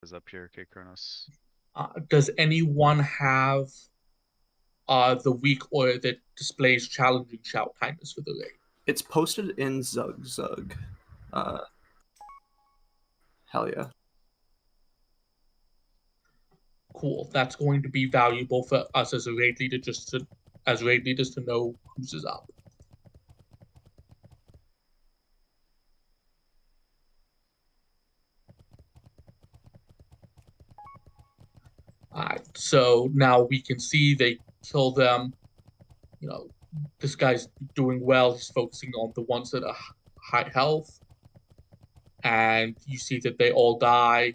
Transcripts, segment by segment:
is up here, K Kronos. Does anyone have the week order that displays challenging shout timers for the raid? It's posted in Zug Zug. Hell yeah. Cool. That's going to be valuable for us as a raid leader, as raid leaders to know whose is up. Alright, so now we can see they kill them. You know, this guy's doing well. He's focusing on the ones that are high health. And you see that they all die.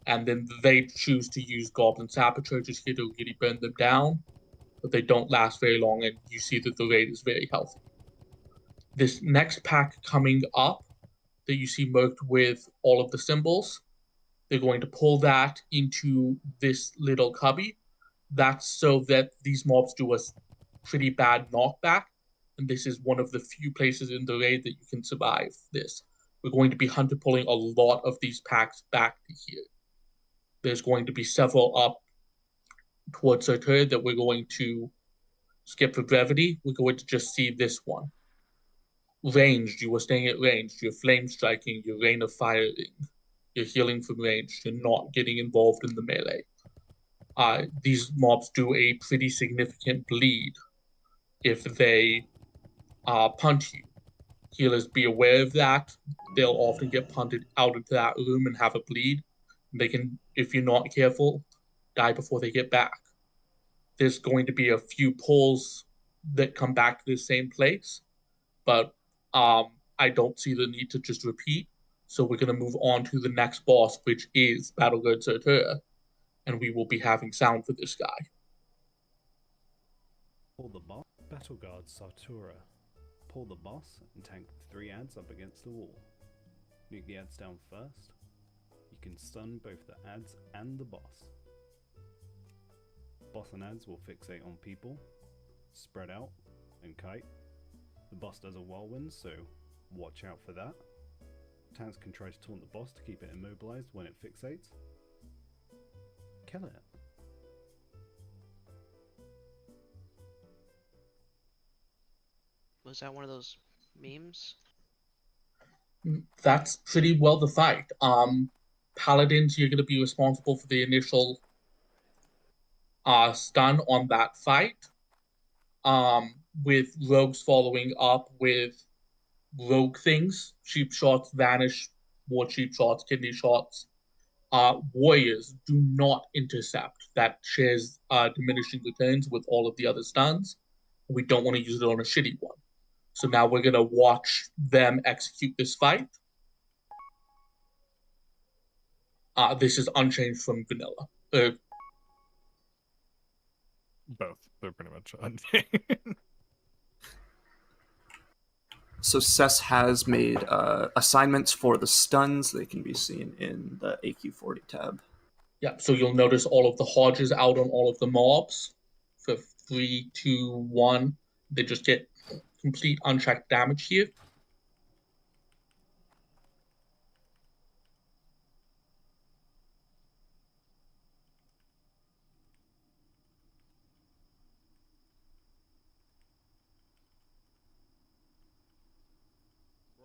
And then they choose to use Goblin Saboteur just here to really burn them down. But they don't last very long, and you see that the raid is very healthy. This next pack coming up that you see marked with all of the symbols, they're going to pull that into this little cubby. That's so that these mobs do a pretty bad knockback, and this is one of the few places in the raid that you can survive this. We're going to be hunter pulling a lot of these packs back to here. There's going to be several up towards Sartor that we're going to skip for brevity. We're going to just see this one. Ranged, you are staying at ranged. You're flame striking, you're rain of firing. You're healing from range. You're not getting involved in the melee. These mobs do a pretty significant bleed if they punt you. Healers, be aware of that. They'll often get punted out into that room and have a bleed. They can, if you're not careful, die before they get back. There's going to be a few pulls that come back to the same place, but I don't see the need to just repeat. So we're going to move on to the next boss, which is Battleguard Sartura, and we will be having sound for this guy. Pull the boss, Battleguard Sartura. Pull the boss and tank 3 ads up against the wall. Nuke the ads down first. You can stun both the ads and the boss. Boss and ads will fixate on people, spread out, and kite. The boss does a whirlwind, so watch out for that. Tanks can try to taunt the boss to keep it immobilized when it fixates. Kill it. Was that one of those memes? That's pretty well the fight. Paladins, you're going to be responsible for the initial stun on that fight. With rogues following up with rogue things, cheap shots, vanish, more cheap shots, kidney shots. Warriors do not intercept. That shares diminishing returns with all of the other stuns. We don't want to use it on a shitty one. So now we're going to watch them execute this fight. This is unchanged from vanilla. Both. They're pretty much unchanged. So Cess has made assignments for the stuns. They can be seen in the aq40 tab. Yeah, so you'll notice all of the Hodges out on all of the mobs. For 3, 2, 1. They just get complete unchecked damage here.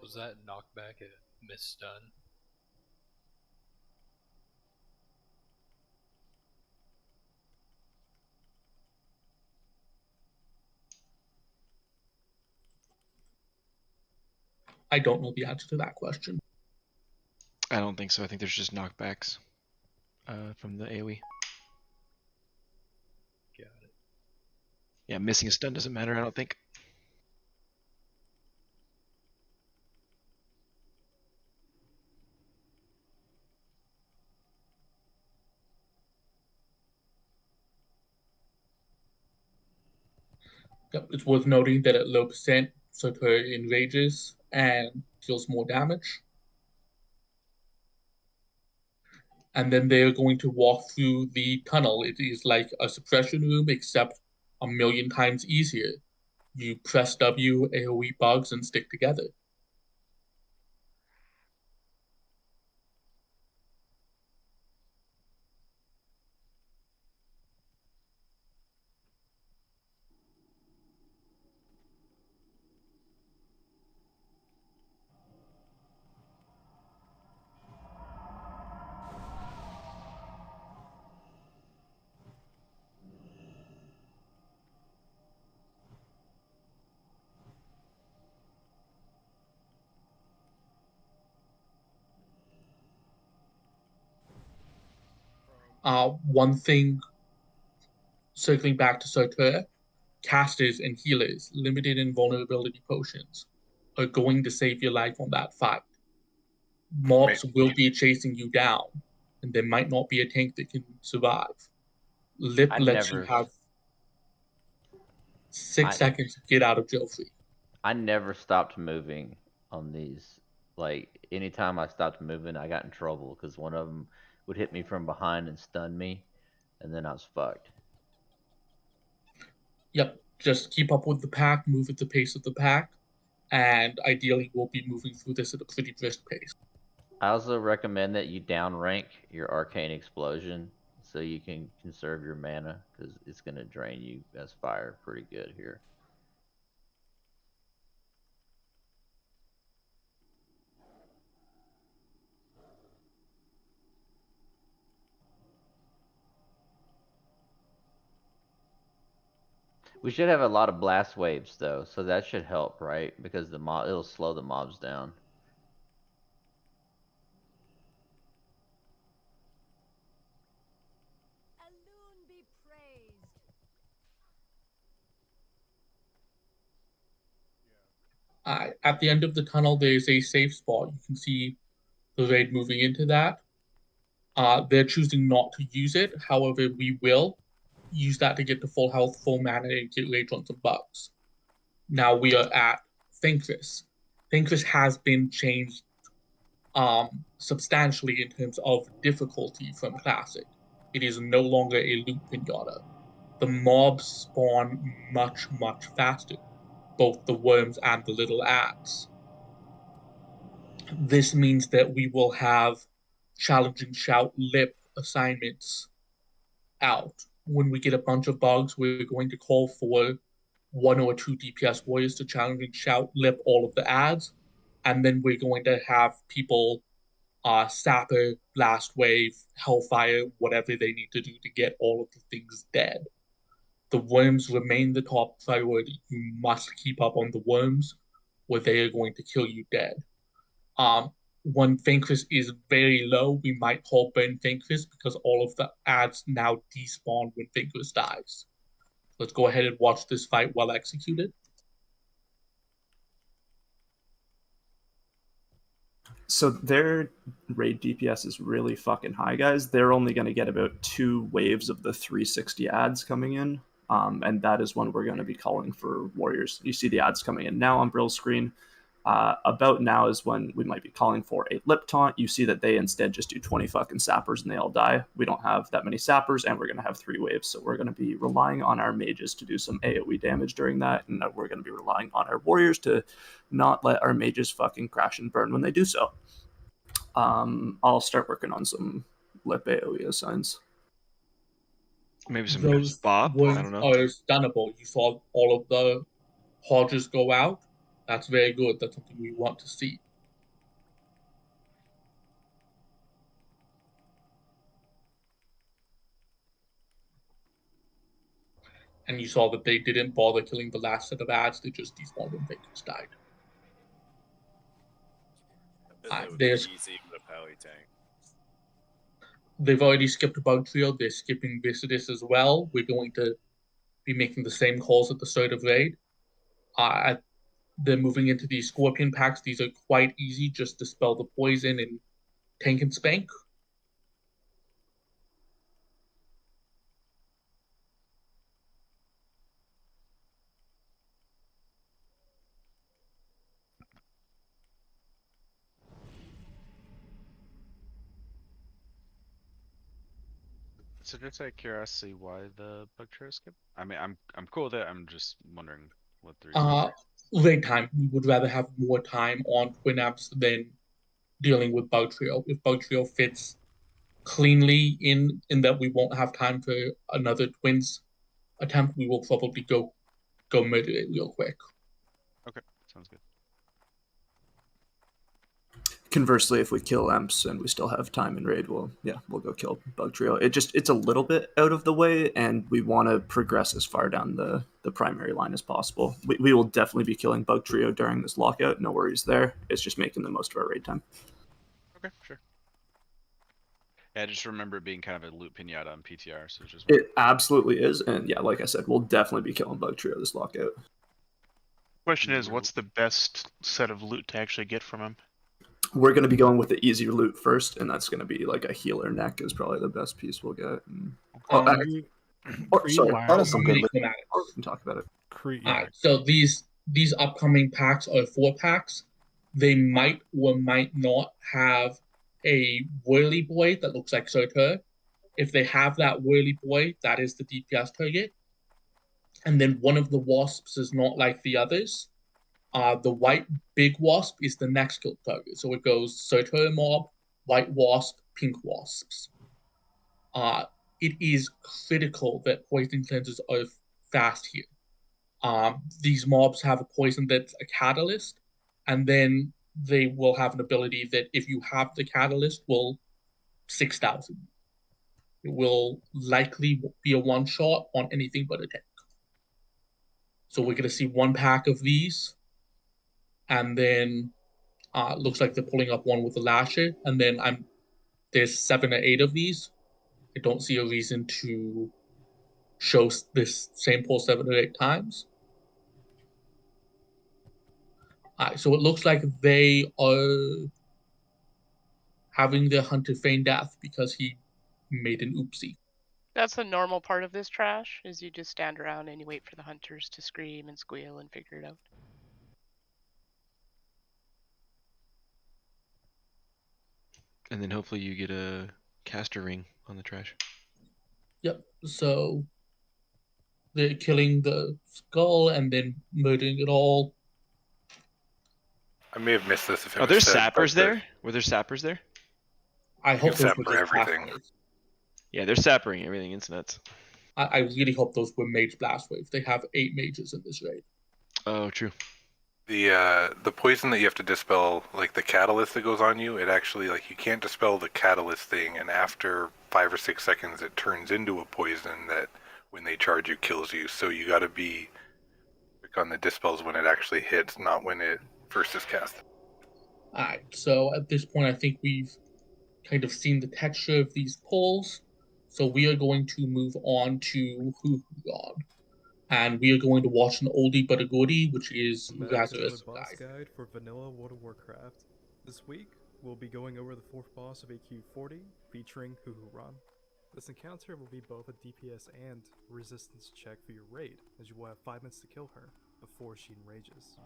Was that knockback a misstun? I don't know the answer to that question. I don't think so. I think there's just knockbacks from the AoE. Got it. Yeah, missing a stun doesn't matter, I don't think. Yep, it's worth noting that at low percent, Sartor enrages and deals more damage. And then they're going to walk through the tunnel. It is like a suppression room, except a million times easier. You press W, AoE bugs, and stick together. One thing, circling back to Soter, casters and healers, limited invulnerability potions, are going to save your life on that fight. Mobs will be chasing you down, and there might not be a tank that can survive. Lip lets you have 6 seconds to get out of jail free. I never stopped moving on these. Like, anytime I stopped moving, I got in trouble because one of them would hit me from behind and stun me, and then I was fucked. Yep, just keep up with the pack, move at the pace of the pack, and ideally we'll be moving through this at a pretty brisk pace. I also recommend that you downrank your Arcane Explosion so you can conserve your mana, because it's going to drain you as fire pretty good here. We should have a lot of blast waves though, so that should help, right? Because it'll slow the mobs down. Alone be praised. At the end of the tunnel, there's a safe spot. You can see the raid moving into that. They're choosing not to use it. However, we will use that to get to full health, full mana, and get rage on some bugs. Now we are at Thankris. Thankris has been changed substantially in terms of difficulty from Classic. It is no longer a loot pinata. The mobs spawn much, much faster, both the worms and the little ants. This means that we will have challenging shout lip assignments out. When we get a bunch of bugs, we're going to call for 1 or 2 DPS warriors to challenge and shout lip all of the ads, and then we're going to have people Sapper, Blast Wave, Hellfire, whatever they need to do to get all of the things dead. The worms remain the top priority. You must keep up on the worms, or they are going to kill you dead. When Thankris is very low, we might call Burn Thankris because all of the ads now despawn when Thankris dies. Let's go ahead and watch this fight well executed. So their raid DPS is really fucking high, guys. They're only going to get about 2 waves of the 360 ads coming in, and that is when we're going to be calling for warriors. You see the ads coming in now on Brill's screen. About now is when we might be calling for a lip taunt. You see that they instead just do 20 fucking sappers and they all die. We don't have that many sappers, and we're going to have 3 waves, so we're going to be relying on our mages to do some AoE damage during that, and we're going to be relying on our warriors to not let our mages fucking crash and burn when they do so. I'll start working on some lip AoE assigns. Maybe some Those Bob. I don't know. are stunnable. You saw all of the Hodges go out. That's very good. That's something we want to see. And you saw that they didn't bother killing the last set of ads. They just despawned when Thankris died. There's easy with a pally tank. They've already skipped a bug trio. They're skipping Viscidus as well. We're going to be making the same calls at the start of raid. They're moving into these Scorpion packs. These are quite easy. Just dispel the poison and tank and spank. So just out of curiosity, why the bug trio skip? I mean, I'm cool with it. I'm just wondering what the reason is. Raid time. We would rather have more time on Twin Apps than dealing with Bug Trio. If Bug Trio fits cleanly in that we won't have time for another Twins attempt, we will probably go murder it real quick. Okay, sounds good. Conversely, if we kill Emps and we still have time in raid, we'll go kill Bug Trio. It's a little bit out of the way, and we want to progress as far down the primary line as possible. We will definitely be killing Bug Trio during this lockout. No worries there. It's just making the most of our raid time. Okay, sure. Yeah, I just remember it being kind of a loot pinata on PTR, so it's just. It absolutely is, and yeah, like I said, we'll definitely be killing Bug Trio this lockout. Question is, what's the best set of loot to actually get from him? We're going to be going with the easier loot first, and that's going to be like a healer neck is probably the best piece we'll get. Sorry, that is some good loot. We can talk about it. Alright, so these upcoming packs are 4 packs. They might or might not have a whirly boy that looks like Surtur. If they have that whirly boy, that is the DPS target. And then one of the wasps is not like the others. The white big wasp is the next kill target. So it goes Surtur mob, white wasp, pink wasps. It is critical that poison cleansers are fast here. These mobs have a poison that's a catalyst, and then they will have an ability that if you have the catalyst will 6,000. It will likely be a one shot on anything but a tank. So we're gonna see 1 pack of these, and then looks like they're pulling up one with a lasher, and then there's 7 or 8 of these. I don't see a reason to show this same pull 7 or 8 times. So it looks like they are having their hunter feign death because he made an oopsie. That's the normal part of this trash, is you just stand around and you wait for the hunters to scream and squeal and figure it out. And then hopefully you get a caster ring on the trash. Yep, so they're killing the skull and then murdering it all. I may have missed this if it Are was there said, sappers but there? Were there sappers there? I hope those sapper were just everything. blast waves. Yeah, they're sappering everything. It's nuts. I really hope those were mage blast waves. They have 8 mages in this raid. Oh, true. The poison that you have to dispel, like the catalyst that goes on you, it actually, like, you can't dispel the catalyst thing, and after 5 or 6 seconds it turns into a poison that when they charge you kills you. So you got to be quick on the dispels when it actually hits, not when it first is cast. Alright, so at this point I think we've kind of seen the texture of these pulls. So we are going to move on to Hoo God. And we are going to watch an oldie but a goodie, which is Lazarus boss guide for vanilla World of Warcraft. This week, we'll be going over the 4th boss of aq40, featuring Huhuran. This encounter will be both a DPS and resistance check for your raid, as you will have 5 minutes to kill her before she enrages.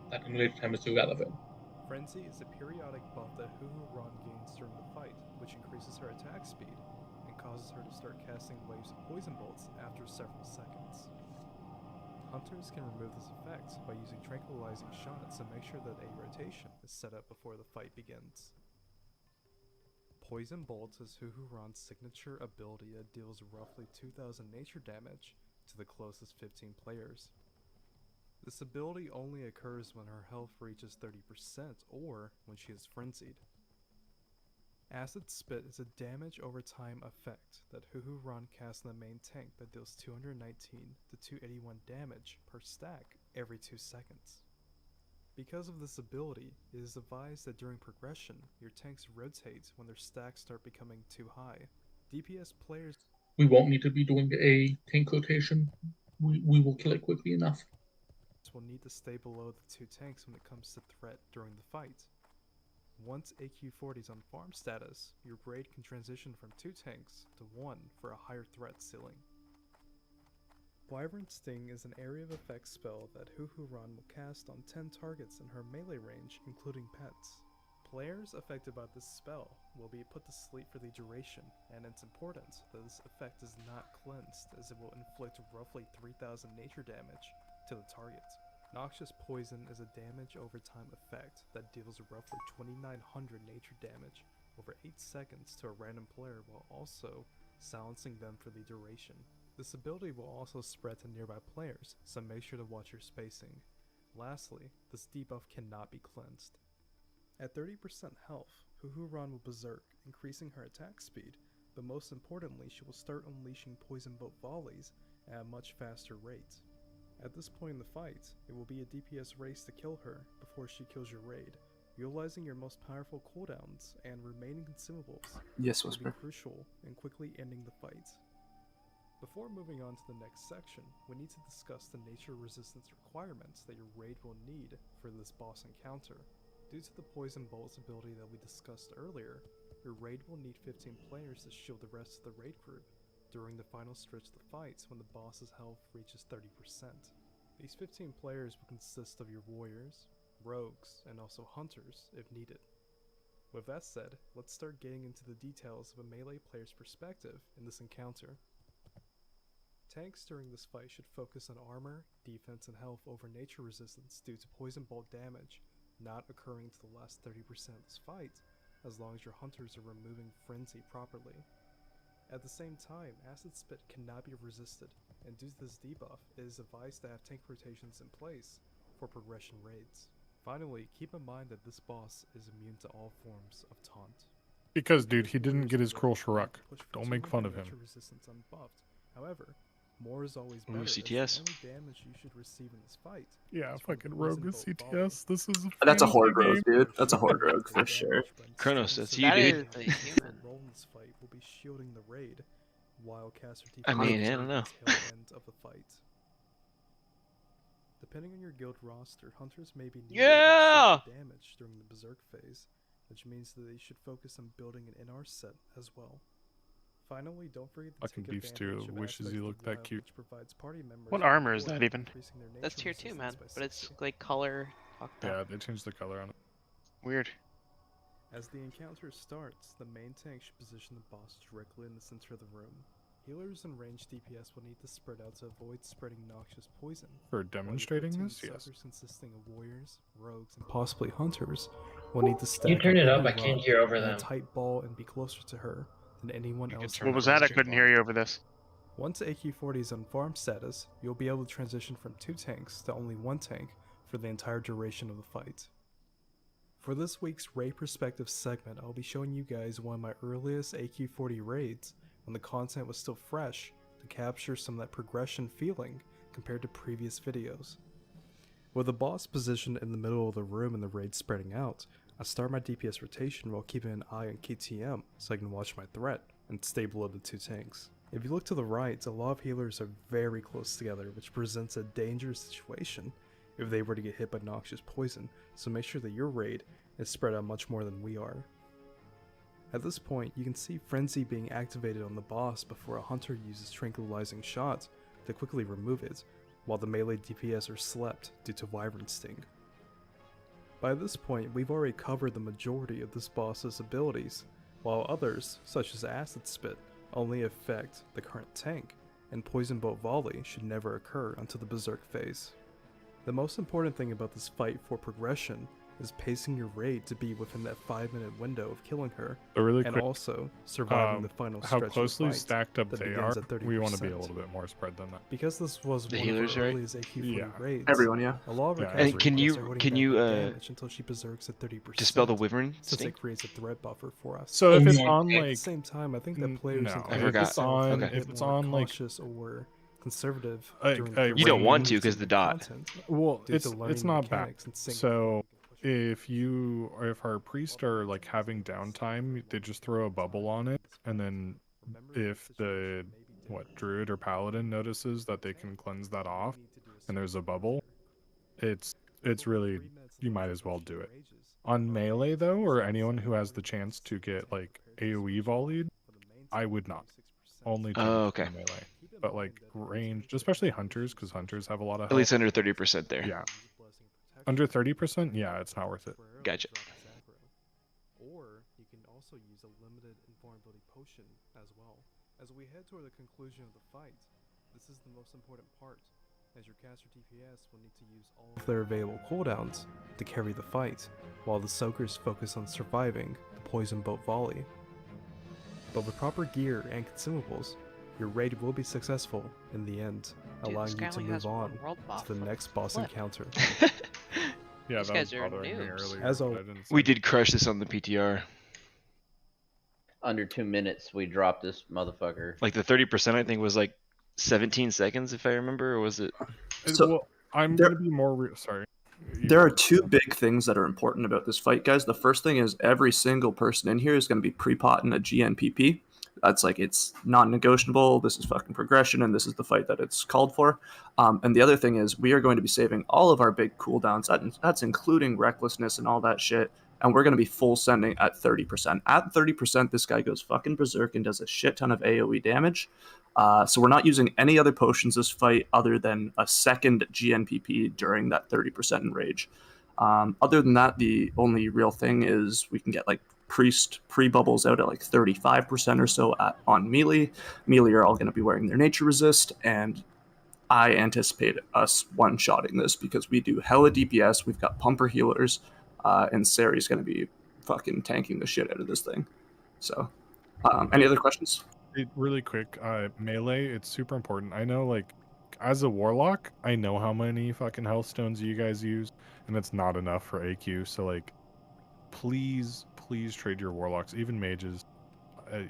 That enrage time is irrelevant. Frenzy is a periodic buff that Huhuran gains during the fight, which increases her attack speed and causes her to start casting waves of poison bolts after several seconds. Hunters can remove this effect by using tranquilizing shots and make sure that a rotation is set up before the fight begins. Poison Bolt is Huhuran's signature ability that deals roughly 2,000 nature damage to the closest 15 players. This ability only occurs when her health reaches 30% or when she is frenzied. Acid Spit is a damage over time effect that Huhuran casts in the main tank that deals 219 to 281 damage per stack every 2 seconds. Because of this ability, it is advised that during progression, your tanks rotate when their stacks start becoming too high. DPS players... We won't need to be doing a tank rotation. We will kill it quickly enough. ...will need to stay below the 2 tanks when it comes to threat during the fight. Once aq40 is on farm status, your raid can transition from 2 tanks to 1 for a higher threat ceiling. Wyvern Sting is an area of effect spell that Huhuran will cast on 10 targets in her melee range, including pets. Players affected by this spell will be put to sleep for the duration, and it's important that this effect is not cleansed, as it will inflict roughly 3,000 nature damage to the target. Noxious Poison is a damage over time effect that deals roughly 2,900 nature damage over 8 seconds to a random player while also silencing them for the duration. This ability will also spread to nearby players, so make sure to watch your spacing. Lastly, this debuff cannot be cleansed. At 30% health, Huhuran will berserk, increasing her attack speed, but most importantly she will start unleashing poison bolt volleys at a much faster rate. At this point in the fight, it will be a DPS race to kill her before she kills your raid, Utilizing your most powerful cooldowns and remaining consumables Yes, will be Whisper. crucial in quickly ending the fight. Before moving on to the next section, we need to discuss the nature resistance requirements that your raid will need for this boss encounter. Due to the Poison Bolt's ability that we discussed earlier, your raid will need 15 players to shield the rest of the raid group during the final stretch of the fights when the boss's health reaches 30%. These 15 players will consist of your warriors, rogues, and also hunters if needed. With that said, let's start getting into the details of a melee player's perspective in this encounter. Tanks during this fight should focus on armor, defense, and health over nature resistance due to poison bolt damage not occurring to the last 30% of this fight, as long as your hunters are removing frenzy properly. At the same time, acid spit cannot be resisted, and due to this debuff, it is advised to have tank rotations in place for progression raids. Finally, keep in mind that this boss is immune to all forms of taunt. Because, dude, he didn't get his Cruel Shrug. Don't make fun of him. Resistance unbuffed. However, more is always Ooh, better. CTS. The only damage you should receive in this fight. Yeah, fucking rogue with CTS. This is a That's a fantasy horde rogue, game. dude. That's a horde rogue for sure. Kronos, that's you, That dude. is the human. Role in this fight will be shielding the raid, while caster I mean, TP I don't know. tail end of the fight. Depending on your guild roster, hunters may be needed Yeah! to damage during the berserk phase, which means that they should focus on building an NR set as well. Finally, don't forget to Fucking take beef stew advantage of wishes aspects he of looked that WoW, cute. which provides party members What with armor is support, that even? increasing their That's nature tier 2, man. resistance by But it's 60. like color fucked Yeah, up. they changed the color on it. Weird. As the encounter starts, the main tank should position the boss directly in the center of the room. Healers and ranged DPS will need to spread out to avoid spreading noxious poison. For while your demonstrating 13 this, yes. suckers consisting of warriors, rogues, and possibly hunters will need to stack You turn it up, I everyone can't hear over in a them. tight ball and be closer to her than anyone else. What was that? I couldn't hear you over this. Once aq40 is on farm status, you'll be able to transition from 2 tanks to only 1 tank for the entire duration of the fight. For this week's raid perspective segment, I'll be showing you guys one of my earliest aq40 raids when the content was still fresh to capture some of that progression feeling compared to previous videos. With the boss positioned in the middle of the room and the raid spreading out, I start my DPS rotation while keeping an eye on KTM so I can watch my threat and stay below the 2 tanks. If you look to the right, a lot of healers are very close together, which presents a dangerous situation if they were to get hit by noxious poison, so make sure that your raid is spread out much more than we are. At this point, you can see Frenzy being activated on the boss before a hunter uses tranquilizing shots to quickly remove it, while the melee DPS are slept due to Wyvern Sting. By this point, we've already covered the majority of this boss's abilities, while others, such as Acid Spit, only affect the current tank, and Poison Bolt Volley should never occur until the Berserk phase. The most important thing about this fight for progression is pacing your raid to be within that 5-minute window of killing her, But really and quick, also surviving the final how stretch closely of the fight stacked up that they begins are, at 30%. we want to be a little bit more spread than that. Because this was The one healers, of our right? earliest aq40 Yeah. raids, Everyone, yeah. a lot of our Yeah. caster And can DPS you- are holding can back you, the damage until she berserks at 30%. Dispel the Wyvern since Sting? it creates a threat buffer for us. So if it's Yeah. on At the like, same time, I think that players no, I if forgot. it's on, Okay. if it's on like, cautious or conservative Like, during like the You don't want raid to because the dot. content, well, due it's to learning not bad. mechanics and syncing. So if you or if our priests are like having downtime, they just throw a bubble on it, and then if the druid or paladin notices that they can cleanse that off, and there's a bubble, it's really, you might as well do it. On melee though, or anyone who has the chance to get like AoE volleyed, I would not. Only do okay. melee. But like ranged, especially hunters, because hunters have a lot of At health. least under 30% there. Yeah. Under 30%, yeah, it's not worth it. Gotcha. Or you can also use a limited invulnerability potion as well. As we head toward the conclusion of the fight, this is the most important part, as your caster DPS will need to use all of their available cooldowns to carry the fight, while the soakers focus on surviving the Poison Bolt Volley. But with proper gear and consumables, your raid will be successful in the end, Dude, allowing this you guy to only has move on one world buff. to the What next boss flip? encounter. Yeah, These that guys was are bothering me noobs. earlier. As but I always, didn't We say did crush this on the PTR. Under 2 minutes, we dropped this motherfucker. Like the 30% I think was like 17 seconds if I remember, or was it? So, well, I'm there- gonna be more. Sorry, There are two big things that are important about this fight, guys. The first thing is every single person in here is going to be pre-potting a GNPP. That's like, it's non-negotiable. This is fucking progression, and this is the fight that it's called for. And the other thing is we are going to be saving all of our big cooldowns. That's including recklessness and all that shit. And we're going to be full sending at 30%. At 30%, this guy goes fucking berserk and does a shit ton of AoE damage. So we're not using any other potions this fight other than a second GNPP during that 30% enrage. Other than that, the only real thing is we can get like priest pre-bubbles out at like 35% or so on melee. Melee are all going to be wearing their nature resist, and I anticipate us one-shotting this because we do hella DPS, we've got pumper healers, and Sari's going to be fucking tanking the shit out of this thing. So, any other questions? Really quick, melee, it's super important. I know, like, as a warlock, I know how many fucking health stones you guys use, and it's not enough for AQ, so, like, please trade your warlocks, even mages,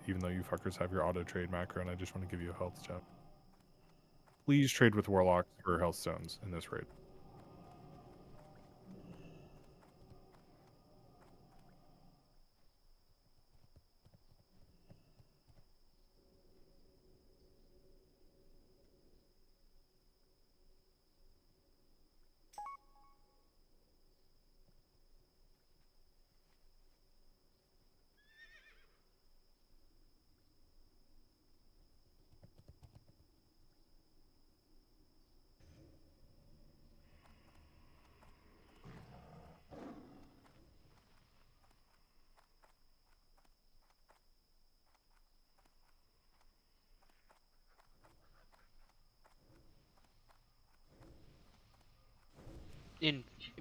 even though you fuckers have your auto trade macro, and I just want to give you a health step. Please trade with warlocks for health stones in this raid.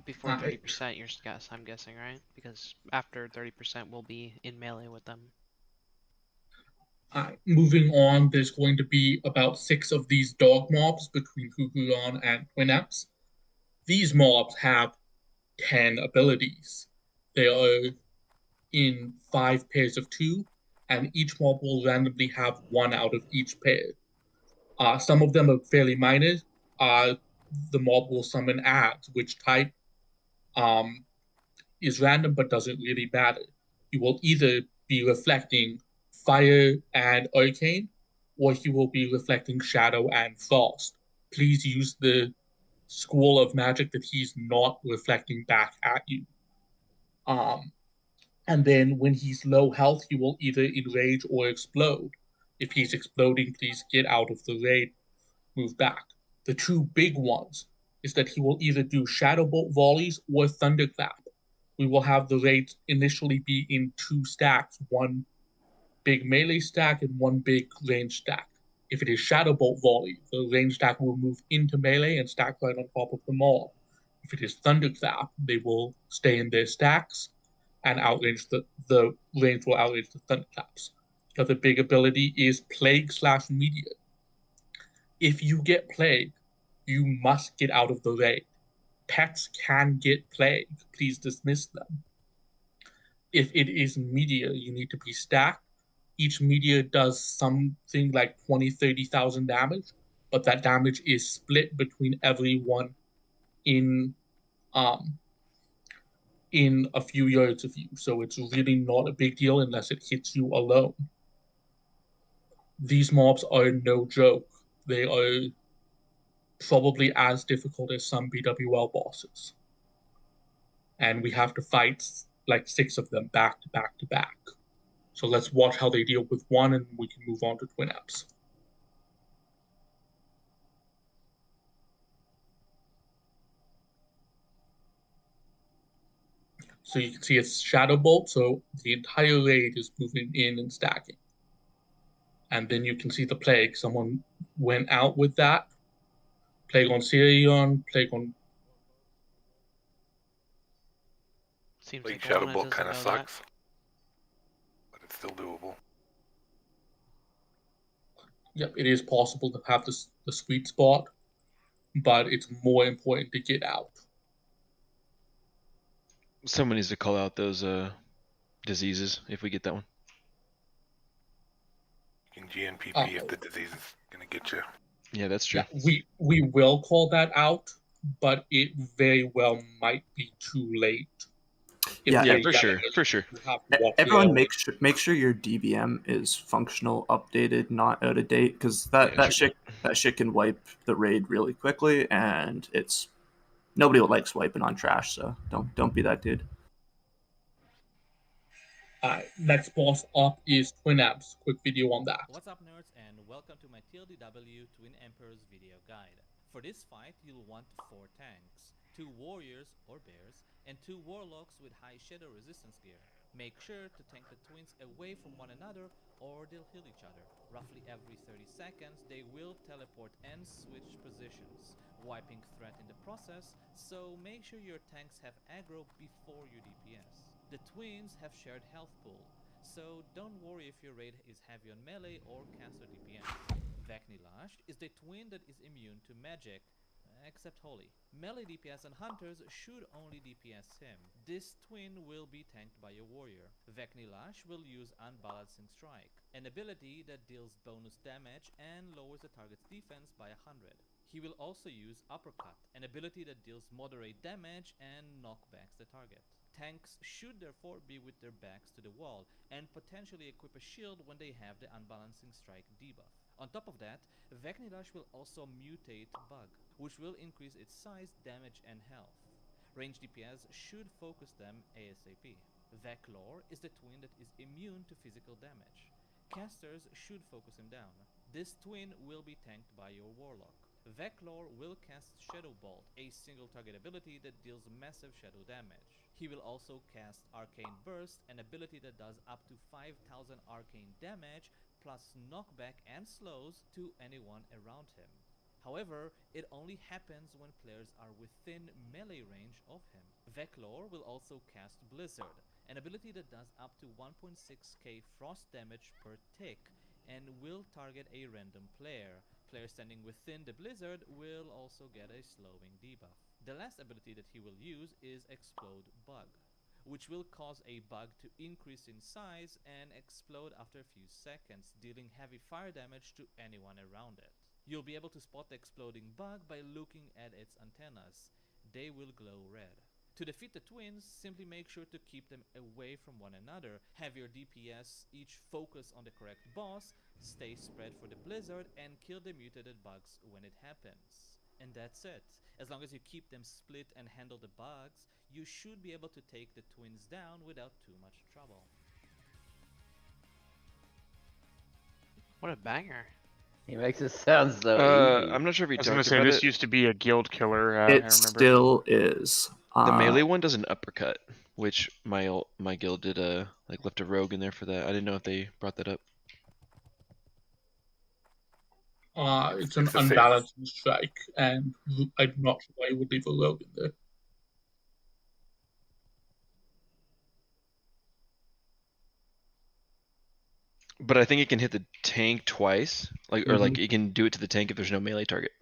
Before 30%, your guess, I'm guessing, right? Because after 30%, we'll be in melee with them. Moving on, there's going to be about 6 of these dog mobs between Huhuron and Twineps. These mobs have 10 abilities. They are in 5 pairs of 2, and each mob will randomly have 1 out of each pair. Some of them are fairly minor. The mob will summon ads, which type is random but doesn't really matter. You will either be reflecting fire and arcane, or he will be reflecting shadow and frost. Please use the school of magic that he's not reflecting back at you. And then when he's low health, he will either enrage or explode. If he's exploding, please get out of the raid, move back. The 2 big ones is that he will either do shadow bolt volleys or thunderclap. We will have the raids initially be in 2 stacks, 1 big melee stack and 1 big range stack. If it is shadow bolt volley, the range stack will move into melee and stack right on top of the mob. If it is thunderclap, they will stay in their stacks and outrange the range will outrange the thunderclaps. The other big ability is plague/meteor. If you get plague, you must get out of the raid. Pets can get plague. Please dismiss them. If it is meteor, you need to be stacked. Each meteor does something like 20,000-30,000 damage, but that damage is split between everyone in a few yards of you. So it's really not a big deal unless it hits you alone. These mobs are no joke. They are probably as difficult as some BWL bosses. And we have to fight like 6 of them back to back to back. So let's watch how they deal with one, and we can move on to Twineps. So you can see it's Shadow Bolt, so the entire raid is moving in and stacking. And then you can see the Plague. Someone went out with that. Plague on Sirion, Plague on... Seems like like Shadow Bolt kind of sucks, but it's still doable. Yep, it is possible to have the sweet spot, but it's more important to get out. Someone needs to call out those diseases if we get that one. You can GNPP if the disease is gonna get you. Yeah, that's true. Yeah, we will call that out but it very well might be too late. If Yeah, they for get sure, it, for sure. you have to watch Everyone it. make sure your DBM is functional, updated, not out of date, because that shit can wipe the raid really quickly, and it's nobody likes wiping on trash, so don't be that dude. Next boss up is Twin Amps. Quick video on that. What's up, nerds, and welcome to my TLDW Twin Emperors video guide. For this fight, you'll want 4 tanks, 2 warriors or bears, and 2 warlocks with high shadow resistance gear. Make sure to tank the twins away from one another or they'll heal each other. Roughly every 30 seconds, they will teleport and switch positions, wiping threat in the process, so make sure your tanks have aggro before your DPS. The twins have shared health pool, so don't worry if your raid is heavy on melee or caster DPS. Vecnilash is the twin that is immune to magic, except Holy. Melee DPS and hunters should only DPS him. This twin will be tanked by a warrior. Vecnilash will use Unbalancing Strike, an ability that deals bonus damage and lowers the target's defense by 100. He will also use Uppercut, an ability that deals moderate damage and knockbacks the target. Tanks should therefore be with their backs to the wall and potentially equip a shield when they have the Unbalancing Strike debuff. On top of that, Vecnilash will also mutate Bug, which will increase its size, damage, and health. Range DPS should focus them ASAP. Veclore is the twin that is immune to physical damage. Casters should focus him down. This twin will be tanked by your Warlock. Veclore will cast Shadow Bolt, a single target ability that deals massive shadow damage. He will also cast Arcane Burst, an ability that does up to 5,000 arcane damage, plus knockback and slows to anyone around him. However, it only happens when players are within melee range of him. Veclore will also cast Blizzard, an ability that does up to 1.6k frost damage per tick, and will target a random player. Players standing within the blizzard will also get a slowing debuff. The last ability that he will use is Explode Bug, which will cause a bug to increase in size and explode after a few seconds, dealing heavy fire damage to anyone around it. You'll be able to spot the exploding bug by looking at its antennas. They will glow red. To defeat the twins, simply make sure to keep them away from one another, have your DPS each focus on the correct boss, stay spread for the blizzard, and kill the mutated bugs when it happens. And that's it. As long as you keep them split and handle the bugs, you should be able to take the twins down without too much trouble. What a banger. He makes it sound so easy. I'm not sure if he I was talked gonna say about this it. used to be a guild killer. I It remember. still is. The melee one does an uppercut, which my guild did left a rogue in there for that. I didn't know if they brought that up. It's an Unbalancing Strike, and I'm not sure why you would leave a rogue in there. But I think it can hit the tank twice, or it can do it to the tank if there's no melee target.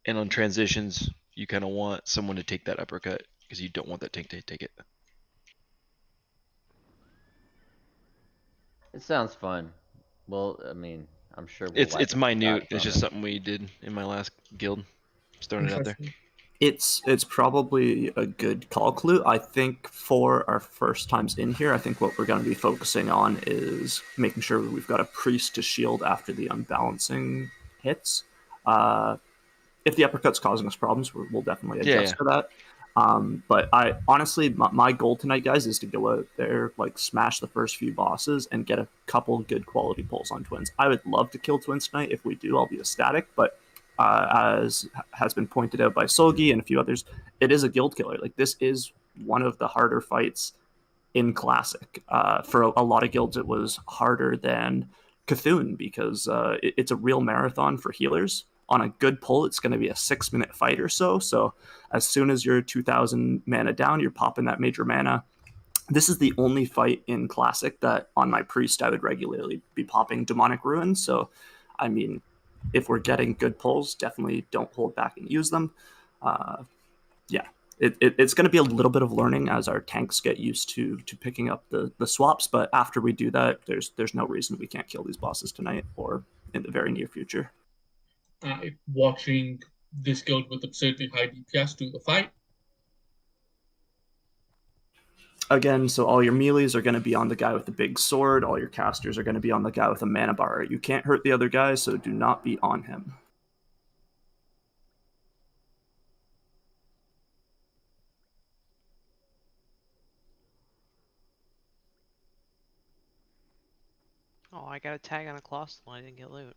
And on transitions, you kind of want someone to take that uppercut because you don't want that tank to take it. It sounds fun. Well, I mean, I'm sure we'll It's minute. It's just it. something we did in my last guild. Just throwing it out there. It's probably a good call clue. I think for our first times in here, I think what we're going to be focusing on is making sure we've got a priest to shield after the unbalancing hits. If the uppercut's causing us problems, we'll definitely adjust for that. But I honestly, my goal tonight, guys, is to go out there, smash the first few bosses and get a couple good quality pulls on twins. I would love to kill twins tonight. If we do, I'll be ecstatic. But as has been pointed out by Solgi and a few others, it is a guild killer. This is one of the harder fights in Classic. For a lot of guilds, it was harder than Cthulhu because it's a real marathon for healers. On a good pull, it's going to be a 6-minute fight or so. So as soon as you're 2,000 mana down, you're popping that major mana. This is the only fight in Classic that on my priest I would regularly be popping Demonic Ruin. So, I mean, if we're getting good pulls, definitely don't hold back and use them. It's going to be a little bit of learning as our tanks get used to picking up the swaps. But after we do that, there's no reason we can't kill these bosses tonight or in the very near future. Watching this guild with absurdly high DPS do the fight. Again, so all your melees are going to be on the guy with the big sword. All your casters are going to be on the guy with a mana bar. You can't hurt the other guy, so do not be on him. Oh, I got a tag on a Colossal. I didn't get loot.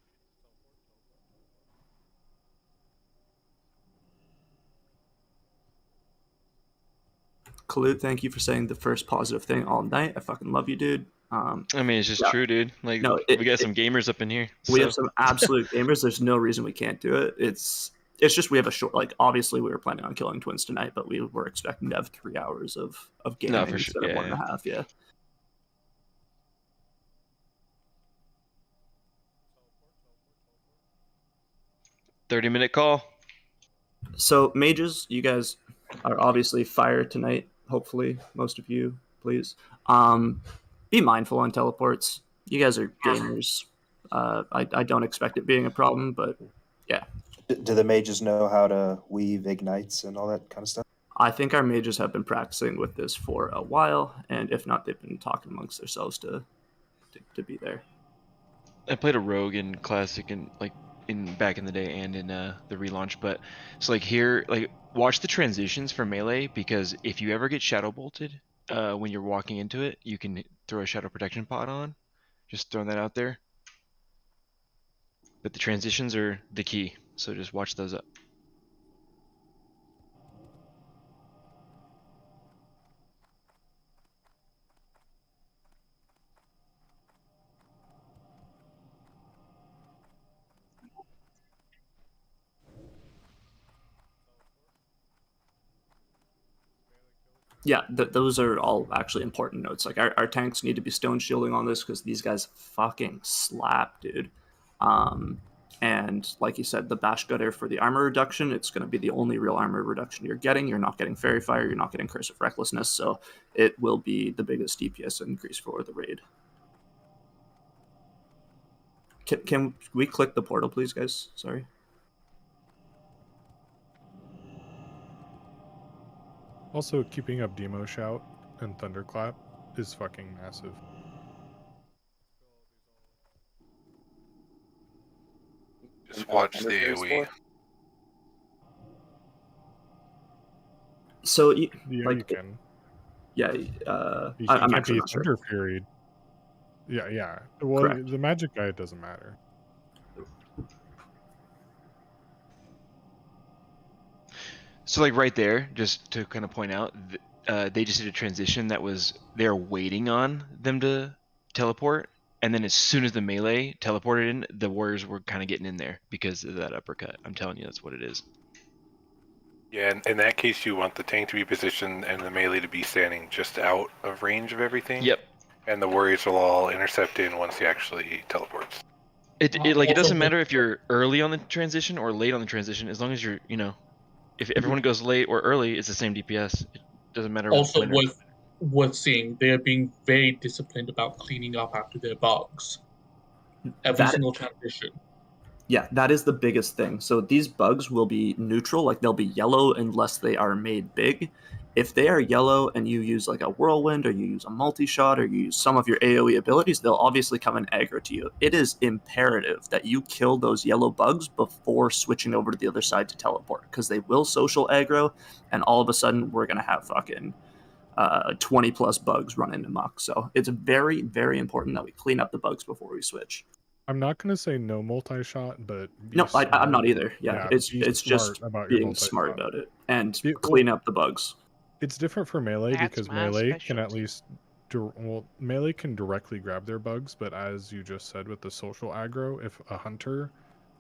Kalut, thank you for saying the first positive thing all night. I fucking love you, dude. I mean, it's just yeah. true, dude. Like, No, we got some gamers up in here. We so. have some absolute gamers. There's no reason we can't do it. It's just we have a short. Like, obviously, we were planning on killing twins tonight, but we were expecting to have 3 hours of gaming No, for sure. instead of 1.5. Yeah. "30-minute call." So mages, you guys are obviously fire tonight. Hopefully, most of you, please. Be mindful on teleports. You guys are gamers. I don't expect it being a problem, but yeah. Do the mages know how to weave ignites and all that kind of stuff? I think our mages have been practicing with this for a while, and if not, they've been talking amongst themselves to be there. I played a rogue in classic and like in back in the day and in the relaunch, but so like here, like watch the transitions for melee, because if you ever get shadow bolted when you're walking into it, you can throw a shadow protection pot on. Just throwing that out there. But the transitions are the key, so just watch those up. Yeah, those are all actually important notes. Like our tanks need to be stone shielding on this because these guys fucking slap, dude. And like you said, the bash gutter for the armor reduction, it's going to be the only real armor reduction you're getting. You're not getting fairy fire, you're not getting curse of recklessness, so it will be the biggest DPS increase for the raid. Can we click the portal, please, guys? Sorry. Also, keeping up Demo Shout and Thunderclap is fucking massive. Just watch the AoE. So, yeah, like, you can. Yeah, you I'm can't actually be not sure. Thunder Fury. Yeah. Well, Correct. the magic guy doesn't matter. So like right there, just to kind of point out, they just did a transition that was they're waiting on them to teleport, and then as soon as the melee teleported in, the warriors were kind of getting in there because of that uppercut. I'm telling you, that's what it is. Yeah, in that case, you want the tank to be positioned and the melee to be standing just out of range of everything. Yep. And the warriors will all intercept in once he actually teleports. It doesn't matter if you're early on the transition or late on the transition, as long as you're, if everyone goes late or early, it's the same DPS. It doesn't matter. Also, with seeing, they're being very disciplined about cleaning up after their bugs. Every single transition. Yeah, that is the biggest thing. So these bugs will be neutral, like they'll be yellow unless they are made big. If they are yellow and you use like a whirlwind or you use a multi-shot or you use some of your AoE abilities, they'll obviously come and aggro to you. It is imperative that you kill those yellow bugs before switching over to the other side to teleport, because they will social aggro, and all of a sudden we're going to have fucking 20 plus bugs running amok. So it's very, very important that we clean up the bugs before we switch. I'm not going to say no multi-shot, but no, I'm not either. Yeah, it's just being smart about it and clean up the bugs. It's different for melee because melee can at least melee can directly grab their bugs, but as you just said with the social aggro, if a hunter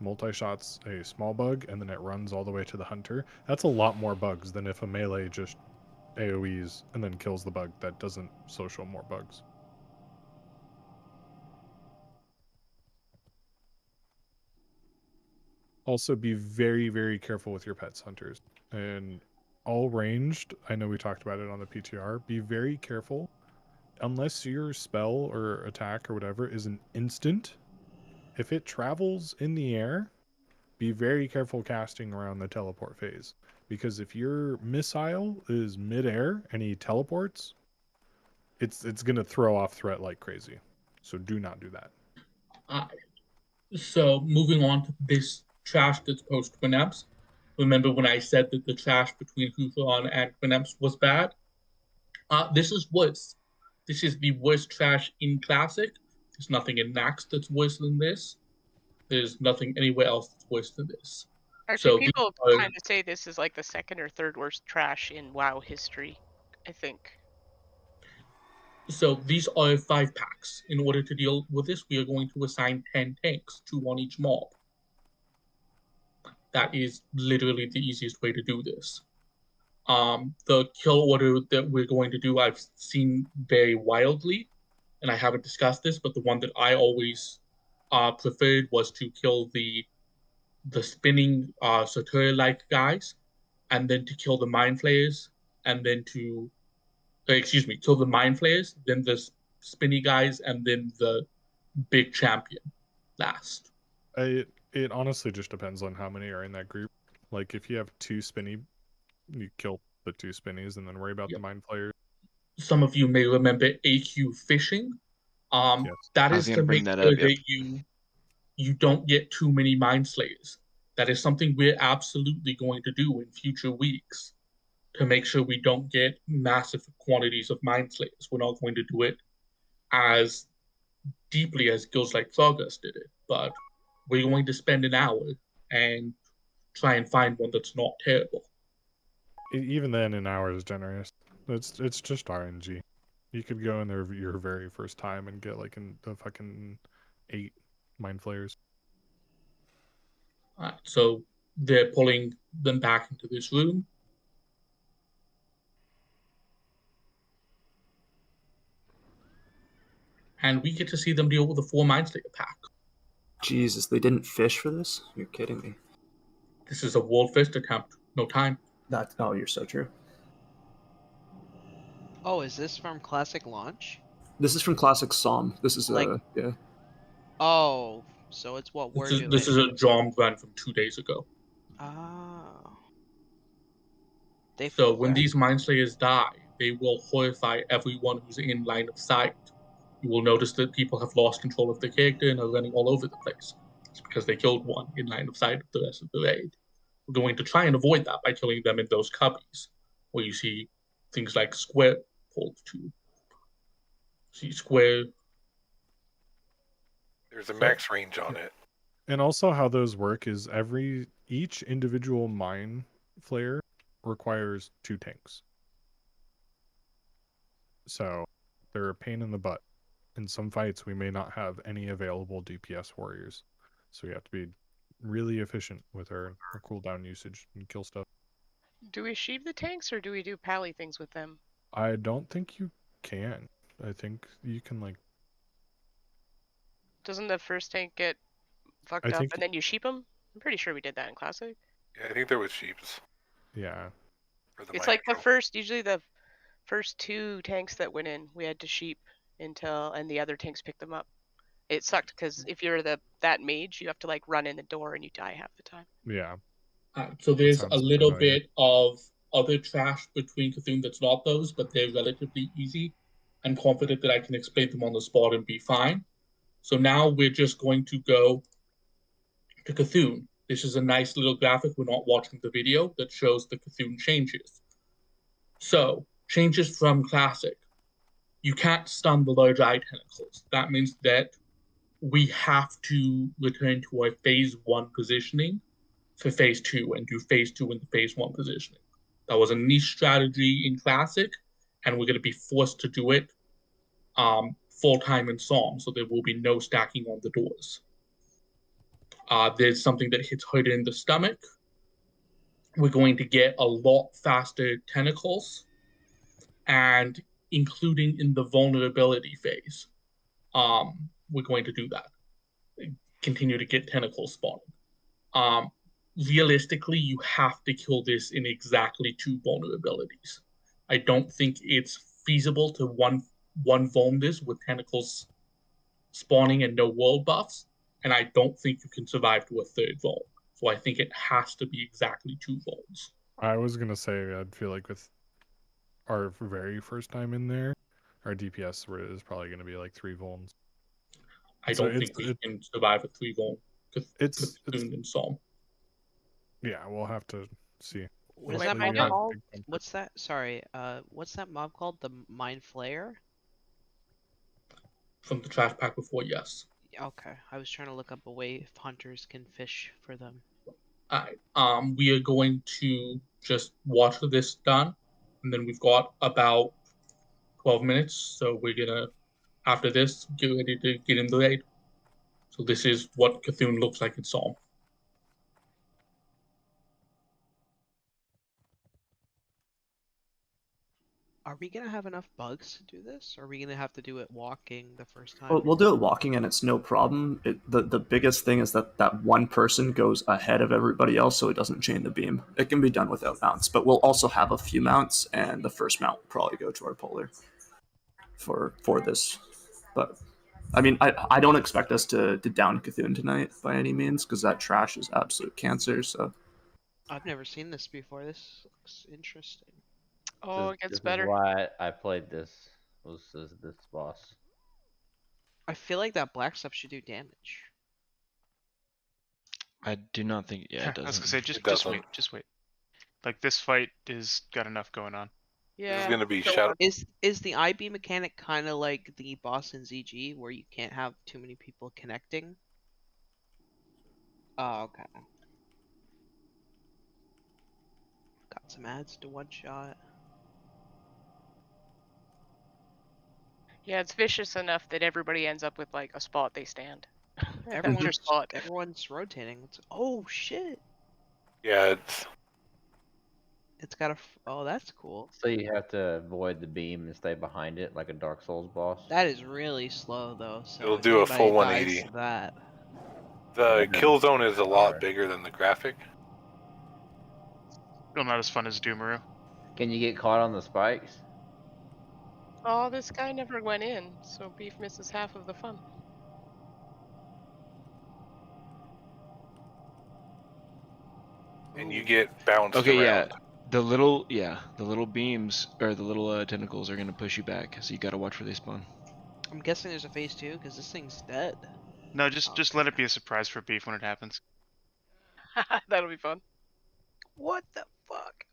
multi-shots a small bug and then it runs all the way to the hunter, that's a lot more bugs than if a melee just AoEs and then kills the bug that doesn't social more bugs. Also, be very, very careful with your pets, hunters. And all ranged, I know we talked about it on the PTR, be very careful. Unless your spell or attack or whatever is an instant, if it travels in the air, be very careful casting around the teleport phase, because if your missile is midair and he teleports, it's gonna throw off threat like crazy. So do not do that. So moving on to this trash that's post Quinamps. Remember when I said that the trash between Huthon and Quinamps was bad? This is worse. This is the worst trash in Classic. There's nothing in Max that's worse than this. There's nothing anywhere else that's worse than this. Actually, people kind of say this is like the second or third worst trash in WoW history, I think. So these are 5 packs. In order to deal with this, we are going to assign 10 tanks, 2 on each mob. That is literally the easiest way to do this. The kill order that we're going to do, I've seen very wildly, and I haven't discussed this, but the one that I always preferred was to kill the spinning Satura-like guys, and then to kill the Mind Flayers, and then to kill the Mind Flayers, then the spinny guys, and then the big champion last. It honestly just depends on how many are in that group. Like if you have 2 spinny, you kill the 2 spinnies and then worry about the Mind Flayers. Some of you may remember AQ fishing. That is to make sure that you don't get too many Mind Slayers. That is something we're absolutely going to do in future weeks to make sure we don't get massive quantities of Mind Slayers. We're not going to do it as deeply as guilds like Thorgus did it, but we're going to spend an hour and try and find one that's not terrible. Even then, an hour is generous. It's just RNG. You could go in there your very first time and get like a fucking 8 Mind Flayers. Alright, so they're pulling them back into this room. And we get to see them deal with a 4 Mind Slayer pack. Jesus, they didn't fish for this? You're kidding me. This is a World Fist attempt. No time. Oh, you're so true. Oh, is this from Classic launch? This is from Classic SoM. This is yeah. Oh, so it's what we're doing. This is a Jom run from 2 days ago. Oh. So when these Mind Slayers die, they will horrify everyone who's in line of sight. You will notice that people have lost control of their character and are running all over the place. It's because they killed one in line of sight of the rest of the raid. We're going to try and avoid that by killing them in those cubbies, where you see things like square pulled to. See square. There's a max range on it. And also how those work is each individual Mind Flayer requires 2 tanks. So they're a pain in the butt. In some fights, we may not have any available DPS warriors. So we have to be really efficient with our cooldown usage and kill stuff. Do we sheave the tanks or do we do pally things with them? I don't think you can. I think you can like... Doesn't the first tank get fucked up and then you sheep them? I'm pretty sure we did that in Classic. Yeah, I think there was sheeps. Yeah. It's like usually the first 2 tanks that went in, we had to sheep and the other tanks picked them up. It sucked because if you're that mage, you have to like run in the door and you die half the time. Yeah. So there's a little bit of other trash between Cthulhu that's not those, but they're relatively easy. I'm confident that I can explain them on the spot and be fine. So now we're just going to go to Cthulhu. This is a nice little graphic. We're not watching the video that shows the Cthulhu changes. So changes from Classic. You can't stun the large eye tentacles. That means that we have to return to our phase 1 positioning for phase 2 and do phase 2 in the phase 1 positioning. That was a niche strategy in Classic, and we're going to be forced to do it full-time in SOM, so there will be no stacking on the doors. There's something that hits harder in the stomach. We're going to get a lot faster tentacles, and including in the vulnerability phase, we're going to do that. Continue to get tentacles spawning. Realistically, you have to kill this in exactly 2 vulnerabilities. I don't think it's feasible to one vuln this with tentacles spawning and no world buffs, and I don't think you can survive to a 3rd vuln. So I think it has to be exactly 2 volts. I was gonna say I'd feel like with our very first time in there, our DPS is probably gonna be like 3 volts. I don't think we can survive a 3 volt Cthulhu in SoM. Yeah, we'll have to see. What is Wait, that I mob know. called? What's that? Sorry, what's that mob called? The Mind Flayer? From the trash pack before, yes. Okay, I was trying to look up a way if hunters can fish for them. Alright, we are going to just watch this done, and then we've got about 12 minutes, so we're gonna, after this, get ready to get in the raid. So this is what Cthulhu looks like in SoM. Are we gonna have enough bugs to do this? Or are we gonna have to do it walking the first time? We'll do it walking, and it's no problem. The biggest thing is that one person goes ahead of everybody else, so it doesn't chain the beam. It can be done without mounts, but we'll also have a few mounts, and the first mount will probably go to our polar for this. But I mean, I don't expect us to down Cthulhu tonight by any means, because that trash is absolute cancer. So I've never seen this before. This looks interesting. Oh, it gets this better. is why I played this boss. I feel like that black stuff should do damage. I do not think. Yeah, it doesn't. I was gonna say just wait. Like this fight is got enough going on. Yeah. This is gonna be Shadow. Is the IB mechanic kind of like the boss in ZG, where you can't have too many people connecting? Oh, okay. Got some ads to one shot. Yeah, it's vicious enough that everybody ends up with like a spot they stand. Everyone's rotating. Oh shit! Yeah, It's got a. Oh, that's cool. So you have to avoid the beam and stay behind it like a Dark Souls boss. That is really slow though. So it'll if do a full anybody dies 180. to that. The kill zone is a lot bigger than the graphic. Still not as fun as Doomaroo. Can you get caught on the spikes? Oh, this guy never went in, so Beef misses half of the fun. And you get bounced Okay, around. yeah. The little beams or the little tentacles are gonna push you back, so you gotta watch where they spawn. I'm guessing there's a phase 2 because this thing's dead. No, just let it be a surprise for Beef when it happens. That'll be fun. What the fuck?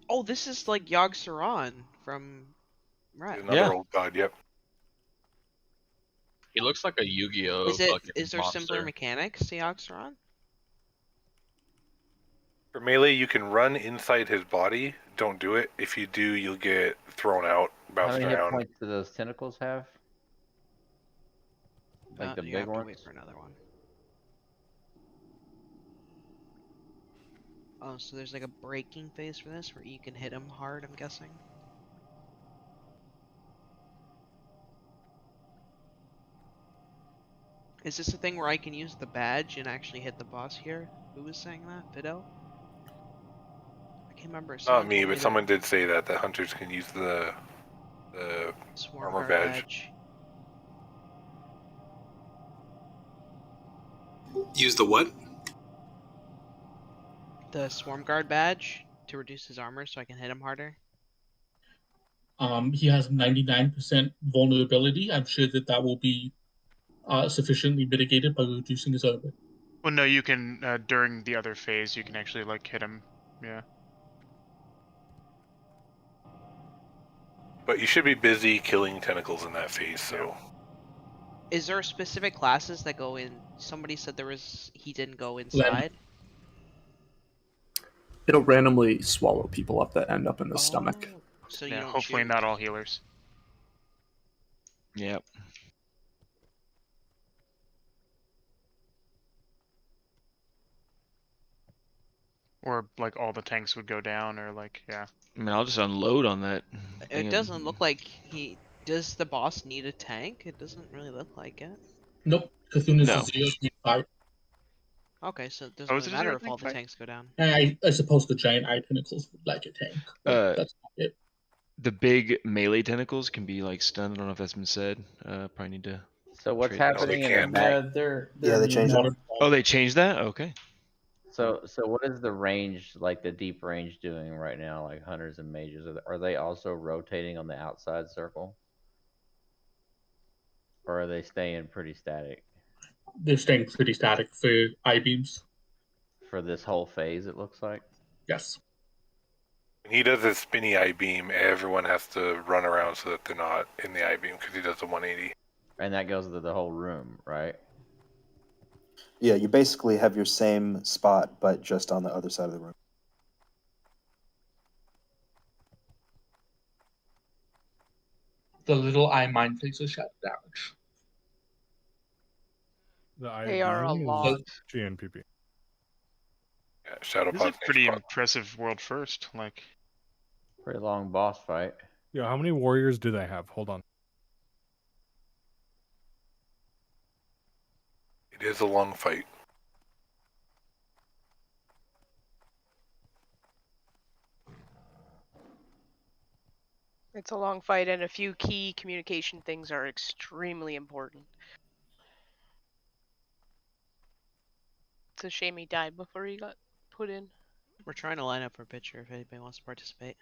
Oh, this is like Yogg Saron from Another old god, yep. He looks like a Yu-Gi-Oh! Is there simpler mechanics to Yogg Saron? For melee, you can run inside his body. Don't do it. If you do, you'll get thrown out, How bounced many hit around. points do those tentacles have? Like the you big have to ones? wait for another one. Oh, so there's like a breaking phase for this where you can hit him hard, I'm guessing. Is this a thing where I can use the badge and actually hit the boss here? Who was saying that? Fido? I can't remember. Not me, told but that someone did say that hunters can use the Swarm armor guard badge. Use the what? The Swarm Guard badge to reduce his armor so I can hit him harder. He has 99% vulnerability. I'm sure that will be sufficiently mitigated by reducing his armor. Well, no, you can during the other phase, you can actually like hit him. Yeah. But you should be busy killing tentacles in that phase, so. Is there specific classes that go in? Somebody said he didn't go inside. it'll randomly swallow people up that end up in the stomach. So yeah, hopefully not all healers. Yep. Or like all the tanks would go down, or like yeah. I mean, I'll just unload on that. It doesn't look like he. Does the boss need a tank? It doesn't really look like it. Nope. Cthulhu is 0.5. Okay, so it doesn't really matter if all the tanks go down. I suppose the giant eye tentacles would like a tank. That's not it. The big melee tentacles can be like stunned. I don't know if that's been said. Probably need to. So what's trade that. happening in the back? Yeah, they changed that. Oh, they changed that? Okay. So what is the range, like the deep range, doing right now? Like hunters and mages, are they also rotating on the outside circle, or are they staying pretty static They're staying pretty static for I-beams. for this whole phase? It looks like. Yes. When he does his spinny I-beam, everyone has to run around so that they're not in the I-beam because he does a 180. And that goes to the whole room, right? Yeah, you basically have your same spot, but just on the other side of the room. The little eye mine takes a shadow damage. The They are a IB lot. is GNPP. Yeah, Shadow This is Pod's a pretty impressive world first. Like, Pretty long boss fight. Yeah, how many warriors do they have? Hold on. It is a long fight. It's a long fight, and a few key communication things are extremely important. It's a shame he died before he got put in. We're trying to line up for a picture if anybody wants to participate.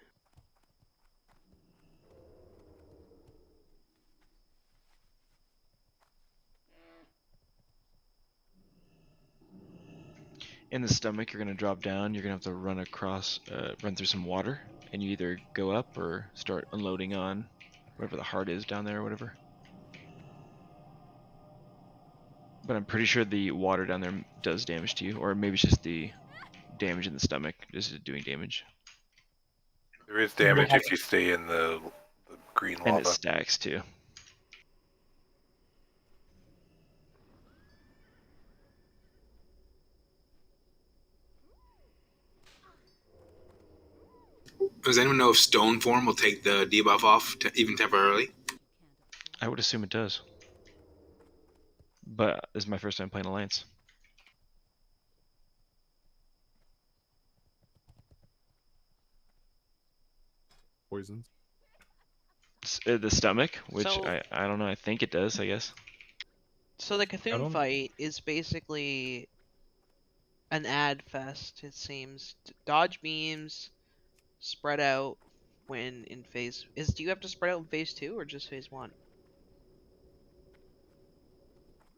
In the stomach, you're gonna drop down. You're gonna have to run across, run through some water, and you either go up or start unloading on whatever the heart is down there or whatever. But I'm pretty sure the water down there does damage to you, or maybe it's just the damage in the stomach just doing damage. There is damage if you stay in the green lava. And it stacks too. Does anyone know if stone form will take the debuff off, even temporarily? I would assume it does. But this is my first time playing Alliance. Poisons. The stomach, which So- I don't know. I think it does. I guess. So the Cthulhu fight is basically an ad fest, it seems. Dodge beams, spread out when in phase. Do you have to spread out in phase 2 or just phase 1?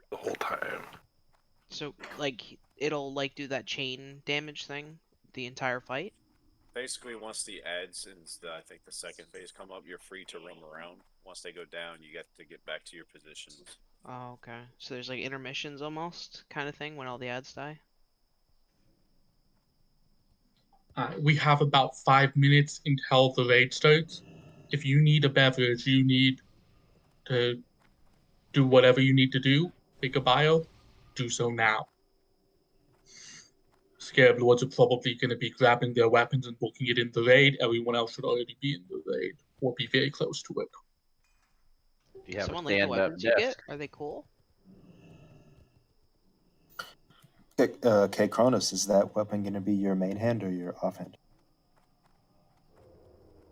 The whole time. So like it'll like do that chain damage thing the entire fight. Basically, once the ads and I think the second phase come up, you're free to roam around. Once they go down, you get to get back to your positions. Oh, okay. So there's like intermissions almost kind of thing when all the ads die. We have about 5 minutes until the raid starts. If you need a beverage, you need to do whatever you need to do, pick a bio, do so now. Scarab Lords are probably going to be grabbing their weapons and booking it in the raid. Everyone else should already be in the raid or be very close to it. If you have Someone a like the stand-up weapons you desk. get, are they cool? K Kronos, is that weapon going to be your main hand or your offhand?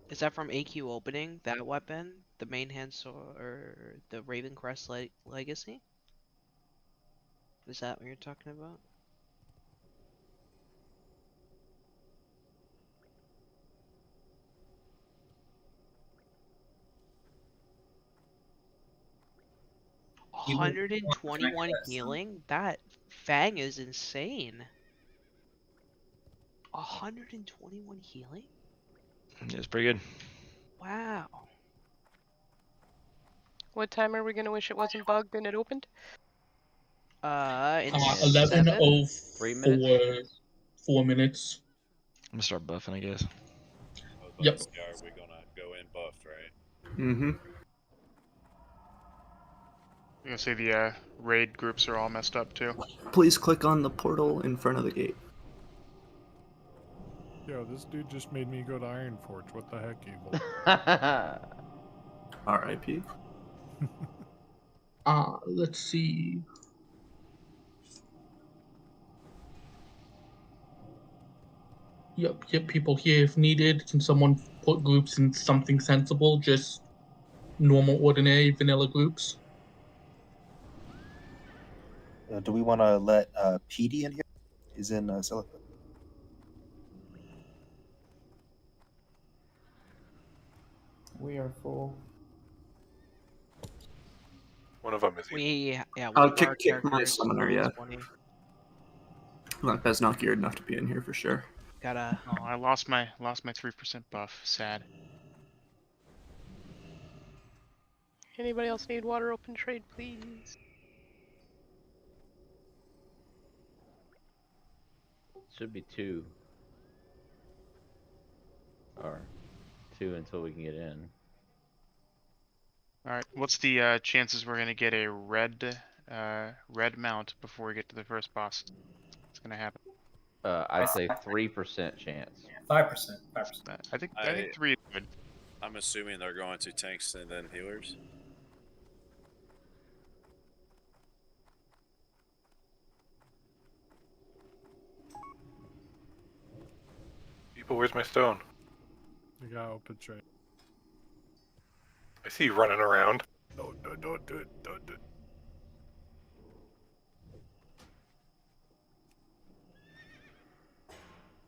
Is that from AQ opening, that weapon? The main hand sword, or the Ravencrest Legacy? Is that what you're talking about? You know, 121 healing? That Fang is insane. 121 healing? Yeah, it's pretty good. Wow. What time are we gonna wish it wasn't bugged and it opened? In 11:04. 4 minutes. I'm gonna start buffing, I guess. Yep. Are we gonna go in buffed, right? Mm-hmm. I'm gonna say the raid groups are all messed up too. Please click on the portal in front of the gate. Yo, this dude just made me go to Ironforge. What the heck, evil? R.I.P. Let's see. Yep, people here if needed. Can someone put groups in something sensible? Just normal, ordinary, vanilla groups? Do we want to let PD in here? He's in Siliput. We are full. One of them is. We I'll one of our kick my characters summoner, yeah. 20. That guy's not geared enough to be in here for sure. Gotta. Oh, I lost my 3% buff. Sad. Anybody else need water open trade, please? Should be 2. Or 2 until we can get in. All right. What's the chances we're gonna get a red mount before we get to the first boss? It's gonna happen. I'd say 3% chance. 5%. I think 3 is good. I'm assuming they're going to tanks and then healers. People, where's my stone? You got open trade. I see you running around. Don't do it. Don't do it.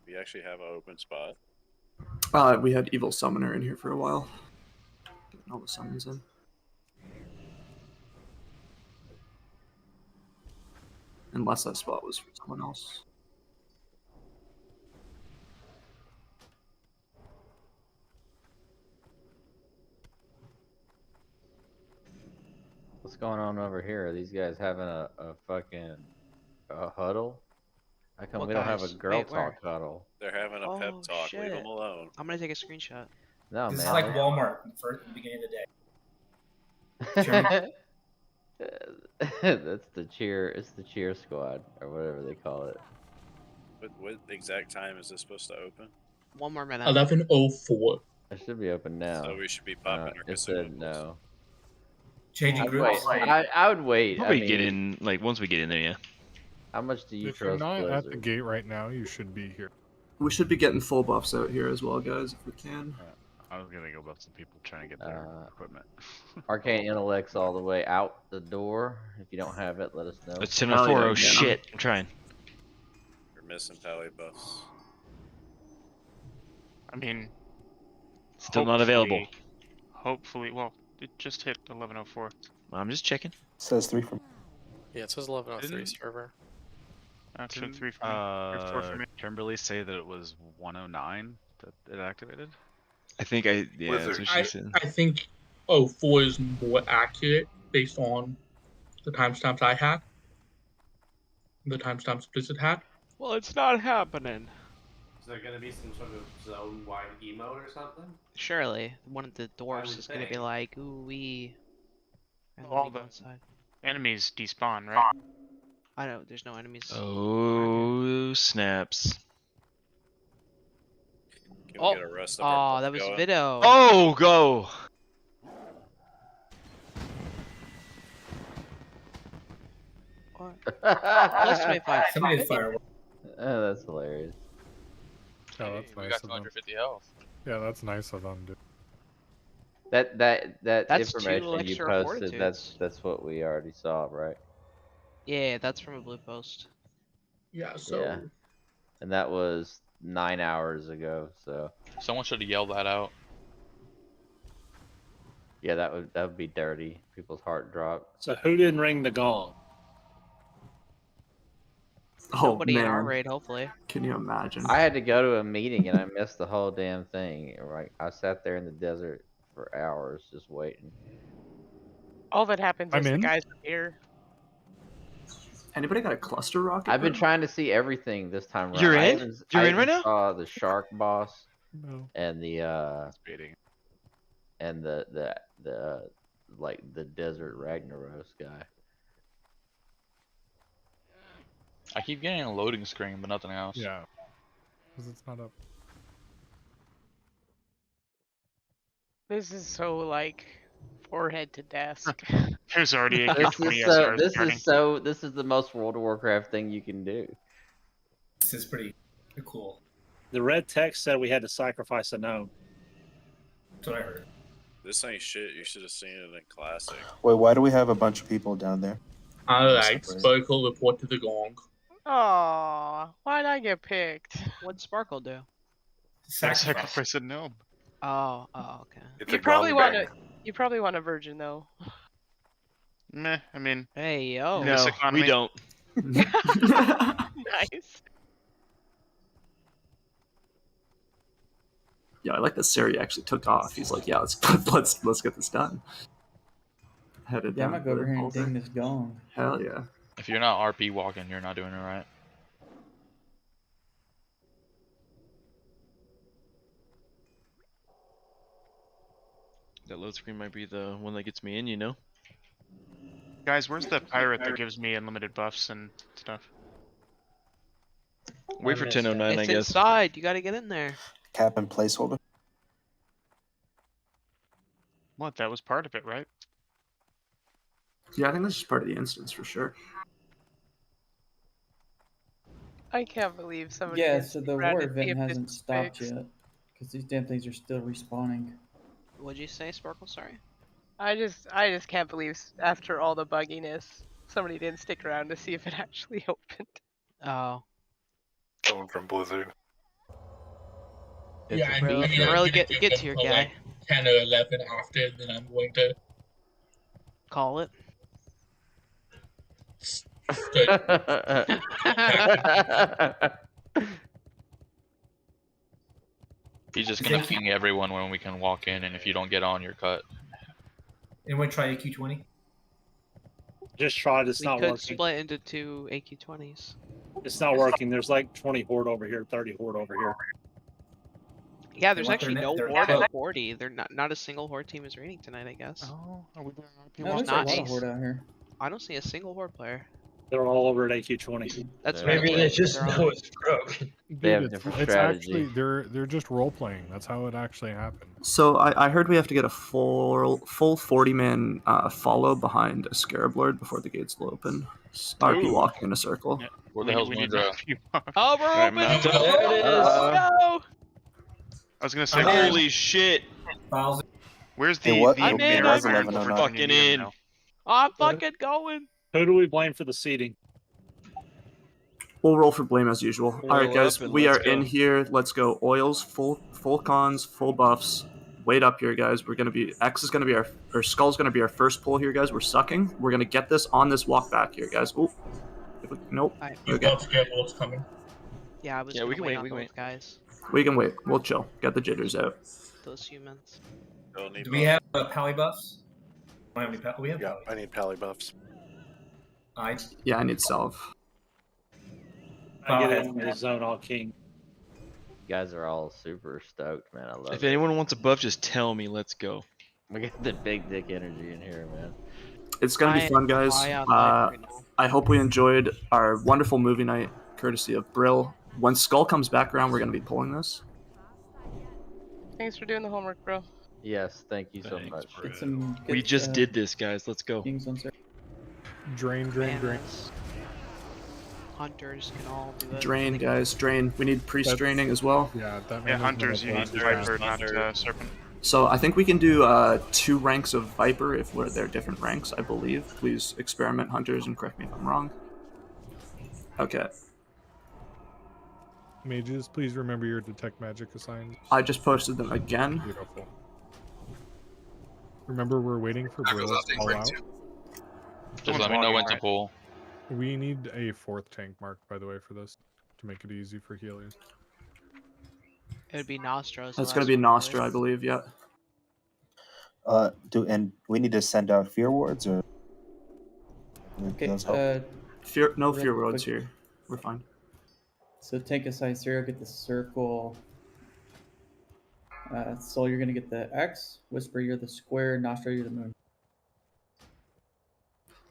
We actually have an open spot. We had Evil Summoner in here for a while. Getting all the summons in. Unless that spot was for someone else. What's going on over here? Are these guys having a fucking huddle? How come What we don't have a guys? girl Wait, where? talk huddle? They're having a pep Oh, talk. shit. Leave them alone. I'm gonna take a screenshot. No, This man. is like Walmart at the beginning of the day. That's the cheer. It's the cheer squad or whatever they call it. What exact time is this supposed to open? 1 more minute. 11:04. It should be open now. So we should be popping our It casino said no. Changing groups. I would wait. Probably get in, like, once we get in there, yeah. How much do you If you're trust not Blizzard? at the gate right now, you should be here. We should be getting full buffs out here as well, guys, if we can. I was gonna go buff some people trying to get their equipment. Arcane Intellect's all the way out the door. If you don't have it, let us know. It's 10:04. Oh shit! I'm trying. You're missing pally buffs. I mean, Still not available. Hopefully, well, it just hit 11:04. I'm just checking. Says 3 from. Yeah, it says 11:03 Didn't- server. Actually, 3 for me. Or 4 for me. Kimberly say that it was 109 that it activated. I think yeah, that's what she said. I think 04 is more accurate based on the timestamps I had. The timestamps Blizzard had. Well, it's not happening. Is there gonna be some sort of zone-wide emote or something? Surely, one of the dwarves would is gonna be think. like, ooh wee. And then All we go the inside. enemies despawn, right? I know, there's no enemies. Oh snaps! Can we get a rest of our Oh, that was going? Vito. Oh, go! Plus 25. Somebody did fireworks. Oh, that's hilarious. Yeah, that's We nice got of them. 250 health. Yeah, that's nice of them, dude. That That's 2 information you extra posted. fortitudes. That's what we already saw, right? Yeah, that's from a blue post. Yeah, so Yeah. And that was 9 hours ago. So Someone should have yelled that out. yeah, that would be dirty. People's heart drop. So who didn't ring the gong? Oh Nobody in our man, raid, hopefully. can you imagine? I had to go to a meeting and I missed the whole damn thing. Right, I sat there in the desert for hours just waiting. All that happens I'm is the in. guys are here. Anybody got a cluster rocket? I've been gun? trying to see everything this time around. You're I in? even- You're I in right even now? Saw the shark boss No. and the Speeding. and the like the desert Ragnaros guy. I keep getting a loading screen, but nothing else. Yeah. Because it's not up. This is so like forehead to desk. There's already a This Q20 is SR starting. this is the most World of Warcraft thing you can do. This is pretty cool. The red text said we had to sacrifice a gnome. That's what I heard. This ain't shit. You should have seen it in Classic. Wait, why do we have a bunch of people down there? I like Spokel report to the gong. Aw, why'd I get picked? What'd Sparkle do? Sacrifice a gnome. Oh, okay. It's You a probably gong want bang. a you probably want a virgin though. Meh, I mean, Hey, yo. in this No, economy, we don't. Nice. Yeah, I like that Sari actually took off. He's like, yeah, let's get this done. Headed Yeah, I'm down gonna go over to here and Boulder. ding this gong. Hell yeah. If you're not RP walking, you're not doing it right. That load screen might be the one that gets me in, you know? guys, where's the pirate that gives me unlimited buffs and stuff? Wait for 10:09, I It's guess. inside. You gotta get in there. Cap and placeholder. What? That was part of it, right? Yeah, I think this is part of the instance for sure. I can't believe somebody. Yeah, didn't so stick the around war to see event if hasn't this stopped fixed. yet. Because these damn things are still respawning. What'd you say, Sparkle? Sorry. I just can't believe after all the bugginess, somebody didn't stick around to see if it actually opened. Oh. Someone from Blizzard. Yeah, I really, mean, I'm really gonna get give to them your till, guy. like 10 or 11 after, and then I'm going to Call it. He's just gonna ping everyone when we can walk in, and if you don't get on, you're cut. Anyone try aq20? Just tried. It's We not could working. split into 2 AQ20s. It's not working. There's like 20 horde over here, 30 horde over here. Yeah, there's want actually their no net- horde their- at 40. They're not a single horde team is raiding tonight, I guess. Oh, are we doing RP? No, there's a lot of horde out here. I don't see a single horde player. They're all over at AQ20. That's Maybe right. they just know it's They Dude, have it's, different it's strategy. actually they're just role playing. That's how it actually happened. So I heard we have to get a full 40-man follow behind a Scarab Lord before the gates will open. RP Ooh. walking in a circle. Yeah. Where the hell's we need Moondra? RP buff. Oh, we're Alright, open! Mount up. There it is! Go! I was gonna say, Holy shit! Files. where's It the was, I'm in, it was I'm in. 11:09. Fucking in. I'm fucking going! Who do we blame for the seating? We'll roll for blame as usual. Roll All right, guys, up and we are let's go. in here. Let's go. Oils, full cons, full buffs. Wait up here, guys. We're gonna be X is gonna be our Skull's gonna be our first pull here, guys. We're sucking. We're gonna get this on this walk back here, guys. Ooh. Nope. You've Okay. got Scarebolts coming. Yeah, I was Yeah, gonna we can wait wait, on we can those wait. guys. We can wait. We'll chill. Get the jitters out. Those humans. Don't need Do we have pally buffs? Don't have any we have Yeah, pally. I need pally buffs. Alright. Yeah, I need salve. I get in the zone all king. You guys are all super stoked, man. I love If it. anyone wants a buff, just tell me. Let's go. We got the big dick energy in here, man. It's gonna be fun, guys. I hope we enjoyed our wonderful movie night, courtesy of Brill. When Skull comes back around, we're gonna be pulling this. Thanks for doing the homework, bro. Yes, thank you so much. Get some. We get, just did this, guys. Let's go. Kings on Sir. Drain. Bananas. Hunters can all do it. Drain, guys, drain. We need priest draining as well. Yeah, that Yeah, hunters, you need Viper, not Serpent. So I think we can do 2 ranks of Viper if they're different ranks, I believe. Please experiment, hunters, and correct me if I'm wrong. Okay. Mages, please remember your detect magic assigned. I just posted them again. Beautiful. Remember, we're waiting for Brill to call out. Just let me know when to pull. We need a 4th tank mark, by the way, for this to make it easy for healers. It would be Nostra. That's gonna be Nostra, I believe. Yeah. And we need to send out fear wards or. Okay. Those help? No real fear roads quick. here. We're fine. So tank aside Zero, get the circle. Soul, you're gonna get the X. Whisper, you're the square. Nostra, you're the moon.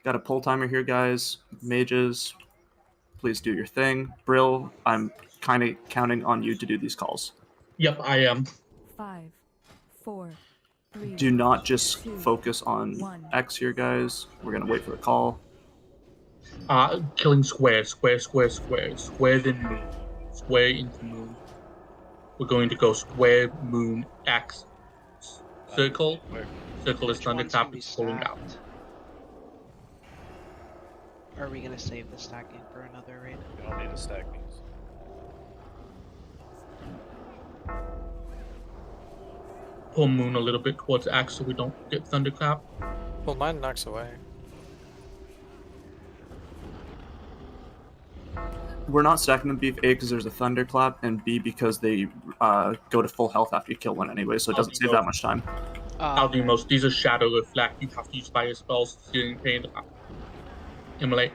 Got a pull timer here, guys. Mages, please do your thing. Brill, I'm kind of counting on you to do these calls. Yep, I am. 5, 4, 3. Do not just focus on X here, guys. We're gonna wait for a call. Killing square then moon. Square into moon. We're going to go square, moon, X. Circle. Circle is thunderclap, it's pulling out. Or are we gonna save the stacking for another raid? You don't need to stack these. Pull Moon a little bit towards Axe so we don't get Thunderclap. Well, mine knocks away. We're not stacking them beef A because there's a thunderclap, and B because they go to full health after you kill one anyway, so it doesn't save that much time. I'll do most. These are Shadow Reflect. You have to use fire spells, Searing Pain, Immolate.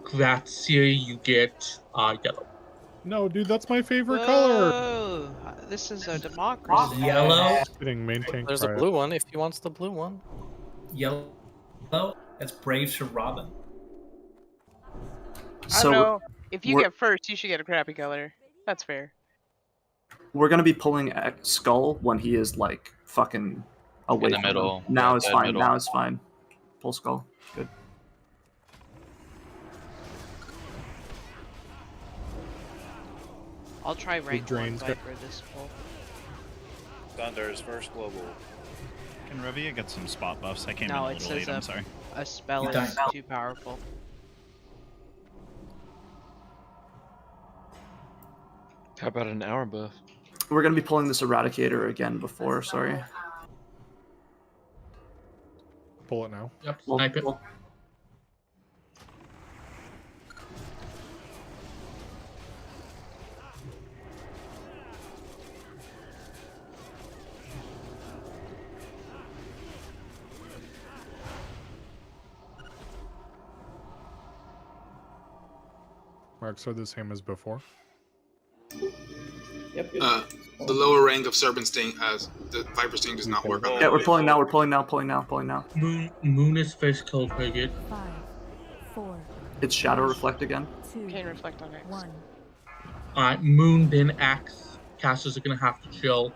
Grazie, you get yellow. No, dude, that's my favorite color. Whoa! This is a democracy. Yellow. Kidding, main tank. There's a blue one if he wants the blue one. Yellow. That's Braves for Robin. I don't know. If you get first, you should get a crappy color. That's fair. We're gonna be pulling X Skull when he is like fucking away In the from middle. them. Now Yeah, is dead fine. middle. Now is fine. Pull Skull. Good. I'll try rank drains, 1 Viper this pull. Thunder's first global. Can Revia get some spot buffs? I came in No, a it little says late, I'm sorry. a spell You is don't. too powerful. How about an hour buff? We're gonna be pulling this Eradicator again before. Sorry. Pull it now. Yep, Pull, snipe it. pull. Marks are the same as before. Yep. The lower rank of Serpent Sting, the Viper Sting does not work on Yeah, that. we're pulling now. We're pulling now. Pulling now. Pulling now. Moon is first kill target. 5, 4, It's Shadow Reflect again. 2, Pain Reflect on X. 1. Alright, Moon, then Axe. Casters are gonna have to chill.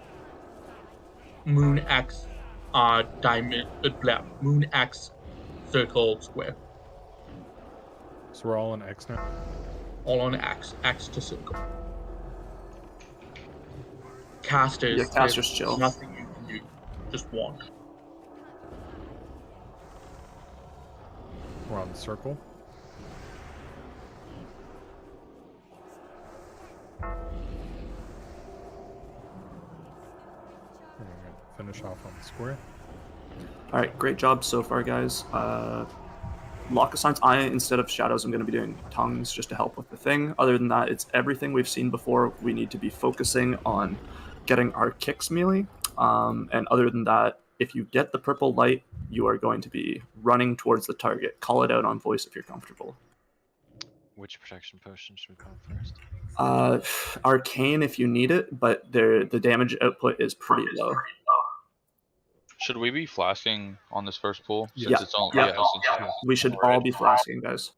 Moon, Axe, diamond, Moon, Axe, circle, square. So we're all on X now. All on Axe. Axe to circle. Casters. Yeah, casters there's chill. Nothing you can do. Just watch. We're on the circle. We're gonna finish off on the square. All right, great job so far, guys. Lock assigns. Instead of shadows, I'm going to be doing tongues just to help with the thing. Other than that, it's everything we've seen before. We need to be focusing on getting our kicks melee. And other than that, if you get the purple light, you are going to be running towards the target. Call it out on voice if you're comfortable. Which protection potion should we call first? Arcane if you need it, but the damage output is pretty low. Should we be flasking on this first pull? Yeah. Since it's all, Yeah. since We should all be flasking, guys.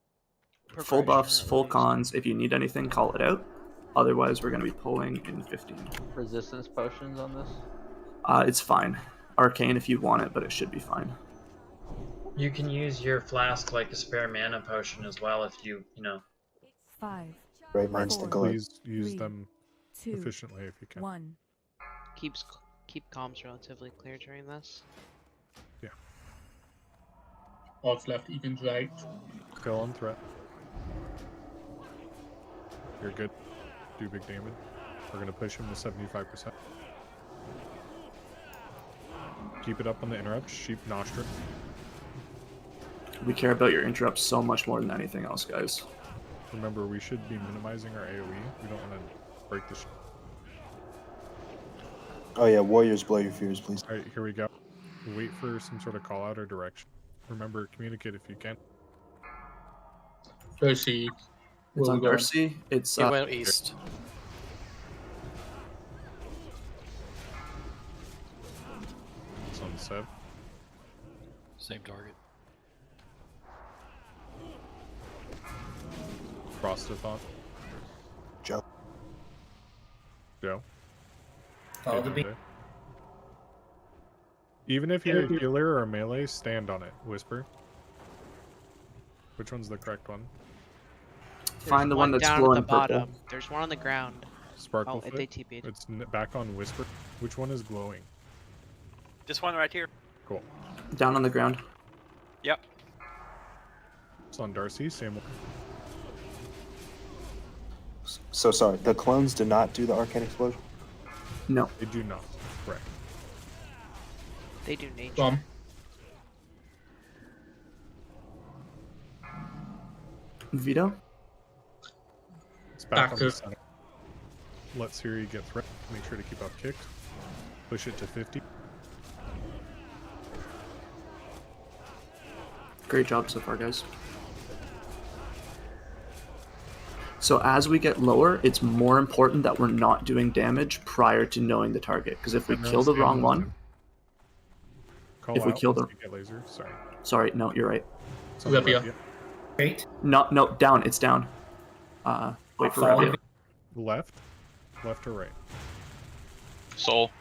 Full Progression buffs, at full least. cons. If you need anything, call it out. Otherwise, we're going to be pulling in 15. Resistance potions on this? It's fine. Arcane if you want it, but it should be fine. You can use your flask like a spare mana potion as well if you know. 5, Right, mine's the goal. Please use 3, them 2, efficiently if you can. 1. Keep comms relatively clear during this. Odds left, evens right. Still on threat. You're good. Do big damage. We're gonna push him to 75%. Keep it up on the interrupts. Sheep Nostra. We care about your interrupts so much more than anything else, guys. Remember, we should be minimizing our AoE. We don't want to break the. Oh yeah, Warriors, blow your fears, please. All right, here we go. Wait for some sort of call out or direction. Remember, communicate if you can. Darcy. It's where on we going? Darcy. It's He went east. It's on Sev. Same target. Frostathon. Joe. Joe. Follow the beat. Even if you're a healer or a melee, stand on it. Whisper. Which one's the correct one? Find the one that's down glowing at the bottom. purple. There's one on the ground. Sparkle. Oh, they TP'd. It's back on Whisper. Which one is glowing? This one right here. Cool. Down on the ground. Yep. It's on Darcy. Same one. So sorry, the clones do not do the arcane explosion? No. They do not. Correct. They do nature. Vito? It's back on the center. Let Siri get threat. Make sure to keep up kicked. Push it to 50. Great job so far, guys. So as we get lower, it's more important that we're not doing damage prior to knowing the target. Because if we kill the wrong one, if we kill the laser, sorry, no, you're right. Olivia. No, down. It's down. Wait for Revia. Left or right? Soul.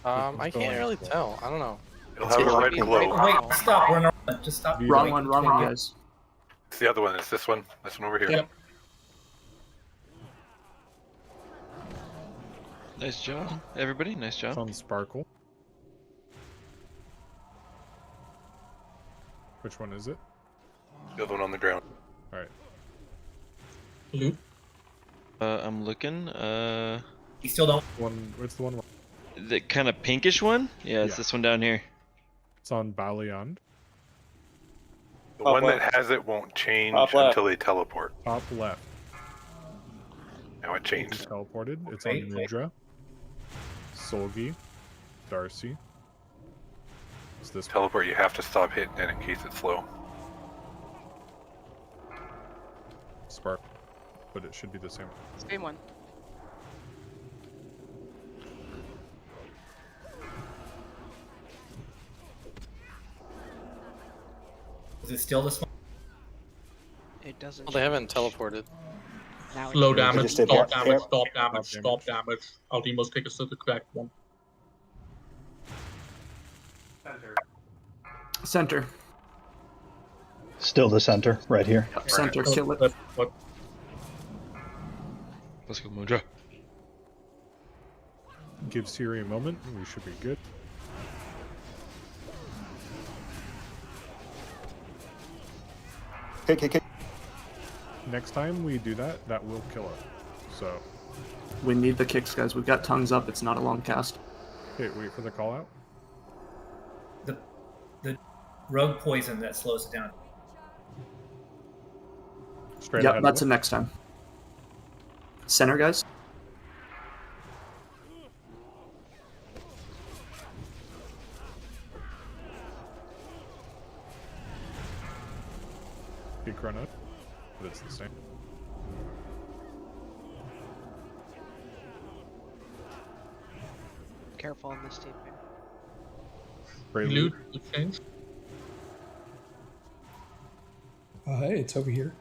I can't really tell. I don't know. It'll have a red glow. Wait, stop. We're not. Just stop. Wrong one, guys. It's the other one. It's this one. This one over here. Yep. Nice job, everybody. Nice job. It's on Sparkle. Which one is it? The other one on the ground. All right. Blue. I'm looking. You still don't. What's the one? The kind of pinkish one? Yeah, it's this one down here. It's on Baliond. The one that has it won't change until they teleport. Top left. Now it changed. It's teleported. It's on Mudra. Solgi. Darcy. Is this teleport? You have to stop hitting it in case it's slow. Spark. But it should be the same one. Same one. Is it still this one? It doesn't. Well, they haven't teleported. Now Slow damage, stop damage, stop damage, stop damage. Aldimos take us to the correct one. Center. Still the center, right here. Center, kill it. Let's go, Mudra. Give Siri a moment, and we should be good. Okay. Next time we do that, that will kill it. So. We need the kicks, guys. We've got tongues up. It's not a long cast. Okay, wait for the call out. The rogue poison that slows it down. Straight yep, ahead that's the next time. Center, guys. Big Chrono, but it's the same. Careful on this team. Prelude, change. Hey, it's over here.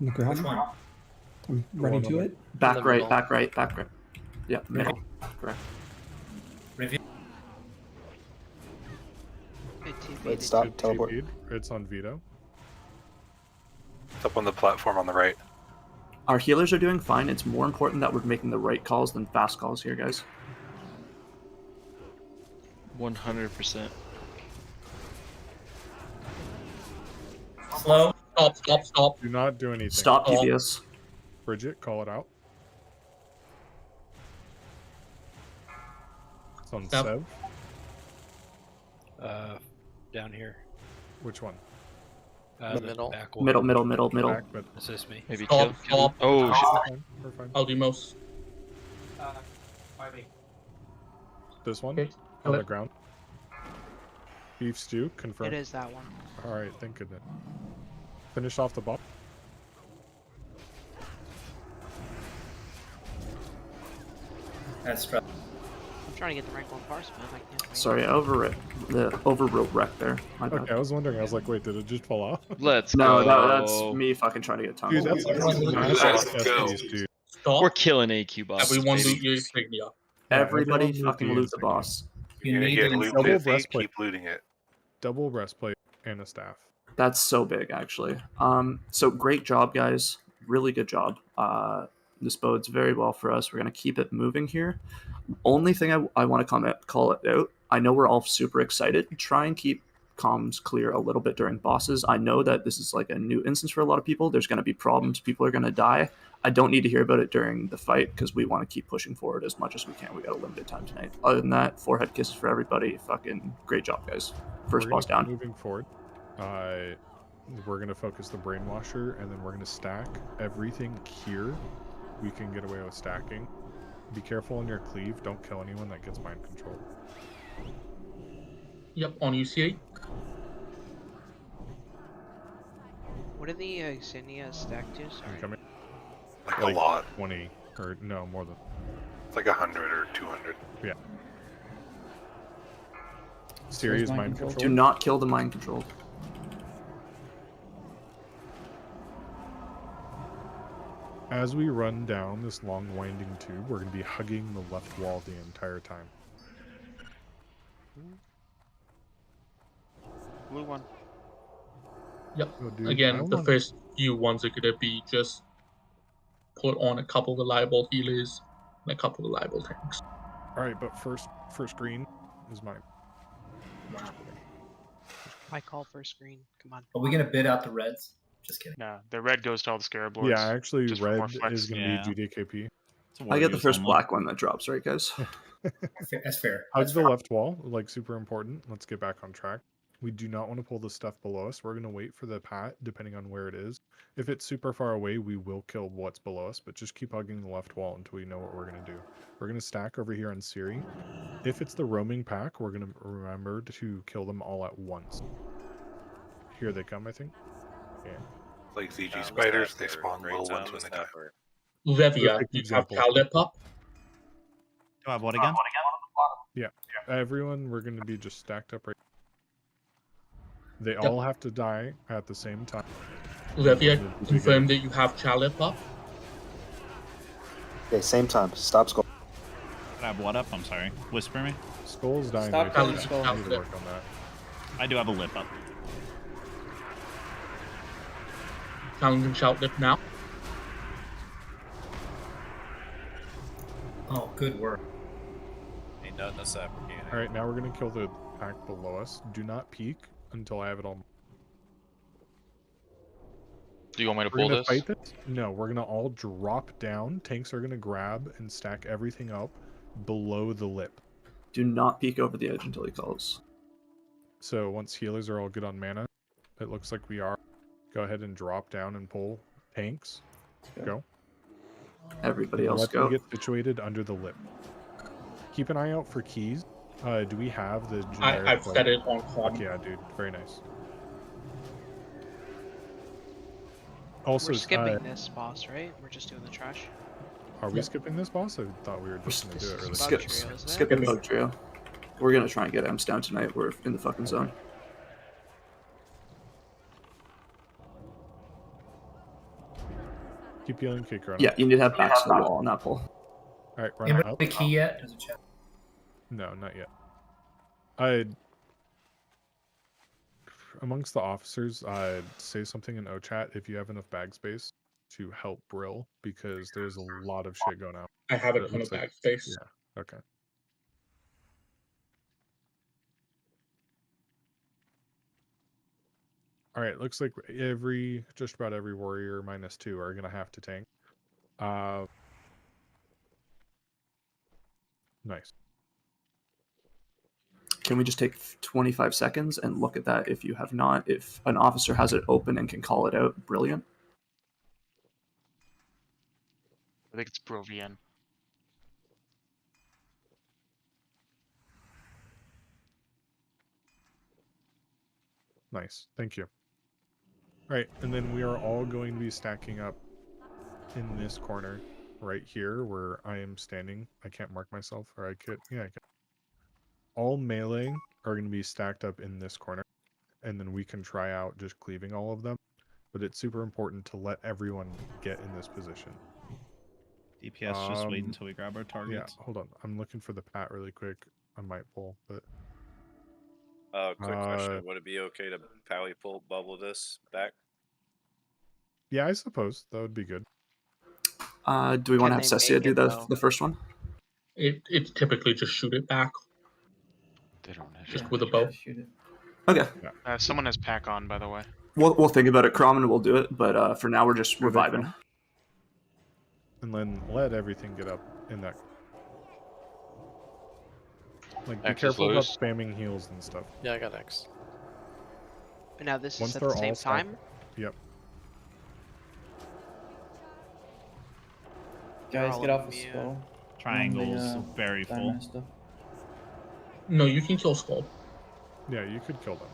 On the ground. Which one? I'm ready to it. Back right, back right, back right. Yeah, middle. Correct. Review. Wait, stop, teleport. It's on Vito. It's up on the platform on the right. Our healers are doing fine. It's more important that we're making the right calls than fast calls here, guys. 100%. Slow. Stop. Do not do anything. Stop, DBS. Bridget, call it out. It's on Sev. Down here. Which one? The middle. Back one. Middle. Back, but assist me. Maybe Stop. Oh, we're fine. Aldimos. This one? Okay. On the ground. Beef stew, confirm. It is that one. Alright, thank goodness. Finish off the bot. That's right. I'm trying to get the rank 1 Parsman. I can't wait. Sorry, I overwrote wreck there. My bad. Okay, I was wondering, I was like, wait, did it just fall off? Let's No, go. that's me fucking trying to get tongue. Dude, that's dude. Stop. We're killing AQ boss. Everyone loot your insignia. Everybody everyone fucking loot loot the the boss. You're gonna get loot double 50, breastplate. keep looting it. Double breastplate and a staff. That's so big, actually. So great job, guys. Really good job. This bodes very well for us. We're going to keep it moving here. Only thing I want to call it out. I know we're all super excited. Try and keep comms clear a little bit during bosses. I know that this is like a new instance for a lot of people. There's going to be problems. People are going to die. I don't need to hear about it during the fight because we want to keep pushing forward as much as we can. We got a limited time tonight. Other than that, forehead kisses for everybody. Fucking great job, guys. First boss down. Moving forward, we're going to focus the brainwasher, and then we're going to stack everything here. We can get away with stacking. Be careful on your cleave. Don't kill anyone that gets mind control. Yep, on UC8. What are the Xenia stacked to? Sorry. Coming. Like a lot. 20, or no, more than. It's like 100 or 200. Yeah. Serious mind control. Do not kill the mind control. As we run down this long winding tube, we're going to be hugging the left wall the entire time. Blue one. Yep. Oh, dude, Again, the first few ones are going to be just put on a couple of reliable healers and a couple of reliable tanks. Alright, but first green is mine. I call first screen. Come on. Are we gonna bid out the reds? Just kidding. No, the red goes to all the scarab lords. Yeah, actually, just for more red flex. is going to be GDKP. I get the first black one that drops, right, guys? That's fair. Hug the left wall, like super important. Let's get back on track. We do not want to pull the stuff below us. We're going to wait for the pat, depending on where it is. If it's super far away, we will kill what's below us, but just keep hugging the left wall until we know what we're going to do. We're going to stack over here on Siri. If it's the roaming pack, we're going to remember to kill them all at once. Here they come, I think. Yeah. Like ZG spiders, they spawn little ones when they die. Levia, you have Palette Pop? Do I have what again? Yeah. Everyone, we're going to be just stacked up right. They all have to die at the same time. Levia, confirm that you have Palette Pop? Okay, same time. Stop skull. I have what up? I'm sorry. Whisper me. Skull's dying. Stop right there. Skull. I need to work on that. I do have a lip up. Challenge and shout lip now. Oh, good work. Ain't nothing that's happening. Alright, now we're going to kill the pack below us. Do not peek until I have it all. Do you want me to We're pull gonna this? fight this? No, we're going to all drop down. Tanks are going to grab and stack everything up below the lip. Do not peek over the edge until he calls. So once healers are all good on mana, it looks like we are. Go ahead and drop down and pull tanks. Go. Everybody else Let go. them get situated under the lip. Keep an eye out for keys. Do we have the generic? I've set it on Fuck yeah, dude. Very nice. Also, We're skipping this boss, right? We're just doing the trash. Are we skipping this boss? I thought we were just going to do it. Really. Skipping bug trio. We're gonna try and get M's down tonight. We're in the fucking zone. Keep yelling kick around. Yeah, you need to have backs to the wall on that pull. Alright, run Anybody out. have a key yet? Does it check? No, not yet. I'd amongst the officers, I'd say something in O-chat if you have enough bag space to help Brill, because there's a lot of shit going on. I have a ton of bag space. Yeah, okay. Alright, looks like just about every warrior -2 are gonna have to tank. Nice. Can we just take 25 seconds and look at that if you have not? If an officer has it open and can call it out, brilliant. I think it's Provian. Nice, thank you. Alright, and then we are all going to be stacking up in this corner right here where I am standing. I can't mark myself, or I could. Yeah, I can. All melee are going to be stacked up in this corner, and then we can try out just cleaving all of them. But it's super important to let everyone get in this position. DPS, just wait until we grab our targets. Yeah, hold on. I'm looking for the pat really quick. I might pull, but... Quick question. Would it be okay to pally pull bubble this back? Yeah, I suppose. That would be good. Do we want to have Cessia do the first one? It's typically just shoot it back. They don't have just with a bow. Okay. Someone has pack on, by the way. We'll think about it, Crom, and we'll do it. But for now, we're just reviving. And then let everything get up in that. Like, be X is careful about loose. spamming heals and stuff. Yeah, I got X. And now this Once is at they're the same all stacked- time? Yep. Guys, all get of off the them, yeah. skull. Triangle's very full. diamond stuff. No, you can kill Skull. Yeah, you could kill them.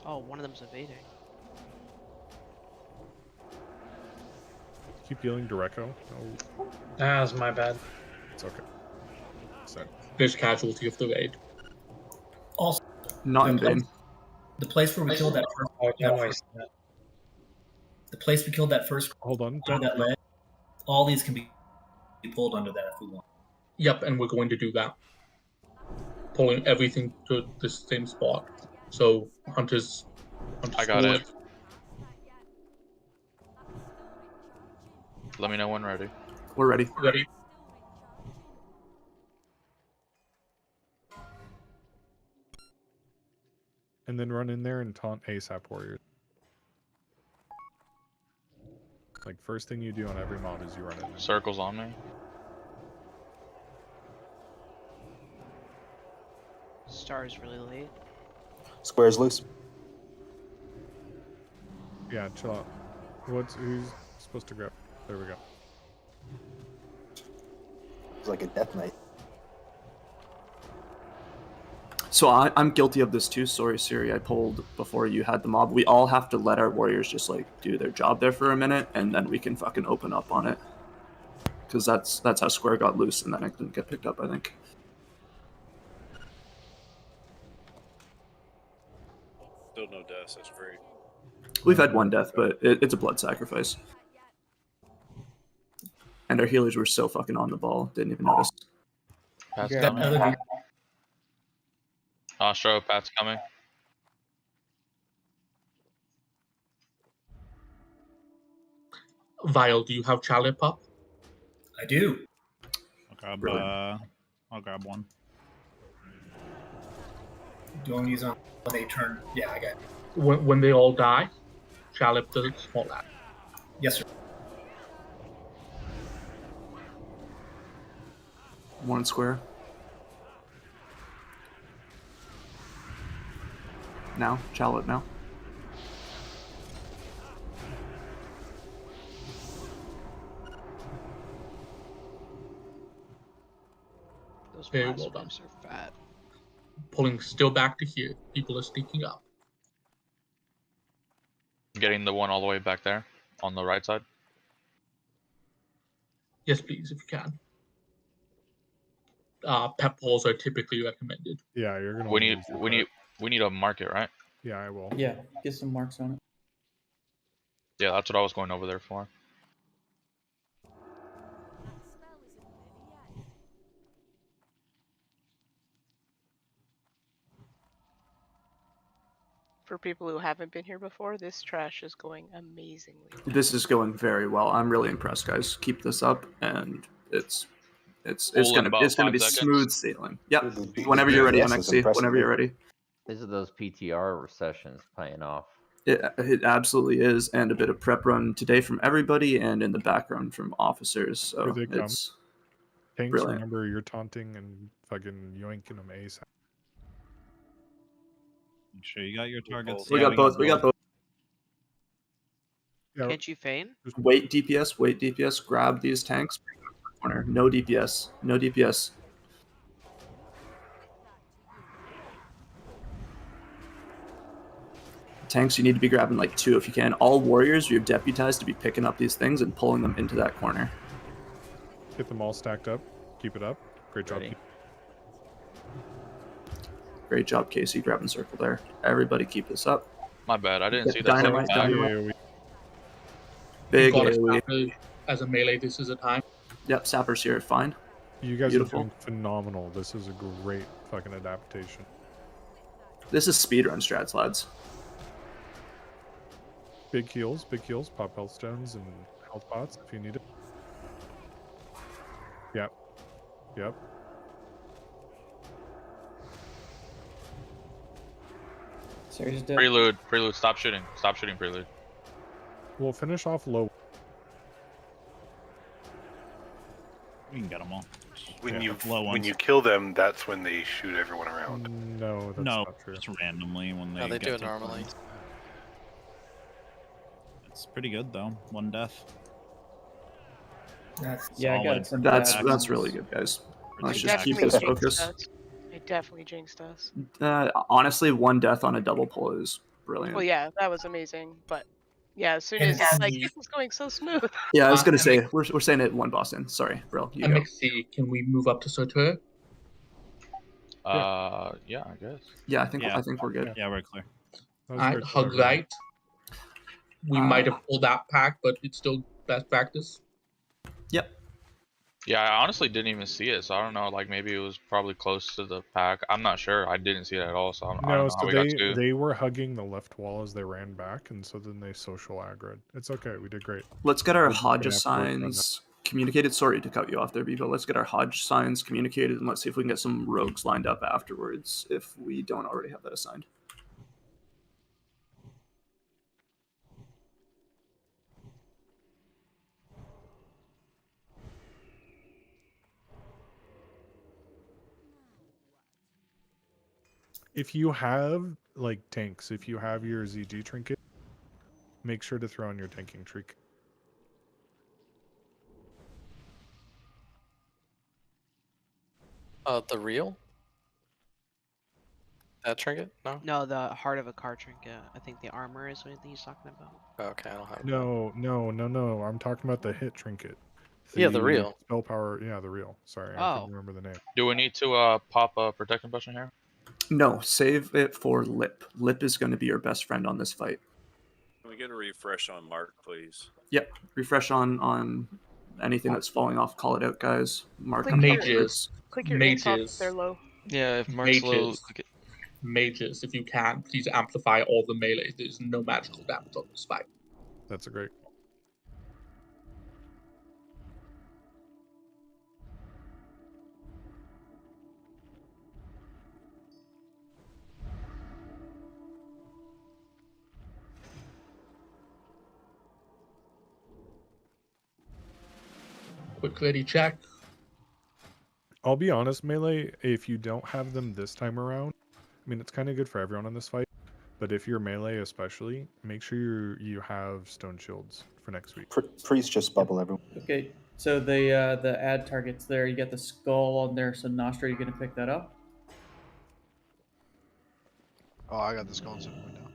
Oh, one of them's evading. Keep healing Direco. No, That was my bad. it's okay. So, There's casualty of the raid. Also, Not in vain. the place where we killed that first. Oh, don't waste that. The place we killed that first. Hold on. That ledge. All these can be pulled under that if we want. Yep, and we're going to do that. Pulling everything to the same spot. So Hunter's I got forward. it. Let me know when ready. We're ready. Ready. And then run in there and taunt ASAP warriors. Like, first thing you do on every mob is you run in there. Circles on me. Star's really late. Square's loose. Yeah, chill out. Who's supposed to grab? There we go. It's like a death knight. So I'm guilty of this too. Sorry, Siri. I pulled before you had the mob. We all have to let our warriors just like do their job there for a minute, and then we can fucking open up on it. Because that's how Square got loose, and then it didn't get picked up, I think. Still no deaths. That's great. We've had one death, but it's a blood sacrifice. And our healers were so fucking on the ball, didn't even notice. Pat's That coming. other group- Astro, Pat's coming. Vile, do you have Chalet Pop? I do. I'll grab one. Do you want to use on when they turn? Yeah, I got it. When they all die, Chalet does a small act. Yes, sir. One Square. Now, Chalet now. Those Very blast well done. moves are fat. Pulling still back to here. People are sneaking up. Getting the one all the way back there on the right side. Yes, please, if you can. Pep pulls are typically recommended. Yeah, you're gonna. We need a market, right? Yeah, I will. Yeah, get some marks on it. Yeah, that's what I was going over there for. For people who haven't been here before, this trash is going amazingly. This is going very well. I'm really impressed, guys. Keep this up, and it's gonna be seconds. smooth sailing. Yep. Whenever you're ready, MXC. Whenever you're ready. These are those PTR sessions paying off. It absolutely is, and a bit of prep run today from everybody, and in the background from officers. So Here they come. it's Tanks, brilliant. remember you're taunting and fucking yoinking them ASAP. Make sure you got your targets. We got both. We got both. Yeah. Can't you feign? Wait DPS. Wait DPS. Grab these tanks. Bring them to the corner. No DPS. No DPS. Tanks, you need to be grabbing like 2 if you can. All warriors, you're deputized to be picking up these things and pulling them into that corner. Get them all stacked up. Keep it up. Great job. Ready. Great job, Casey, grabbing circle there. Everybody keep this up. My bad, I didn't see that. Dynamite, second time. dynamite. Big You got a AoE. sapper as a melee, this is a time. Yep, sappers here, fine. You guys Beautiful. are doing phenomenal. This is a great fucking adaptation. This is speedrun strats, lads. Big heals, pop health stones and health pots if you need it. Yep. Yep. Sarah's dead. Prelude. Prelude. Stop shooting. Stop shooting, Prelude. We'll finish off low. We can get them all. When Yeah, low when ones. you kill them, that's when they shoot everyone around. No, that's No, not true. just randomly when they. No, they get do it to normally. points. It's pretty good though. 1 death. Yeah, I got Solid. some. That's bad that's ones. really good, guys. Let's I just keep definitely this jinxed focus. us. I definitely jinxed us. Honestly, 1 death on a double pull is brilliant. Well, yeah, that was amazing. But yeah, as soon as it's like this is going so smooth. Yeah, I was gonna say we're saying it 1 boss in. Sorry, Brill, you go. MXC, can we move up to Sotur? Yeah, I guess. Yeah, I think we're good. Yeah, we're clear. Alright, hug light. We might have pulled that pack, but it's still best practice. Yep. Yeah, I honestly didn't even see it, so I don't know. Like maybe it was probably close to the pack. I'm not sure. I didn't see it at all, so I don't No, know so how we got to. they were hugging the left wall as they ran back, and so then they social aggroed. It's okay. We did great. Let's get our We're just gonna Hodge have to work on that. signs communicated. Sorry to cut you off there, Bebo. Let's get our Hodge signs communicated, and let's see if we can get some rogues lined up afterwards if we don't already have that assigned. If you have like tanks, if you have your ZG trinket, make sure to throw in your tanking trinket. The real? That trinket? No? No, the heart of a car trinket. I think the armor is what he's talking about. Okay, I don't have No. I'm talking about the hit trinket. Yeah, the real. Spell power. Yeah, the real. Sorry, I Oh. couldn't remember the name. Do we need to pop a protection potion here? No, save it for Lip. Lip is going to be your best friend on this fight. Can we get a refresh on Mark, please? Yep. Refresh on anything that's falling off. Call it out, guys. Mark Click on your- mages. Click your ints off if they're low. Yeah, if Mark's low, Mages. click it. Mages, if you can, please amplify all the melee. There's no magical damage on this fight. That's a great. Quick ready check. I'll be honest, Melee, if you don't have them this time around, I mean, it's kind of good for everyone in this fight, but if you're Melee especially, make sure you have stone shields for next week. Priest just bubble everyone. Okay, so the ad targets there, you got the skull on there, so Nostra, you gonna pick that up? Oh, I got this going so point down.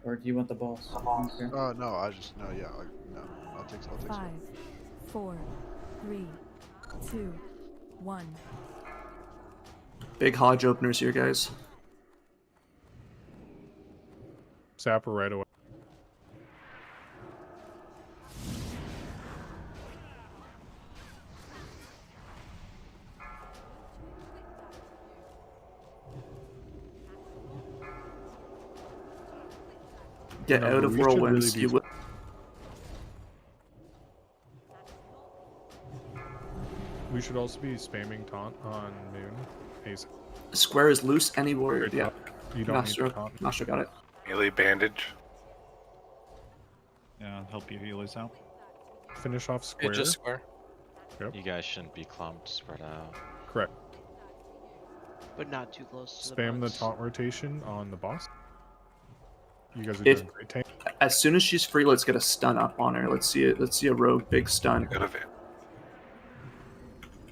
Or do you want the boss? Okay. No, I just, no, yeah, no. I'll take 5, 4, 3, 2, 1. Big Hodge openers here, guys. Sapper right away. Get No, out but of we should whirlwinds. really You be- will. We should also be spamming taunt on Moon. Ace. Square is loose. Any warrior. Yeah. You don't need to Nostra. taunt. Nostra got it. Melee bandage. Yeah, help your healers out. Finish off square. Just square. Yep. You guys shouldn't be clumped, spread out. Correct. But not too close to Spam the bugs. taunt rotation on the boss. You guys are If- doing great tank. As soon as she's free, let's get a stun up on her. Let's see it. Let's see a rogue big stun.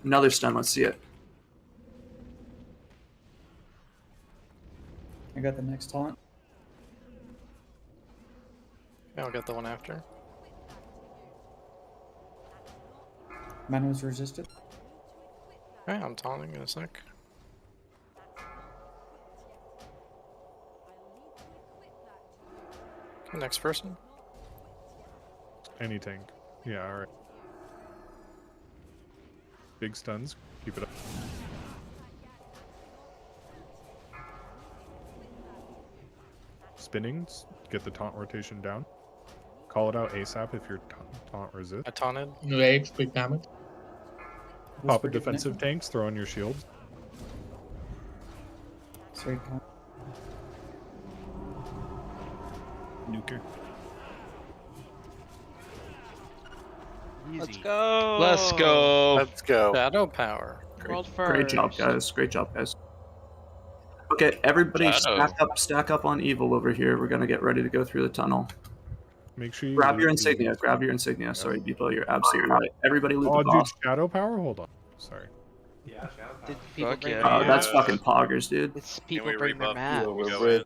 Another stun. Let's see it. I got the next taunt. Yeah, I'll get the one after. Mine was resisted. Okay, I'm taunting in a sec. Okay, next person. Any tank. Yeah, alright. Big stuns. Keep it up. Spinnings. Get the taunt rotation down. Call it out ASAP if you're taunt resist. I taunted. Rage, big damage. Pop a defensive tanks, throw on your shields. Sorry, Nuker. Let's go. Let's go. Let's go. Shadow power. World Great job, first. guys. Great job, guys. Okay, everybody Shadow. stack up on evil over here. We're gonna get ready to go through the tunnel. Make sure you Grab loot your the- insignia. Grab your insignia. Sorry, Beepo, you're absolutely right. Everybody loot Oh, the dude, boss. shadow power. Hold on. Sorry. Did people Fuck bring yeah. their Oh, that's maps? fucking poggers, dude. It's Can people we bring their rebuff maps. before we go in?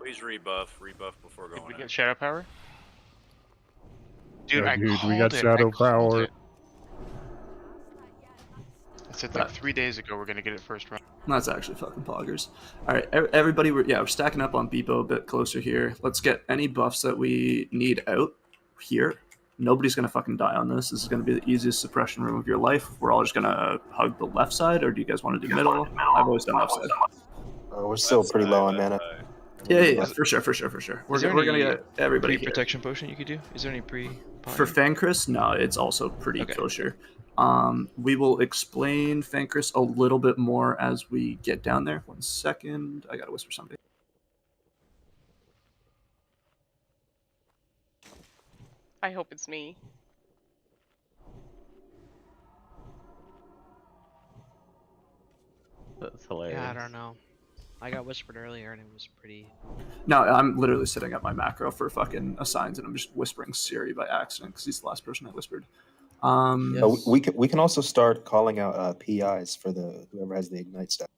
Please rebuff before Did going we in. get shadow power? Dude, Yeah, I dude, called we got it. shadow I called power. it. I said like 3 days ago we're gonna get it first round. That's actually fucking poggers. All right, everybody, we're stacking up on Beepo a bit closer here. Let's get any buffs that we need out here. Nobody's gonna fucking die on this. This is gonna be the easiest suppression room of your life. We're all just gonna hug the left side, or do you guys want to do middle? I've always done left side. We're still pretty low on mana. Yeah, for sure. We're Is there gonna any get everybody here. pre-protection potion you could do? Is there any pre? For Fankris, no, it's also pretty kosher. We will explain Fankris a little bit more as we get down there. 1 second, I gotta whisper something. I hope it's me. That's hilarious. Yeah, I don't know. I got whispered earlier and it was pretty. No, I'm literally setting up my macro for fucking assigns, and I'm just whispering Siri by accident because he's the last person I whispered. We can also start calling out PIs for the whoever has the ignite stat.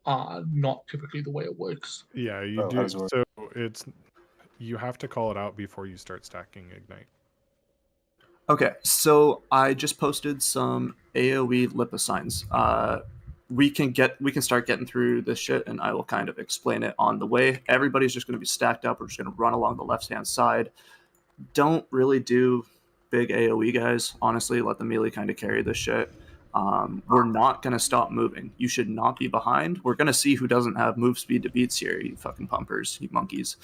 Not typically the way it works. Yeah, you Oh, how do. does it work? So you have to call it out before you start stacking ignite. Okay, so I just posted some AoE lip assigns. We can start getting through this shit, and I will kind of explain it on the way. Everybody's just going to be stacked up. We're just going to run along the left-hand side. Don't really do big AoE, guys. Honestly, let the melee kind of carry this shit. We're not going to stop moving. You should not be behind. We're going to see who doesn't have move speed to beats here, you fucking pumpers, you monkeys.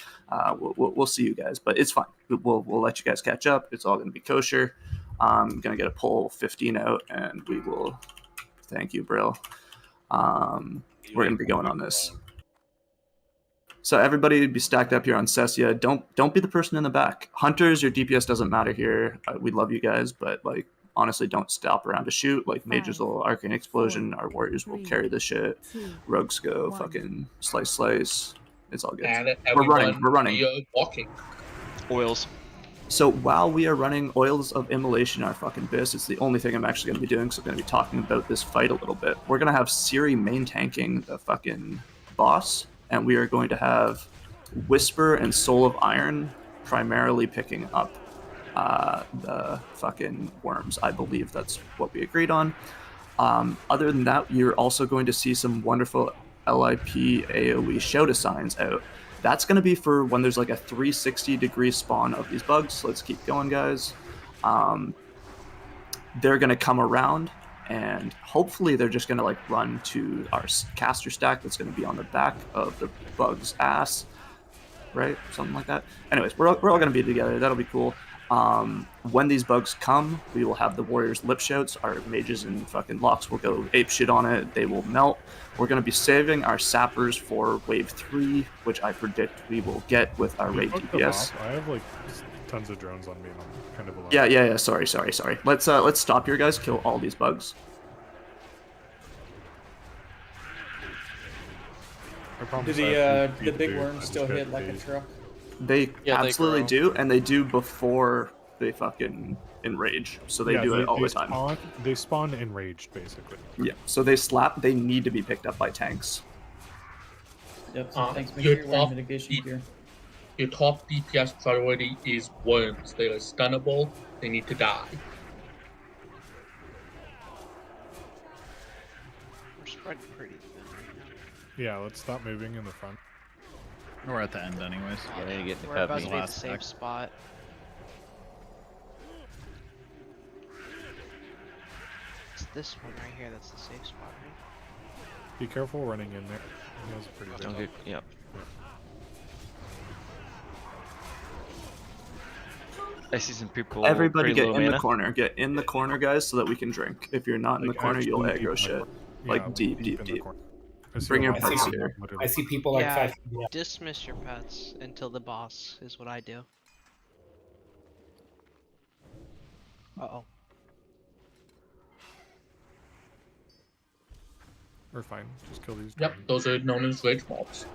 We'll see you guys, but it's fine. We'll let you guys catch up. It's all going to be kosher. I'm going to get a pull 15 out, and we will... Thank you, Brill. We're going to be going on this. So everybody be stacked up here on Cessia. Don't be the person in the back. Hunters, your DPS doesn't matter here. We love you guys, but like honestly, don't stop around to shoot. Like mages will arcane explosion. Our warriors will carry this shit. Rogues go fucking slice. It's all good. And We're running. We are walking. Oils. So while we are running Oils of Immolation, our fucking biz, it's the only thing I'm actually going to be doing, so I'm going to be talking about this fight a little bit. We're going to have Siri main tanking the fucking boss, and we are going to have Whisper and Soul of Iron primarily picking up the fucking worms. I believe that's what we agreed on. Other than that, you're also going to see some wonderful LIP AoE Shota signs out. That's going to be for when there's like a 360-degree spawn of these bugs. Let's keep going, guys. They're going to come around, and hopefully they're just going to like run to our caster stack that's going to be on the back of the bug's ass, right? Something like that. Anyways, we're all going to be together. That'll be cool. When these bugs come, we will have the warriors lip shouts. Our mages and fucking locks will go ape shit on it. They will melt. We're going to be saving our sappers for wave 3, which I predict we will get with our raid DPS. I have like tons of drones on me, and I'm kind of alone. Yeah. Sorry. Let's stop here, guys. Kill all these bugs. Do the big worms still hit like a truck? They absolutely do, and they do before they fucking enrage. So they do it all the time. They spawn enraged, basically. Yeah, so they need to be picked up by tanks. Yep, so thanks. Make sure you're wearing mitigation gear. Your top DPS priority is worms. They are stunnable. They need to die. We're spread pretty thin right now. Yeah, let's stop moving in the front. We're at the end anyways. Yeah, they get the We're about to cubby. be the safe spot. It's this one right here that's the safe spot, right? Be careful running in there. He has a pretty Don't get. Yep. I see some people. Everybody pretty get low in the mana. corner. Get in the corner, guys, so that we can drink. If you're not in the corner, you'll actually deep aggro in the shit. corner. Like Yeah, deep, in deep, the deep. corner. I see Bring a your lot of pets people, here. literally. I see people like Yeah, 5 feet up. dismiss your pets until the boss is what I do. Uh-oh. We're fine. Just kill these. Yep, those are known as rage mobs.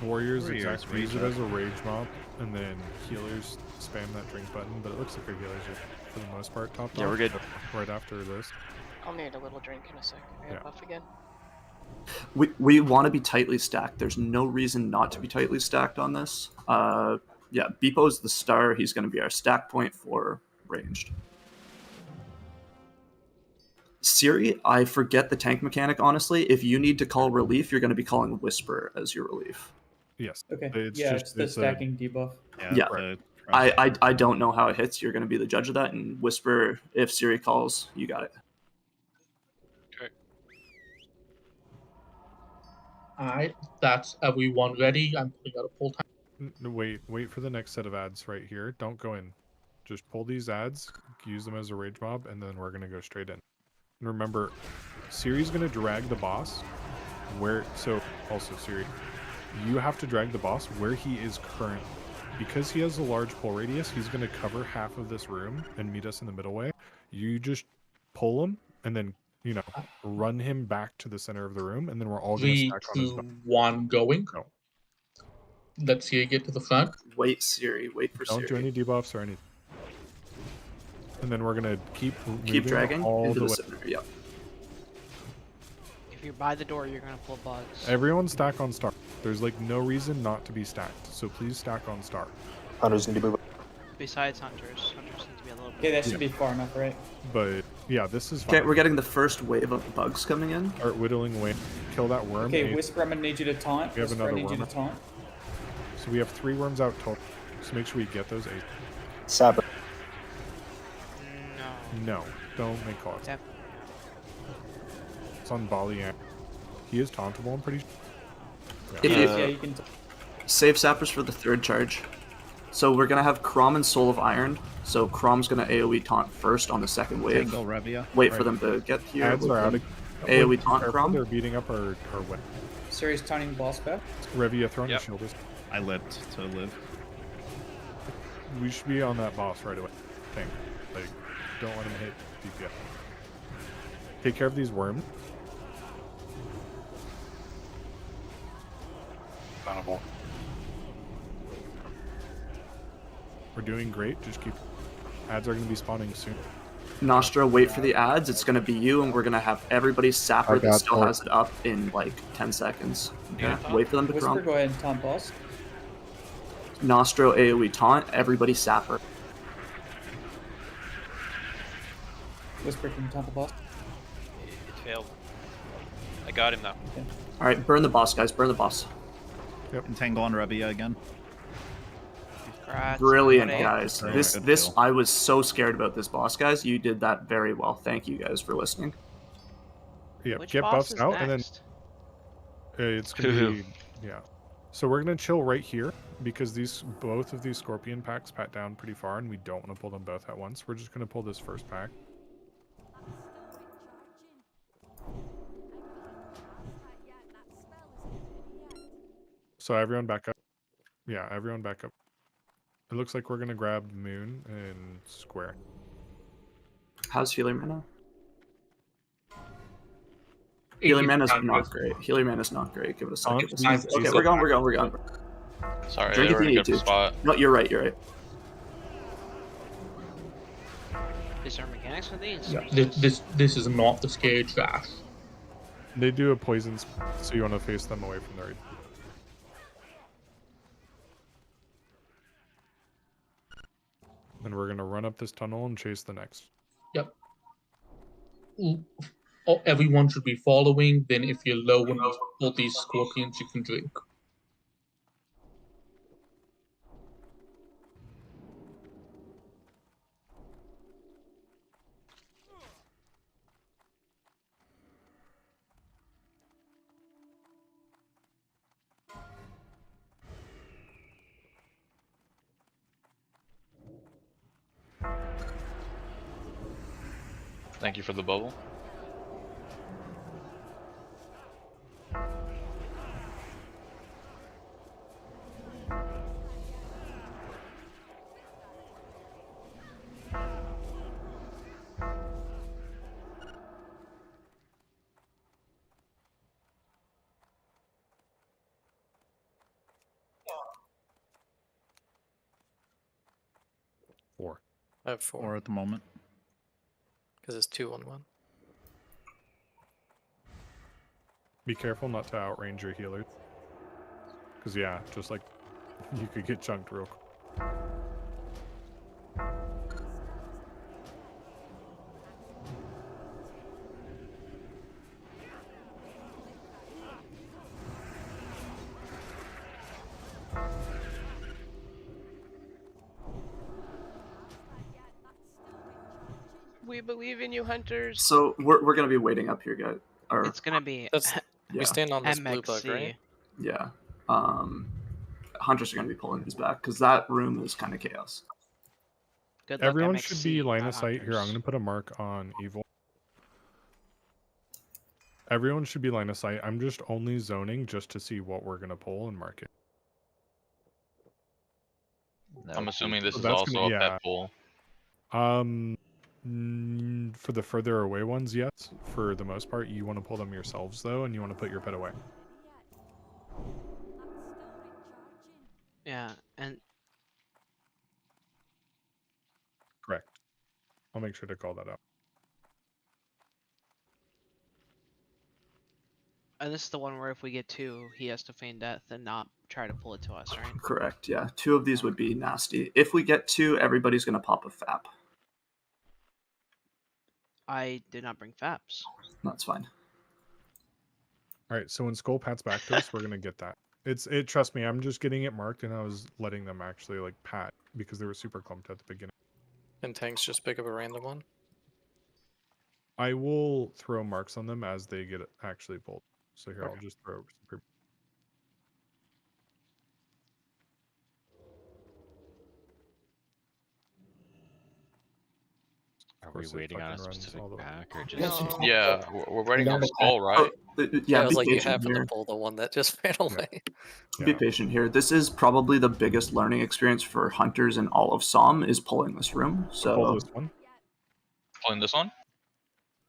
Warriors Warriors exactly use it rage as a rage mob, and then healers spam that drink button. But it looks like our healers are, for the most part, topped Yeah, off. we're good. Right after this. I'll need a little drink in a sec. I got buff again. We want to be tightly stacked. There's no reason not to be tightly stacked on this. Yeah, Beepo's the star. He's going to be our stack point for ranged. Siri, I forget the tank mechanic, honestly. If you need to call relief, you're going to be calling Whisper as your relief. Yes. Okay. It's yeah, just, it's the it's stacking debuff. Yeah. the I don't know how it hits. You're going to be the judge of that. And Whisper, if Siri calls, you got it. Okay. Alright, that's everyone ready. I'm putting out a pull time. Wait for the next set of ads right here. Don't go in. Just pull these ads, use them as a rage mob, and then we're gonna go straight in. And remember, Siri's gonna drag the boss where. So also Siri, you have to drag the boss where he is current. Because he has a large pull radius, he's gonna cover half of this room and meet us in the middle way. You just pull him and then run him back to the center of the room, and then we're all gonna 3, stack on his 2, back. 1, going. Go. Let's see it get to the front. Wait, Siri. Wait for Don't Siri. do any debuffs or anything. And then we're gonna keep dragging all into the the way. center. Yep. If you're by the door, you're gonna pull bugs. Everyone stack on star. There's like no reason not to be stacked, so please stack on star. Hunters need to move. Besides hunters. Hunters need to be a little bit. Okay, that should be far enough, right? But yeah, this is fine. Okay, we're getting the first wave of bugs coming in. Start whittling away. Kill that worm. Okay, Whisper, I'm gonna need you to taunt. We have Whisper, I another need you worm. to taunt. So we have 3 worms out total. So make sure we get those 8. Sapper. No. No, don't make calls. Yep. It's on Bali. He is tauntable, I'm pretty sure. If you, Yeah, you can. save sappers for the third charge. So we're gonna have Crom and Soul of Iron. So Crom's gonna AoE taunt first on the second wave. Tangle Revia. Wait for them to get here. Ads are out. AoE taunt Crom. They're beating up our web. Siri's taunting boss back. Revia throwing your shield. I lived to live. We should be on that boss right away. Tank. Like, don't let him hit DPS. Take care of these worms. Honorable. We're doing great. Just keep. Ads are going to be spawning soon. Nostra, wait for the ads. It's gonna be you, and we're gonna have everybody sapper I that got still it. has it up in like 10 seconds. Okay? Yeah. Wait for them to Whisper, Crom. go ahead and taunt boss. Nostro AoE taunt. Everybody sapper. Whisper, can you taunt the boss? It failed. I got him now. Okay. All right, burn the boss, guys. Burn the boss. Yep. Entangle on Revia again. Congrats, Brilliant, everybody. guys. Very This good this kill. I was so scared about this boss, guys. You did that very well. Thank you guys for listening. Yeah, Which get boss buffs is out, and then next? it's going to be. Yeah. So we're going to chill right here because both of these scorpion packs pat down pretty far, and we don't want to pull them both at once. We're just going to pull this first pack. So everyone back up. Yeah, everyone back up. It looks like we're going to grab Moon and Square. How's healer mana? Healer mana's not great. Healer mana's not great. Give it a second. Taunt, Give it a second. Okay, we're going. Sorry, Drink they if were you in a need good to. spot. No, you're right. Is there mechanics for these? Yeah, this is not the scare trash. They do a poison, so you want to face them away from their. And we're going to run up this tunnel and chase the next. Yep. Oh, everyone should be following. Then, if you're low when you pull these scorpions, you can drink. Thank you for the bubble. Four. I have 4. Or at the moment. Because it's 2 on 1. Be careful not to outrange your healers. Because, yeah, just like you could get chunked real quick. We believe in you, hunters. So we're going to be waiting up here, guys. Or, It's gonna be. yeah. We stand on this blue bug, MXC. right? Yeah. Hunters are going to be pulling these back because that room is kind of chaos. Good luck, Everyone MXC, should be line not of sight here. I'm hunters. going to put a mark on evil. Everyone should be line of sight. I'm just only zoning just to see what we're going to pull and mark it. I'm assuming this So is that's also gonna- a yeah. pet pool. For the further away ones, yes. For the most part, you want to pull them yourselves, though, and you want to put your pet away. Yeah, and Correct. I'll make sure to call that out. this is the one where if we get 2, he has to feign death and not try to pull it to us, right? Correct, yeah. 2 of these would be nasty. If we get 2, everybody's going to pop a FAP. I did not bring FAPs. That's fine. All right, so when Skull pats back to us, we're going to get that. Trust me, I'm just getting it marked, and I was letting them actually, like, pat, because they were super clumped at the beginning. And tanks just pick up a random one. I will throw marks on them as they get actually pulled. So here, Okay. I'll just throw super. Are we waiting on a specific pack or just? No. Yeah, we're waiting on Skull, right? Yeah, I was be like, you patient have here. to pull the one that just ran away. Be patient here. This is probably the biggest learning experience for hunters in all of SOM is pulling this room. So pull this one. Pulling this one?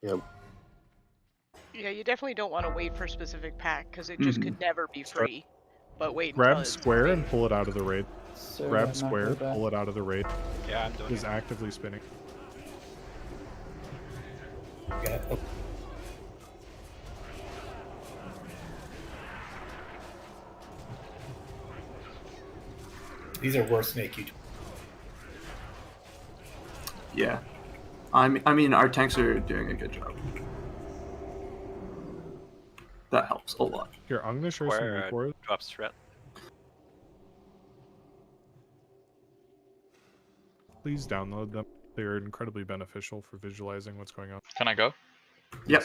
Yep. Yeah, you definitely don't want to wait for a specific pack because it just could never be free. But wait until Grab it's square free. and pull it out of the raid. So Grab not square, go back. pull it out of the raid. Yeah, I'm doing It is it. actively spinning. Okay. These are worse than AQ. yeah, I mean, our tanks are doing a good job. That helps a lot. Here, I'm gonna share some Square reports. drops threat. Please download them. They are incredibly beneficial for visualizing what's going on. Can I go? Yep.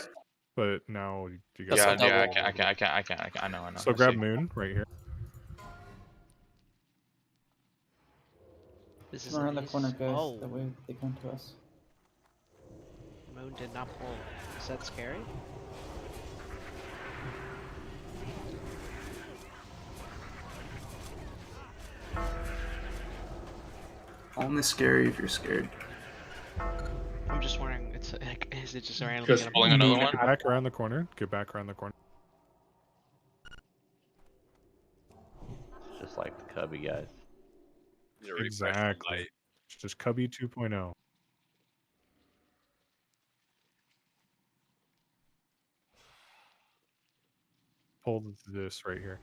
But now you Yeah, guys. yeah, I can't. I know. So I grab see. Moon right here. This is Come around the nice. corner, guys. Oh, That way they come to us. Moon did not pull. Is that scary? Only scary if you're scared. I'm just wondering. It's like, is it just randomly Just gonna pulling another one? Get back around the corner. Get back around the corner. Just like the Cubby guys. You're refreshing Exactly. light. It's just Cubby 2.0. Pull this right here.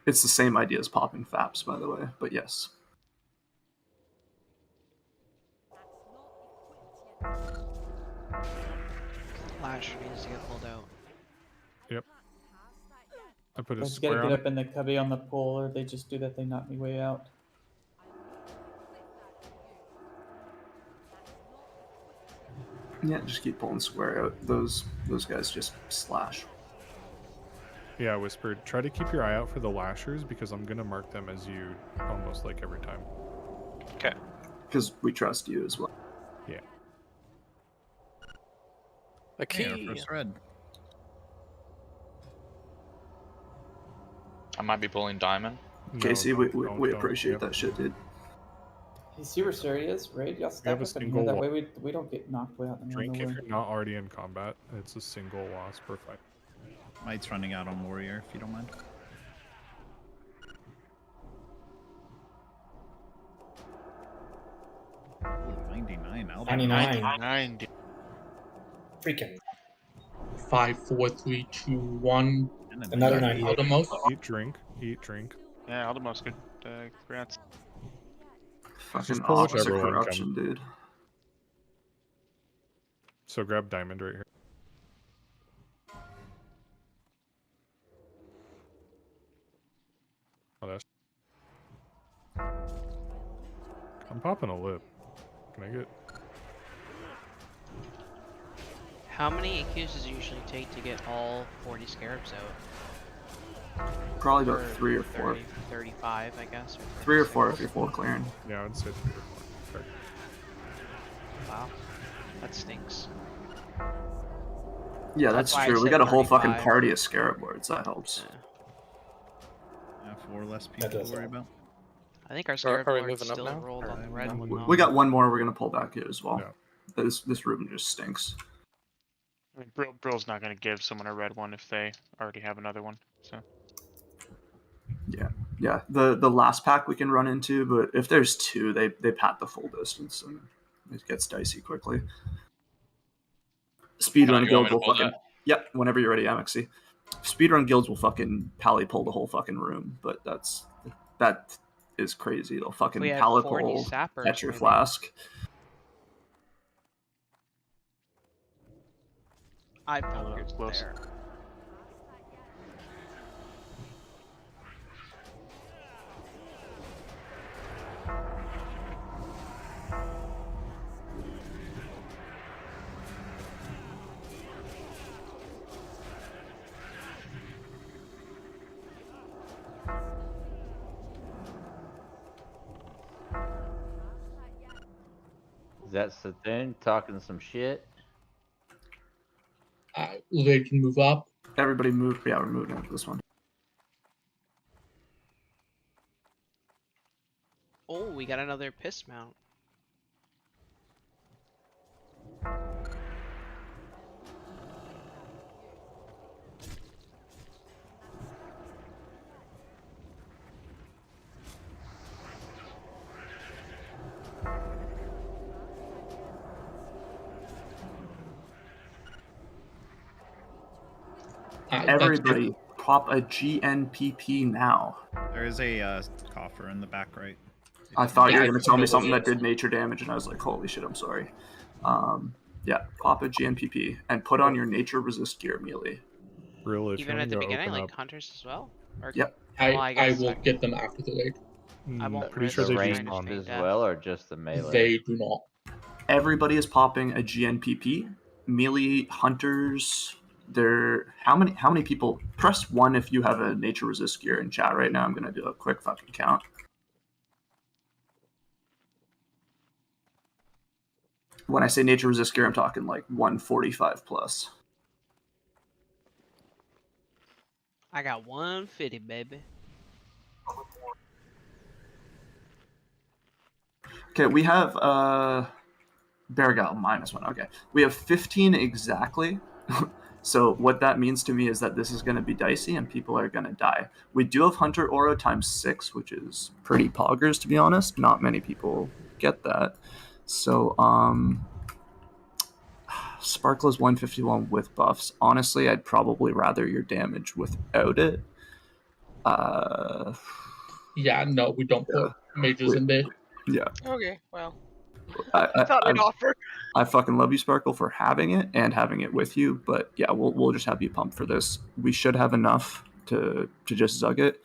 It's the same idea as popping FAPs, by the way, but yes. Lasher needs to get pulled out. Yep. I put a Guys gotta square get on. up in the cubby on the pole, or they just do that. They knock me way out. Yeah, just keep pulling square out. Those guys just slash. Yeah, Whispered. Try to keep your eye out for the lashers because I'm gonna mark them as you almost like every time. Okay. Because we trust you as well. Yeah. A key. Hey, our first red. I might be pulling diamond. Casey, we appreciate that shit, dude. He's super serious, right? Y'all We have stack a up in here. single That way we don't get knocked out in the drink middle if of you're not already in combat. It's a single loss per fight. Might's running out on warrior, if you don't mind. Ooh, 99. 99. Freaking. 5, 4, 3, 2, 1. Another 98. Outermost. Eat, drink. Yeah, Aldemo's good. Congrats. Fucking pull officer whichever one corruption, comes. dude. So grab diamond right here. Oh, that's... I'm popping a lip. Can I get... How many AQs does it usually take to get all 40 scarabs out? Probably about 3 or 4. 30, 35, I guess. Or 3 or 4 if 36. you're full clearing. Yeah, I would say 3 or 4. Okay. Wow, that stinks. Yeah, that's why I true. We said got a whole fucking 35. party of scarab lords. That helps. Yeah, 4 less people to worry about. I think our scarab are we lords moving up still now? rolled on the red. We got one more we're gonna pull back here as well. Yeah. This room just stinks. I mean, Brill's not going to give someone a red one if they already have another one. So. Yeah. The last pack we can run into, but if there's 2, they pat the full distance and it gets dicey quickly. Speedrun guilds will fucking whenever you're ready, Amexy. Speedrun guilds will fucking pally pull the whole fucking room, but that is crazy. They'll fucking We had pally 40 pull, sappers, catch your maybe. flask. I bunkered close. there. Is that Sethune talking some shit? They can move up. Everybody move. Yeah, we're moving into this one. Oh, we got another piss mount. Everybody, pop a GNPP now. There is a coffer in the back right. I thought you were going to tell me something that did nature damage, and I was like, holy shit, I'm sorry. Yeah, pop a GNPP and put on your nature resist gear melee. Really? Even at the beginning, like hunters as well? Or, Yep. I will get them after the raid. I won't pretty risk sure they trying just to Ranged stay as dead. well, or just the melee? They do not. Everybody is popping a GNPP. Melee hunters. How many people? Press 1 if you have a nature resist gear in chat right now. I'm gonna do a quick fucking count. When I say nature resist gear, I'm talking like 145 plus. I got 150, baby. Okay, we have Beargal -1. Okay, we have 15 exactly. So what that means to me is that this is going to be dicey and people are going to die. We do have Hunter Aura ×6, which is pretty poggers, to be honest. Not many people get that. So Sparkle is 151 with buffs. Honestly, I'd probably rather your damage without it. Yeah, no, we don't put mages in there. Yeah. Okay, well. I thought I'd offer. I fucking love you, Sparkle, for having it and having it with you. But yeah, we'll just have you pumped for this. We should have enough to just zug it.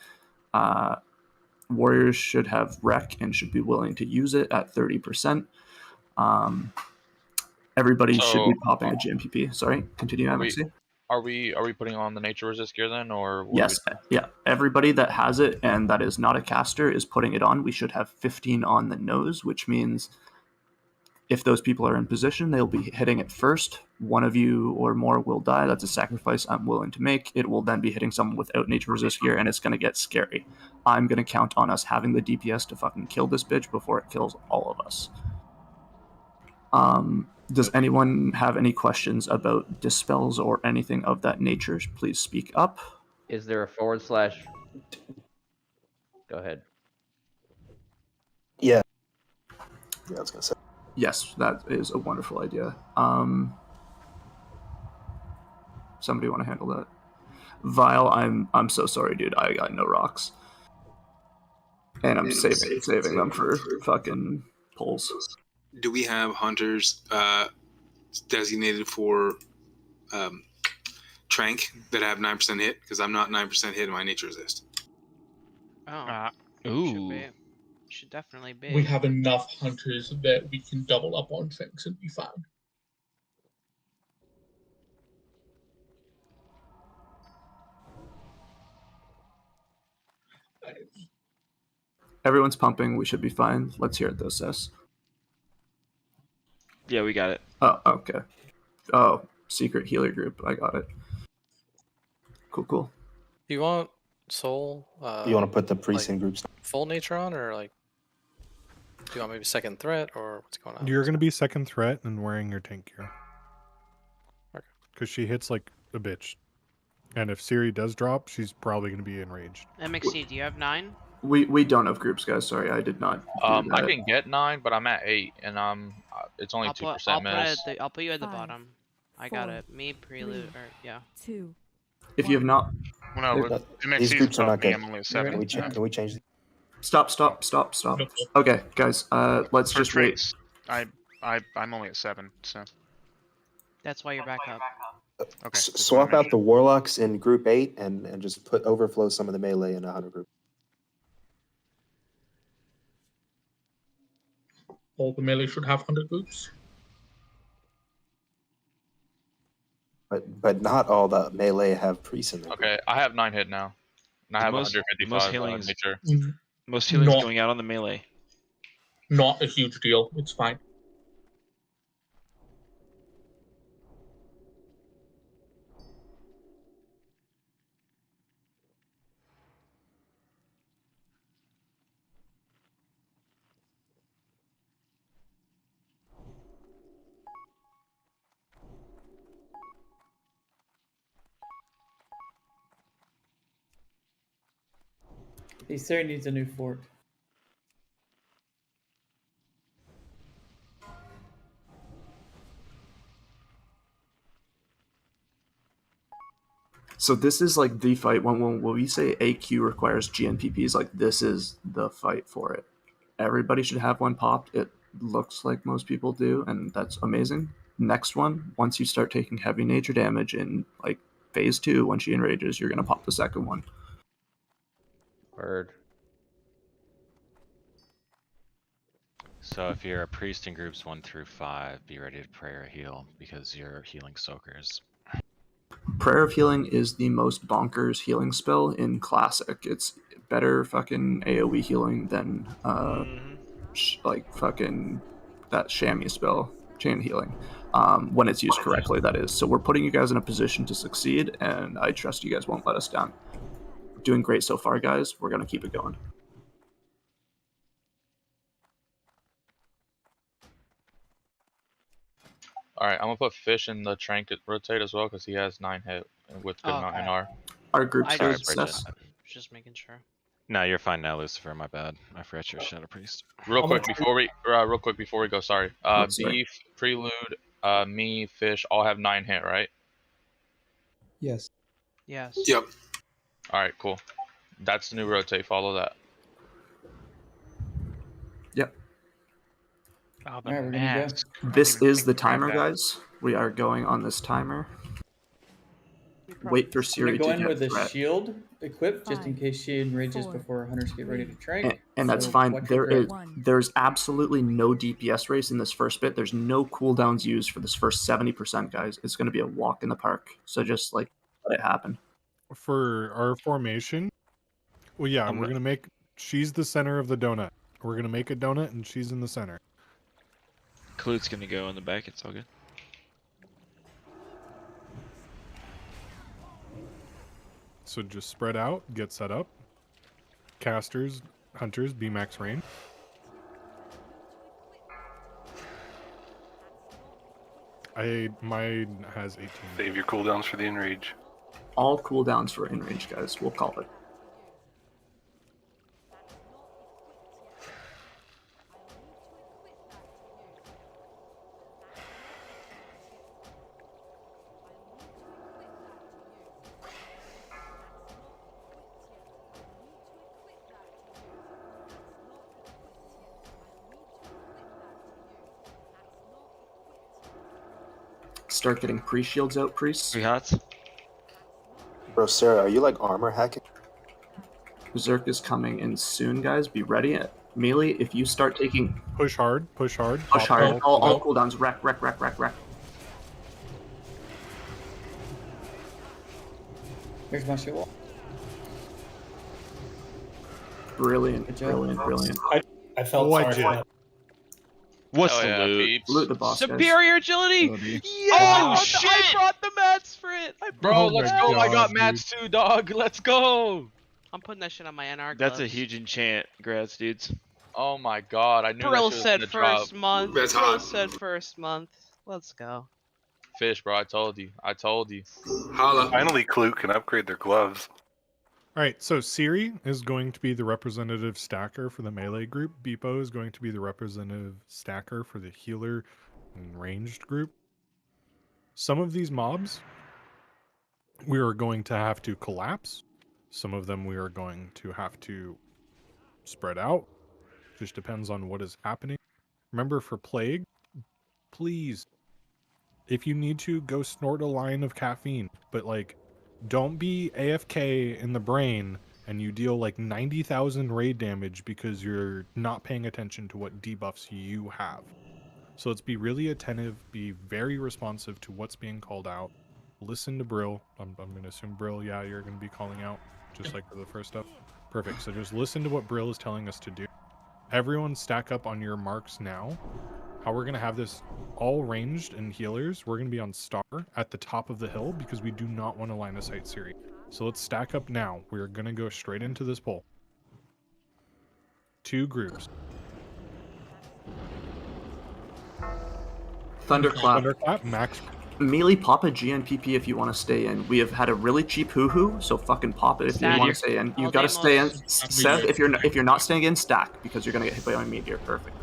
Warriors should have wreck and should be willing to use it at 30%. Everybody should be popping a GMPP. Sorry, continue, Amexy. Are we putting on the nature resist gear then, or what Yes, yeah. Everybody that has it and that is not a caster is putting it on. We should have 15 on the nose, which means If those people are in position, they'll be hitting it first. One of you or more will die. That's a sacrifice I'm willing to make. It will then be hitting someone without nature resist gear, and it's going to get scary. I'm going to count on us having the DPS to fucking kill this bitch before it kills all of us. Does anyone have any questions about dispels or anything of that nature? Please speak up. Is there a /? Go ahead. Yeah. Yeah, I was gonna say. Yes, that is a wonderful idea. Somebody want to handle that? Vile, I'm so sorry, dude. I got no rocks, and I'm saving them for fucking pulls. Do we have hunters designated for Trank that have 9% hit? Because I'm not 9% hit in my nature resist. Oh. Ooh. Should definitely be. We have enough hunters that we can double up on things and be fine. Everyone's pumping. We should be fine. Let's hear it though, Sess. Yeah, we got it. Oh, okay. Oh, secret healer group. I got it. Cool. Do you want soul? You want to put the priest like in groups? full nature on, or like? Do you want maybe second threat, or what's going on? You're going to be second threat and wearing your tank gear. Okay. Because she hits like a bitch. And if Siri does drop, she's probably going to be enraged. MXC, do you have 9? We don't have groups, guys. Sorry, I did not. I can get 9, but I'm at 8, and it's only 2% miss. I'll put you at the bottom. I got it. Me, Prelude, or yeah. 2. If you have not, No, these groups are not good. I'm only at 7. Can we change? Stop. Okay, guys. Let's For just wait. traits, I'm only at 7, so. That's why you're back up. Okay. Swap out the warlocks in group 8 and just overflow some of the melee in a hunter group. All the melee should have 100 groups. But not all the melee have priests in them. Okay, I have 9 hit now. And I have Most 155 healings, nature. most healing's going out on the melee. Not a huge deal. It's fine. Sarah needs a new fort. So this is like the fight. When we say AQ requires GNPPs, like this is the fight for it. Everybody should have one popped. It looks like most people do, and that's amazing. Next one, once you start taking heavy nature damage in like phase 2, when she enrages, you're gonna pop the second one. Word. So if you're a priest in groups 1 through 5, be ready to pray or heal because you're healing soakers. Prayer of Healing is the most bonkers healing spell in Classic. It's better fucking AoE healing than like fucking that chamois spell, chain healing, when it's used correctly, that is. So we're putting you guys in a position to succeed, and I trust you guys won't let us down. We're doing great so far, guys. We're going to keep it going. Alright, I'm gonna put Fish in the Trank rotate as well because he has 9 hit with good amount in R. Our group's Sorry, good, Seth. Just making sure. No, you're fine now, Lucifer. My bad. I forgot you're Shadow Priest. Real quick before we go, sorry. Beef, Prelude, me, Fish all have 9 hit, right? Yes. Yes. Yep. Alright, cool. That's the new rotate. Follow that. Yep. Oh, All right, we're gonna go. This is the timer, guys. We are going on this timer. Wait for I'm Siri gonna go to in get with a threat. shield equipped just in case she enrages before hunters get ready to trank. And that's So fine. watch your threat. There's absolutely no DPS race in this first bit. There's no cooldowns used for this first 70%, guys. It's going to be a walk in the park. So just like let it happen. For our formation, well, yeah, we're going to make, she's the center of the donut. We're going to make a donut and she's in the center. Clute's gonna go in the back. It's all good. So just spread out, get set up. Casters, hunters, be max range. Mine has 18. Save your cooldowns for the enrage. All cooldowns for in-range, guys. We'll call it. Start getting pre-shields out, priests. 3 hots. Bro, Sarah, are you like armor hacking? Berserk is coming in soon, guys. Be ready. Melee, if you start taking... Push hard, push hard. Push hard. All cooldowns. Wreck. Here's my shit wall. Brilliant. I felt sorry for that. What's Hell the yeah, loot? peeps. Loot the boss, guys. Superior agility! Oh, shit! I brought the mats for it! Bro, let's go. I got mats too, dog. Let's go. I'm putting that shit on my NR gloves. That's a huge enchant. Congrats, dudes. Oh my god, I knew Brill that shit said was gonna first drop. month. That's Brill hot. said first month. Let's go. Fish, bro. I told you. Holla. Finally, Clute can upgrade their gloves. Alright, so Siri is going to be the representative stacker for the melee group. Beepo is going to be the representative stacker for the healer and ranged group. Some of these mobs we are going to have to collapse. Some of them we are going to have to spread out. Just depends on what is happening. Remember, for Plague, please, if you need to, go snort a line of caffeine. But, like, don't be AFK in the brain and you deal, like, 90,000 raid damage because you're not paying attention to what debuffs you have. So let's be really attentive, be very responsive to what's being called out. Listen to Brill. I'm going to assume Brill, yeah, you're going to be calling out, just like for the first stuff. Perfect. So just listen to what Brill is telling us to do. Everyone stack up on your marks now. How we're going to have this all ranged and healers, we're going to be on Star at the top of the hill because we do not want to line of sight Siri. So let's stack up now. We're going to go straight into this pole. 2 groups. Thunderclap. Max. Melee, pop a GNPP if you want to stay in. We have had a really cheap hoo-hoo, so fucking pop it if you want to stay in. You've got to stay in. Seth, if you're not staying in, stack, because you're going to get hit by my meteor. Perfect.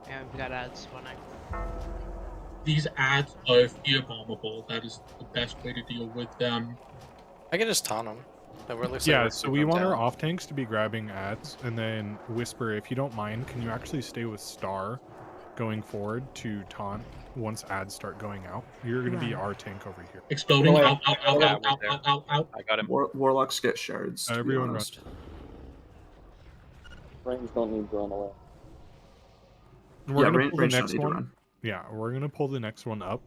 Yeah, we've got ads spawning. These ads are fear bombable. That is the best way to deal with them. I can just taunt them. Yeah, so we want our off tanks to be grabbing ads, and then Whisper, if you don't mind, can you actually stay with Star going forward to taunt once ads start going out? You're going to be our tank over here. Exploding. Out. I got him. Warlocks get shards. Everyone run. Range don't need run away. We're going to pull the next one. Yeah, we're going to pull the next one up.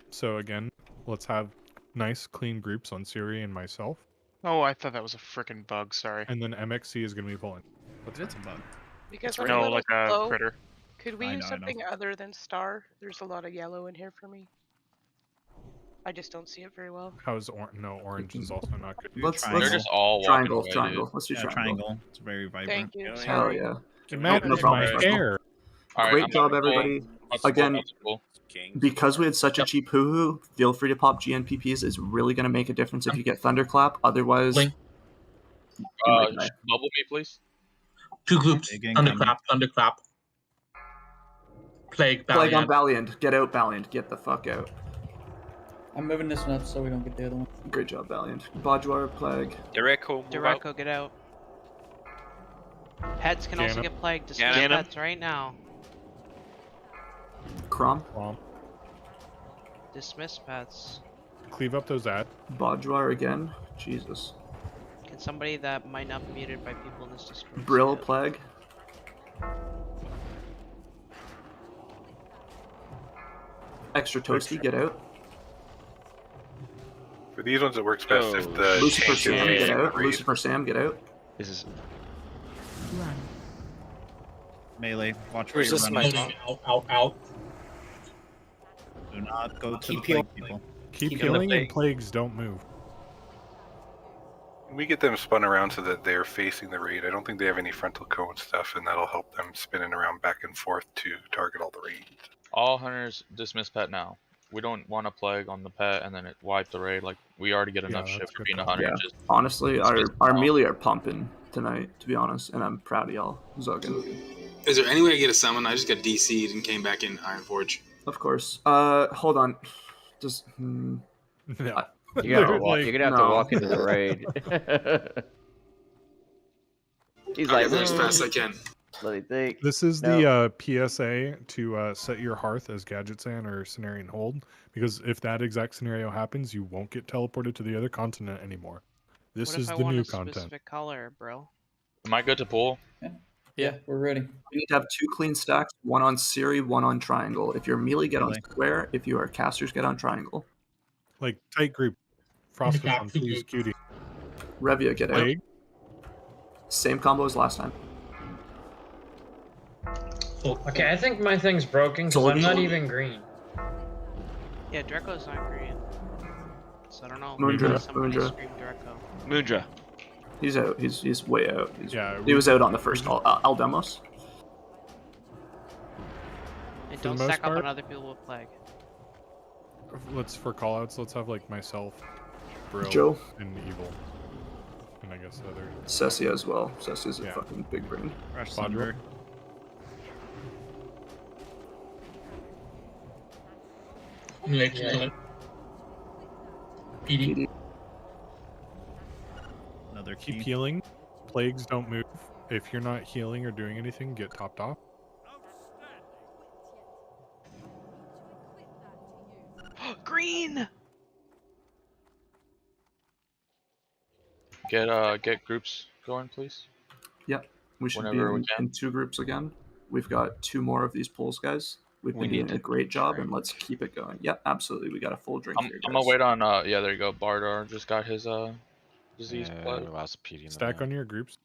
So again, let's have nice clean groups on Siri and myself. Oh, I thought that was a freaking bug. Sorry. And then MXC is going to be pulling. But it's a bug. Because No, I'm a like a slow. critter. Could we I use know. something other than star? There's a lot of yellow in here for me. I just don't see it very well. How's no, orange is also not good. Let's They're just all walking away, triangle. dude. Let's do Yeah, triangle. It's very vibrant. Thank you. Hell Sorry. yeah. Imagine No problem, my Russell. hair. All right, Great I'm job, gonna pull- everybody. That's cool, Again, that's cool. because we had such a cheap hoo-hoo, feel free to pop GNPPs. It's really going to make a difference if you get Thunderclap. Otherwise, Blink. Bubble me, please. 2 groups. Thunderclap. Plague Plague on Valiant. Valiant. Get out, Valiant. Get the fuck out. I'm moving this one up so we don't get the other one. Great job, Valiant. Bajwar, Plague. Direcko, get out. Pets can also Ganon. get plagued. Dismiss Ganon. pets right now. Crom. Dismiss pets. Cleave up those ads. Bajwar again. Jesus. Can somebody that might not be muted by people in this Discord? Brill, Plague. Extra Toasty, get out. For these ones, it works best if the Lucifer tank Sam, is get out. raised. Lucifer Sam, get out. This is. Melee. Watch where you're Resist my running. top. Out. Do not go to Keep the healing. plague people. Keep Keep healing. healing and plagues don't move. We get them spun around so that they're facing the raid. I don't think they have any frontal cone stuff, and that'll help them spinning around back and forth to target all the raids. All hunters dismiss pet now. We don't want a plague on the pet and then it wipe the raid. Like we already get enough shit for being a hunter. Yeah, Just honestly, dismiss our them all. melee are pumping tonight, to be honest, and I'm proud of y'all. Zogan. Is there any way I get a summon? I just got DC'd and came back in Ironforge. Of course. Hold on. Just. No. You're gonna have to No. walk into the raid. He's I'll like, get there as fast as I can. Let me think. This is No. the PSA to set your hearth as Gadget Sand or Cenarian Hold, because if that exact scenario happens, you won't get teleported to the other continent anymore. This What is if I the want new a content. specific color, bro? Am I good to pull? Yeah, we're ready. We need to have 2 clean stacks, 1 on Siri, 1 on Triangle. If you're melee, get on Melee. Square. If you are casters, get on Triangle. Like tight group. Frostfist, please, cutie. Revia, get out. Plague. Same combo as last time. Okay, I think my thing's broken because I'm not even green. Yeah, Draco's not green. So I don't know. Moondra, Maybe somebody Moondra. screamed Draco. Moondra. He's out. He's way out. Yeah, he was out on the first Aldemos. And For don't the most stack up part- on other people with plague. For callouts, let's have like myself, Brill, Joe. and Evil. And I guess the other. Cessia as well. Cessia's a Yeah. fucking big brain. Fresh Quadra. Sunbird. Excellent. PD. Another Keep key. healing. Plagues don't move. If you're not healing or doing anything, get topped off. Green! Get groups going, please. Yep. We should Whenever be we in 2 groups again. We've got 2 more of these pulls, guys. We've We been need doing to a great job, drink. and let's keep it going. Yep, absolutely. We got a full drink I'm here, gonna guys. wait on yeah, there you go. Bardar just got his disease blood. Last PD in the Stack back. on your groups.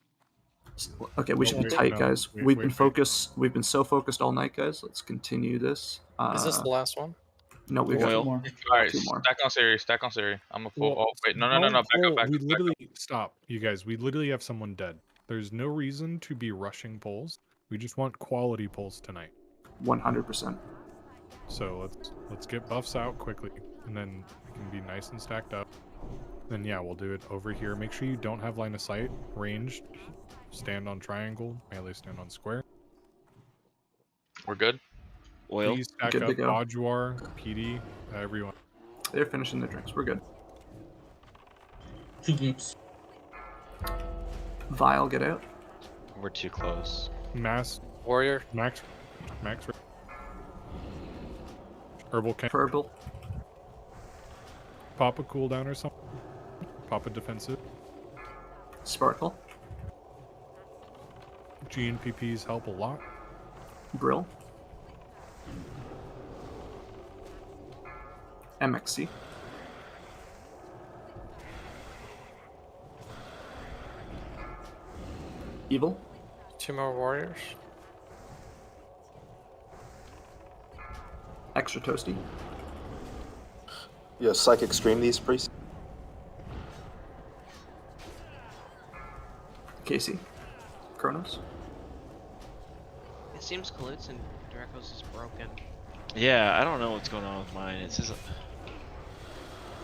Okay, we should be Wait, tight, no. guys. Wait, We've wait, been wait. focused. We've been so focused all night, guys. Let's continue this. Is this the last one? No, we Oil. got More. Alright, 2 more. stack on Siri, stack on Siri. I'm a full. Well, Oh wait, no, don't back pull. up, back We up, back literally up. stop, you guys. We literally have someone dead. There's no reason to be rushing polls. We just want quality polls tonight. 100%. So let's get buffs out quickly, and then we can be nice and stacked up. Then yeah, we'll do it over here. Make sure you don't have line of sight. Ranged, stand on triangle. Melee, stand on square. We're good. Oil. Please stack Good to up go. Odjuar, PD, everyone. They're finishing their drinks. We're good. 2 groups. Vile, get out. We're too close. Mass, Warrior. max. Herbal can Purple. pop a cooldown or something. Pop a defensive. Sparkle. G and PPs help a lot. Brill. MXC. Evil. 2 more warriors. Extra toasty. Yeah, Psychic Scream these priests. Casey. Kronos. It seems Kalutz and Draco's is broken. Yeah, I don't know what's going on with mine. It says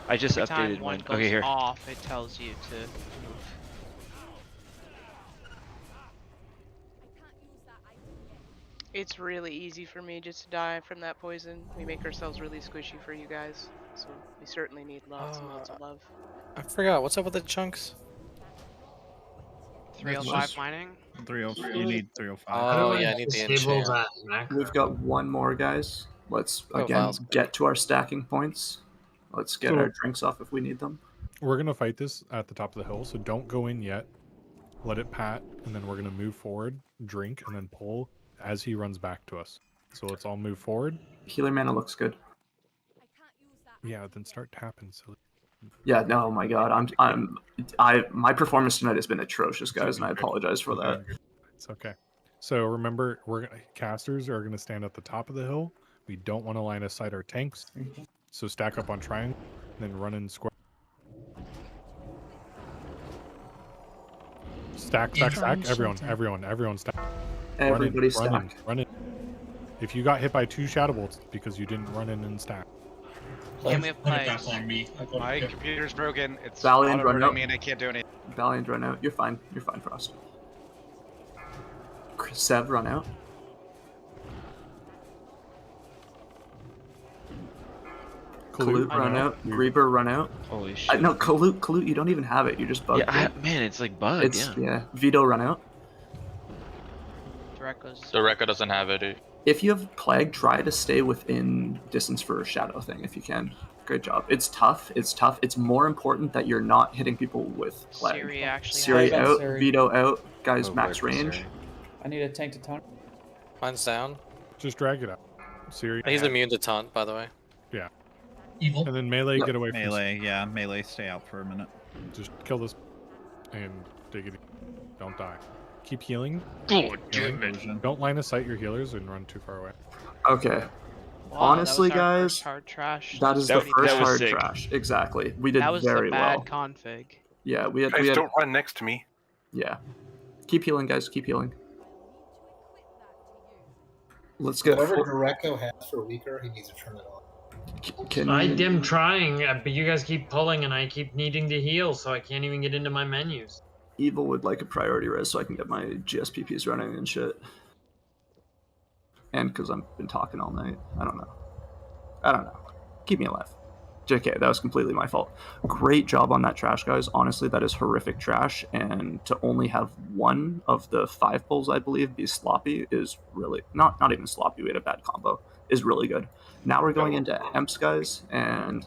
I just Every time updated one mine. goes Okay, here. off, it tells you to move. It's really easy for me just to die from that poison. We make ourselves really squishy for you guys, so we certainly need lots and lots of love. I forgot. What's up with the chunks? 305 mining? 305. You need 305. Oh yeah, I need the enchant. We've got 1 more, guys. Let's Oh, again Vile's good. get to our stacking points. Let's get So- our drinks off if we need them. We're gonna fight this at the top of the hill, so don't go in yet. Let it pat, and then we're gonna move forward, drink, and then pull as he runs back to us. So let's all move forward. Healer mana looks good. Yeah, then start tapping, silly. Yeah, no, oh my god, my performance tonight has been atrocious, guys, and I apologize for that. It's okay. So remember, casters are gonna stand at the top of the hill. We don't want to line of sight our tanks. So stack up on triangle, then run in square. Stack. Everyone stack. Everybody stack. Run in. If you got hit by 2 shadow bolts, because you didn't run in and stack. Can we have plays? My computer's broken. It's Valiant, run out. me and I can't do anything. Valiant, run out. You're fine, Frost. Sev, run out. Kalut, run out. Grieber, run out. Holy shit. No, Kalut, you don't even have it. You just bugged. Yeah, man, it's like bugged. Yeah. Vito, run out. The Rekka doesn't have it. If you have Plague, try to stay within distance for a shadow thing if you can. Great job. It's tough. It's more important that you're not hitting people with Plague. Siri actually Siri has out. Siri. Vito out. Guys, max range. I need a tank to taunt. Mine's down. Just drag it out. Siri. He's immune to taunt, by the way. Yeah. Evil. And then melee, get away from melee. Yeah, melee. Stay out for a minute. Just kill this and dig it. Don't die. Keep healing. God damn it. Don't line of sight your healers and run too far away. Okay. Wow, honestly, that was our guys, first hard trash. that is the first that was hard sick. trash. Exactly. We did That was very the bad well. config. Yeah, we had. Guys, don't run next to me. Yeah. Keep healing, guys. Keep healing. Let's get. Whatever Directo has for weaker, he needs to turn it on. Can I you- am trying, but you guys keep pulling and I keep needing to heal, so I can't even get into my menus. Evil would like a priority res so I can get my GSPPs running and shit. And because I've been talking all night. I don't know. Keep me alive. JK, that was completely my fault. Great job on that trash, guys. Honestly, that is horrific trash. And to only have one of the 5 pulls, I believe, be sloppy is really... Not even sloppy, we had a bad combo. Is really good. Now we're going into Emps, guys. And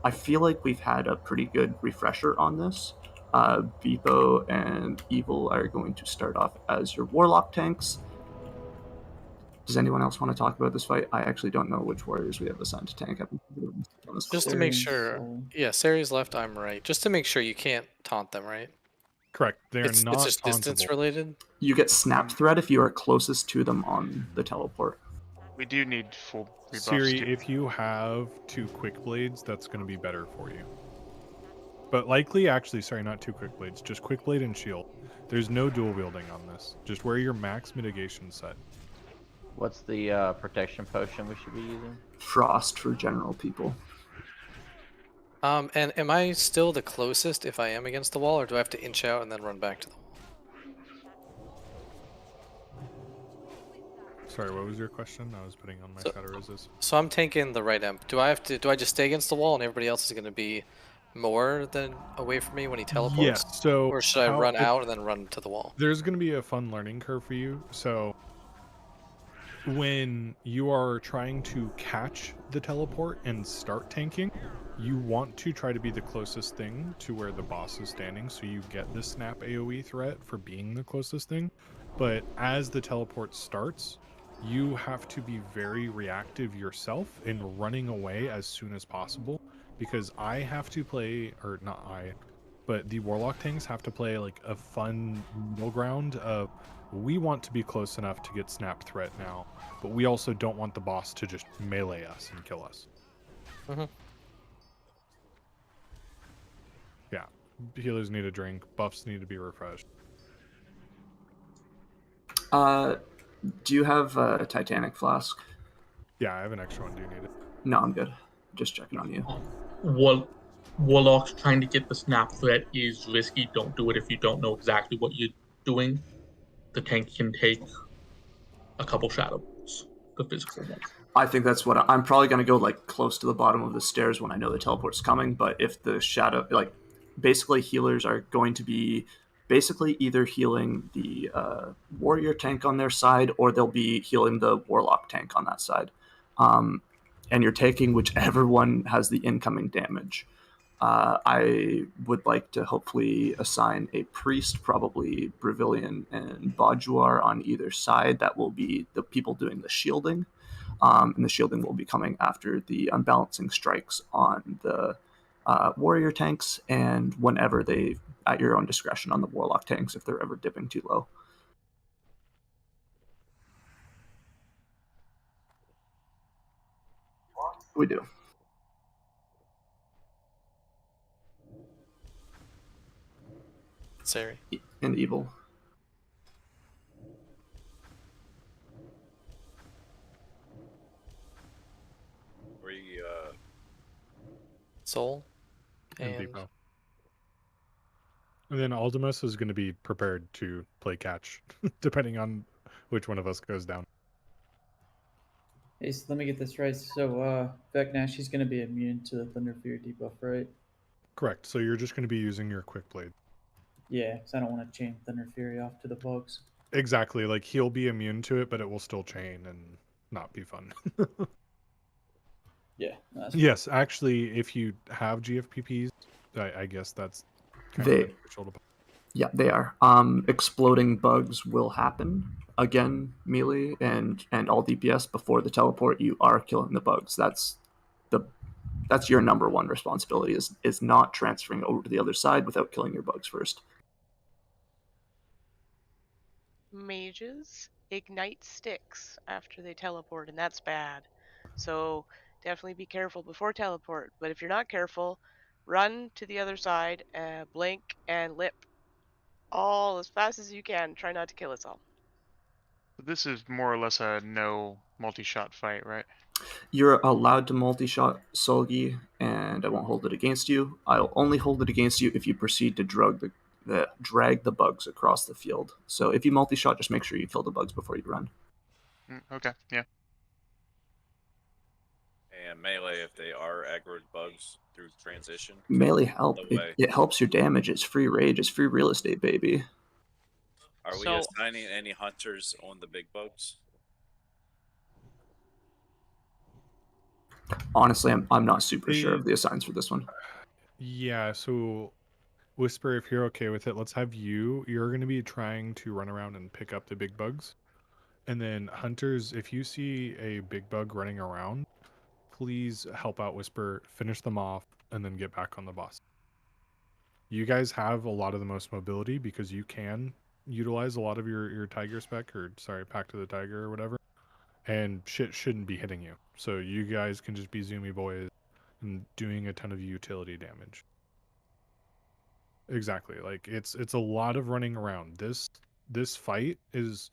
I feel like we've had a pretty good refresher on this. Beepo and Evil are going to start off as your Warlock tanks. Does anyone else want to talk about this fight? I actually don't know which warriors we have assigned to tank. Just to make sure. Yeah, Sari's left, I'm right. Just to make sure you can't taunt them, right? Correct. They're It's not just distance tauntable. related? You get snap threat if you are closest to them on the teleport. We do need full rebuffs. Siri, too. if you have 2 quick blades, that's going to be better for you. But likely, actually, sorry, not 2 quick blades, just quick blade and shield. There's no dual wielding on this. Just wear your max mitigation set. What's the protection potion we should be using? Frost for general people. And am I still the closest if I am against the wall, or do I have to inch out and then run back to the wall? Sorry, what was your question? I was putting on my shadow resist. So I'm tanking the right emp. Do I just stay against the wall and everybody else is going to be more than away from me when he teleports? Yes, so or should I run out and then run to the wall? There's going to be a fun learning curve for you. So when you are trying to catch the teleport and start tanking, you want to try to be the closest thing to where the boss is standing, so you get the snap AoE threat for being the closest thing. But as the teleport starts, you have to be very reactive yourself in running away as soon as possible, because I have to play, or not I, but the Warlock tanks have to play like a fun middle ground of, we want to be close enough to get snap threat now, but we also don't want the boss to just melee us and kill us. Yeah, healers need a drink, buffs need to be refreshed. Do you have a Titanic flask? Yeah, I have an extra one. Do you need it? No, I'm good. Just checking on you. Warlock's trying to get the snap threat is risky. Don't do it if you don't know exactly what you're doing. The tank can take a couple shadow bolts, the physical ones. I think that's what I'm probably going to go like close to the bottom of the stairs when I know the teleport's coming. But if the shadow, like, basically healers are going to be basically either healing the warrior tank on their side, or they'll be healing the warlock tank on that side. And you're taking whichever one has the incoming damage. I would like to hopefully assign a priest, probably Bravilian and Bajuar on either side. That will be the people doing the shielding. And the shielding will be coming after the unbalancing strikes on the warrior tanks, and whenever they, at your own discretion on the warlock tanks if they're ever dipping too low. We do. Sorry. And evil. We Soul And and Depot. And then Aldemus is going to be prepared to play catch, depending on which one of us goes down. Hey, so let me get this right. So, Vecna, she's going to be immune to the Thunder Fury debuff, right? Correct. So you're just going to be using your quick blade. Yeah, because I don't want to chain Thunder Fury off to the bugs. Exactly. Like he'll be immune to it, but it will still chain and not be fun. Yeah. Yes, actually, if you have GFPPs, I guess that's kind They- of beneficial to. Yeah, they are. Exploding bugs will happen again, melee and all DPS before the teleport. You are killing the bugs. That's your number one responsibility is not transferring over to the other side without killing your bugs first. Mages ignite sticks after they teleport, and that's bad. So definitely be careful before teleport. But if you're not careful, run to the other side, blink and lip all as fast as you can. Try not to kill us all. This is more or less a no multi-shot fight, right? You're allowed to multi-shot Solgi, and I won't hold it against you. I'll only hold it against you if you proceed to drag the bugs across the field. So if you multi-shot, just make sure you kill the bugs before you run. Okay, yeah. and melee if they are aggroed bugs through transition. Melee help. No way. It helps your damage. It's free rage. It's free real estate, baby. Are we assigning any hunters on the big bugs? Honestly, I'm not super sure of the assigns for this one. Yeah, so Whisper, if you're okay with it, let's have you. You're going to be trying to run around and pick up the big bugs. And then hunters, if you see a big bug running around, please help out Whisper, finish them off, and then get back on the boss. You guys have a lot of the most mobility because you can utilize a lot of your tiger spec, or sorry, Pact of the Tiger or whatever. And shit shouldn't be hitting you. So you guys can just be zoomy boys and doing a ton of utility damage. Exactly. Like it's a lot of running around. This fight is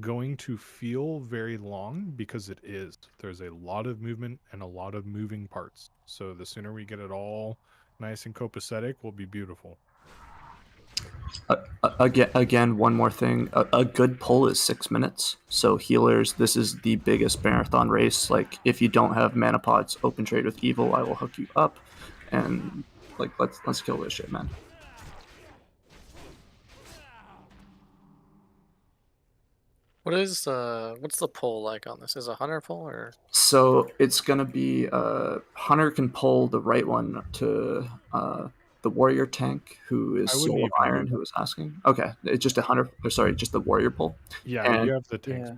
going to feel very long because it is. There's a lot of movement and a lot of moving parts. So the sooner we get it all nice and copacetic will be beautiful. Again, one more thing. A good pull is 6 minutes. So healers, this is the biggest marathon race. Like if you don't have mana pots, open trade with evil. I will hook you up, and like let's kill this shit, man. what's the pull like on this? Is it a hunter pull or? So it's gonna be Hunter can pull the right one to the warrior tank who is Soul of Iron who is asking. Okay, it's just a hunter. Or sorry, just the warrior pull. Yeah, and you have the tanks.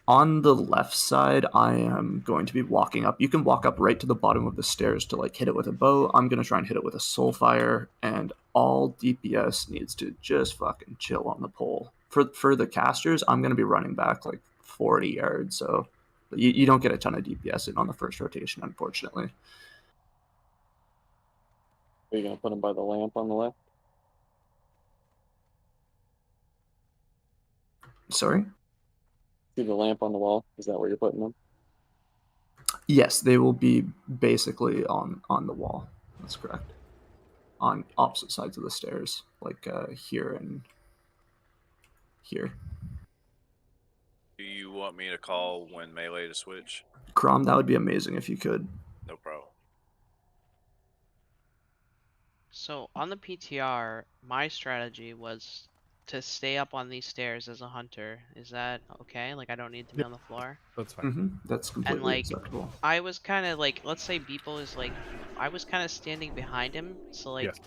on the left side, I am going to be walking up. You can walk up right to the bottom of the stairs to like hit it with a bow. I'm gonna try and hit it with a Soulfire, and all DPS needs to just fucking chill on the pole. For the casters, I'm gonna be running back like 40 yards, so you don't get a ton of DPS in on the first rotation, unfortunately. Are you gonna put him by the lamp on the left? Sorry? See the lamp on the wall? Is that where you're putting them? Yes, they will be basically on the wall. That's correct. On opposite sides of the stairs, like here and here. Do you want me to call when melee to switch? Crom, that would be amazing if you could. No problem. So on the PTR, my strategy was to stay up on these stairs as a hunter. Is that okay? Like I don't need to be on the floor? That's fine. Mm-hmm. That's completely And like acceptable. I was kind of like, let's say Beeple is like, I was kind of standing behind him, so like Yes.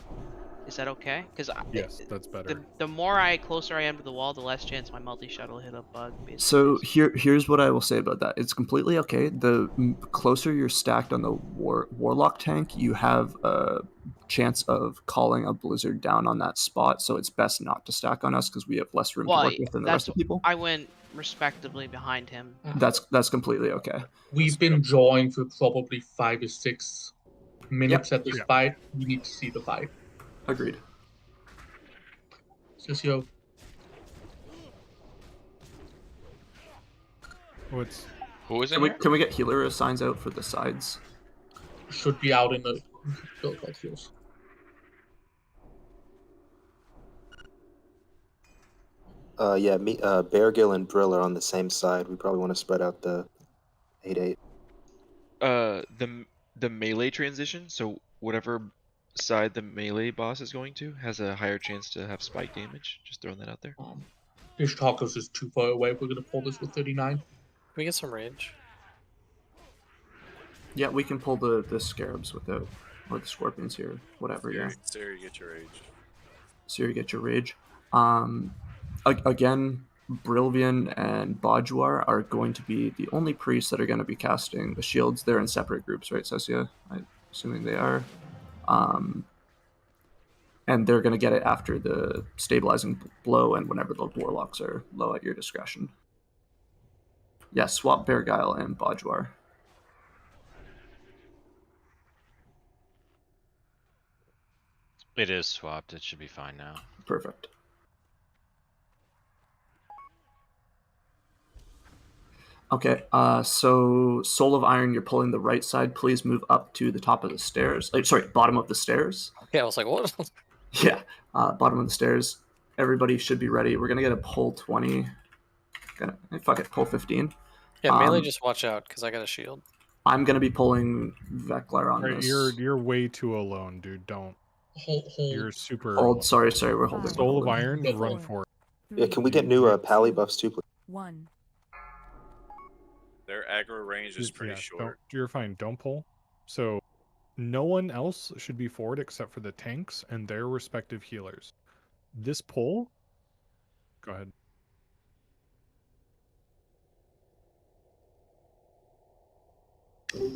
Is that okay? Because Yes, that's better. the closer I am to the wall, the less chance my multi-shot will hit a bug. Basically. So here's what I will say about that. It's completely okay. The closer you're stacked on the warlock tank, you have a chance of calling a blizzard down on that spot. So it's best not to stack on us because we have less room to work with than the rest of people. I went respectively behind him. That's completely okay. We've been drawing for probably 5 or 6 minutes at this fight. We need to see the fight. Agreed. Sissio. Who is it? Can we get healer signs out for the sides? Should be out in the build heals. Yeah, Beargill and Drill are on the same side. We probably want to spread out the 8-8. The melee transition, so whatever side the melee boss is going to has a higher chance to have spike damage. Just throwing that out there. Fish Tacos is too far away. We're gonna pull this with 39. Can we get some rage? Yeah, we can pull the scarabs without, or the scorpions here, whatever. Siri, get your rage. Siri, get your rage. Again, Brilvian and Bajuar are going to be the only priests that are going to be casting the shields. They're in separate groups, right, Cecia? I'm assuming they are. And they're going to get it after the stabilizing blow and whenever the warlocks are low at your discretion. Yeah, swap Bearguile and Bajuar. It is swapped. It should be fine now. Perfect. Okay, so Soul of Iron, you're pulling the right side. Please move up to the top of the stairs. Sorry, bottom of the stairs. Yeah, I was like, what? Yeah, bottom of the stairs. Everybody should be ready. We're gonna get a pull 20. Pull 15. Yeah, melee, just watch out because I got a shield. I'm gonna be pulling Veklar on this. You're way too alone, dude. Don't. Hold. You're super. Hold. Sorry. We're holding. Soul of Iron, run for it. Yeah, can we get new pally buffs too, please? 1. Their aggro range is pretty short. You're fine. Don't pull. So, no one else should be forward except for the tanks and their respective healers. This pull. Go ahead.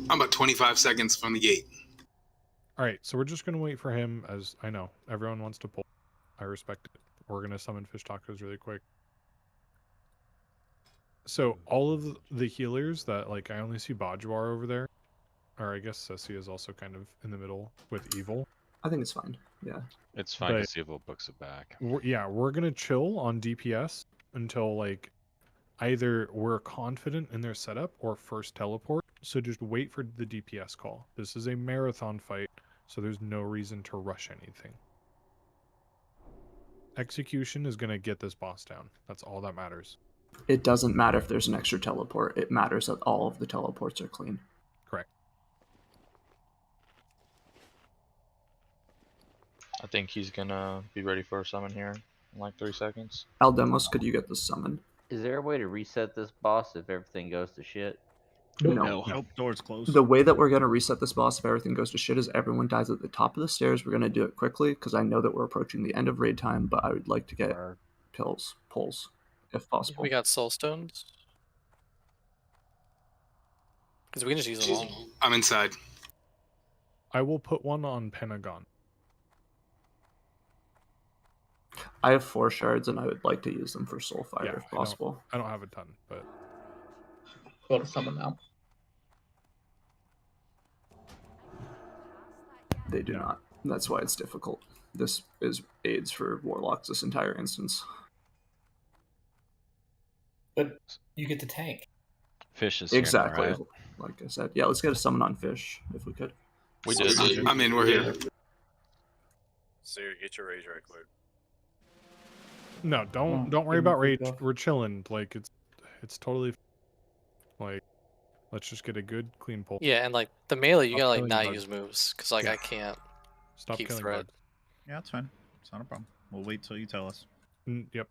I'm about 25 seconds from the gate. All right, so we're just going to wait for him, as I know everyone wants to pull. I respect it. We're going to summon Fish Tacos really quick. So all of the healers that, like, I only see Bajuar over there, or I guess Cecia is also kind of in the middle with Evil. I think it's fine. Yeah. It's fine because Evil books it back. We're going to chill on DPS until, like, either we're confident in their setup or first teleport. So just wait for the DPS call. This is a marathon fight, so there's no reason to rush anything. Execution is going to get this boss down. That's all that matters. It doesn't matter if there's an extra teleport. It matters that all of the teleports are clean. Correct. I think he's gonna be ready for a summon here in like 3 seconds. Aldemos, could you get this summoned? Is there a way to reset this boss if everything goes to shit? No. Nope, door's closed. The way that we're going to reset this boss if everything goes to shit is everyone dies at the top of the stairs. We're going to do it quickly because I know that we're approaching the end of raid time, but I would like to get pulls, if possible. We got soul stones. Because we can just use them all. I'm inside. I will put one on Pentagon. I have 4 shards and I would like to use them for Soulfire if possible. I don't have a ton, but... Go to summon now. They do not. That's why it's difficult. This is aids for warlocks this entire instance. But you get the tank. Fish is exactly. Here now, right? Like I said, yeah. Let's get a summon on Fish if we could. We did. I'm in. We're here. Siri, get your rage right quick. No, don't worry about rage. We're chilling. Like it's totally like. Let's just get a good clean pull. Yeah, and like the melee, you Stop gotta like killing not bugs. use moves because like Yeah. I can't Stop keep killing thread. bugs. Yeah, that's fine. It's not a problem. We'll wait till you tell us. Yep.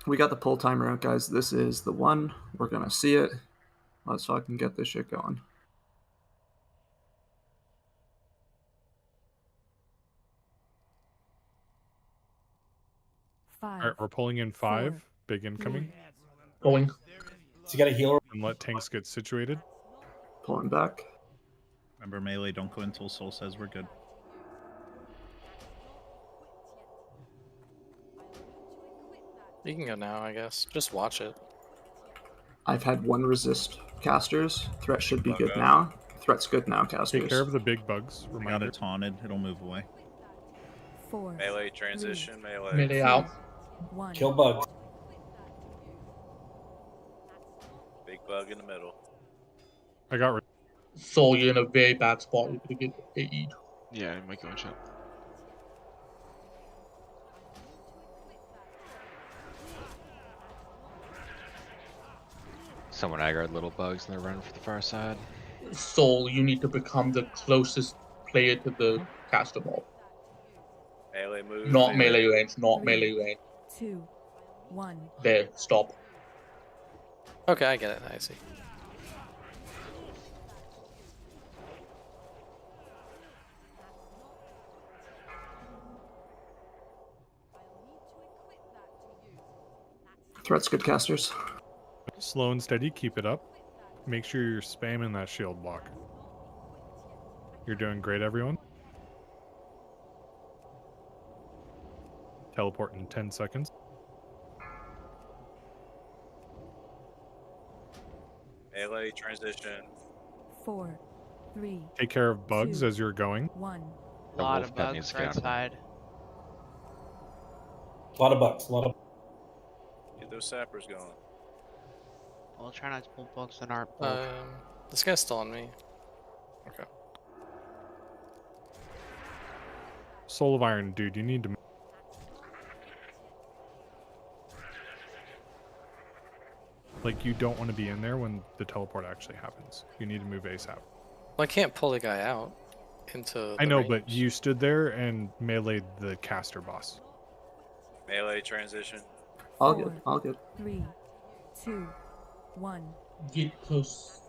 We got the pull timer out, guys. This is the one. We're gonna see it. Let's fucking get this shit going. Alright, we're pulling in 5. Big incoming. Going. So you got a healer. And let tanks get situated. Pulling back. Remember, melee, don't go until Soul says we're good. You can go now, I guess. Just watch it. I've had 1 resist casters. Threat should be good now. Threat's good now, casters. Take care of the big bugs. We got it taunted. It'll move away. 4. Melee transition. Melee. Melee out. 1. Kill bugs. Big bug in the middle. I got. Soul, you're in a very bad spot. You're gonna get AE'd. Yeah, I might go and shot. Someone aggroed little bugs and they're running for the far side. Soul, you need to become the closest player to the caster ball. Melee move. Not melee range, not melee range. 2, 1. There, stop. Okay, I get it. I see. Threat's good, casters. Slow and steady, keep it up. Make sure you're spamming that shield block. You're doing great, everyone. Teleport in 10 seconds. Melee transition. 4, 3. Take care of bugs 2, as you're going. 1. A lot of bugs right side. A lot of bugs. A lot of. Get those sappers going. We'll try not to pull bugs that aren't pulled. This guy's still on me. Okay. Soul of Iron, dude, you need to. Like, you don't want to be in there when the teleport actually happens. You need to move ASAP. Well, I can't pull the guy out into. I know, range. but you stood there and meleeed the caster boss. Melee transition. All good. All good. 3, 2, 1. Get close.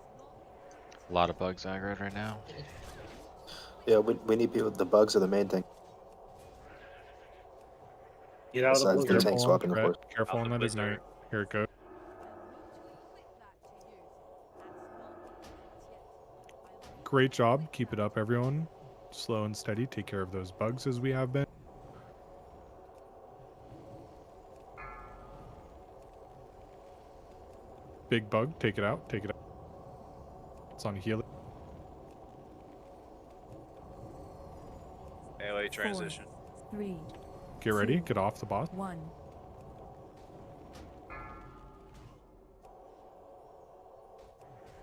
A lot of bugs aggroed right now. Yeah, we need people. The bugs are the main thing. Get out of Besides the the tank swapping, of course. Careful on that ignite. Here it goes. Great job. Keep it up, everyone. Slow and steady. Take care of those bugs as we have been. Big bug. Take it out. Take it out. It's on healing. Melee transition. 4, 3. Get ready. Get off the boss. 1.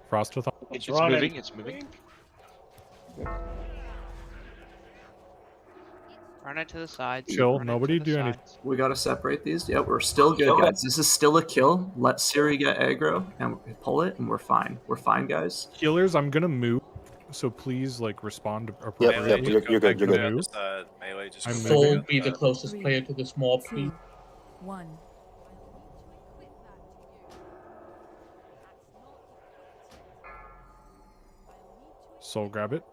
Frost with. It's moving. It's moving. Run it to the side. Chill. Run it Nobody to the do anything. sides. We gotta separate these. Yeah, we're still good, guys. This is still a kill. Let Siri get aggro and pull it, and we're fine. We're fine, guys. Healers, I'm gonna move. So please, like, respond Yep, appropriately. yep, you're good. You're good. Move. Melee just. I'm Soul, moving. be the closest player to this mob, 2, please. 1. Soul, grab it.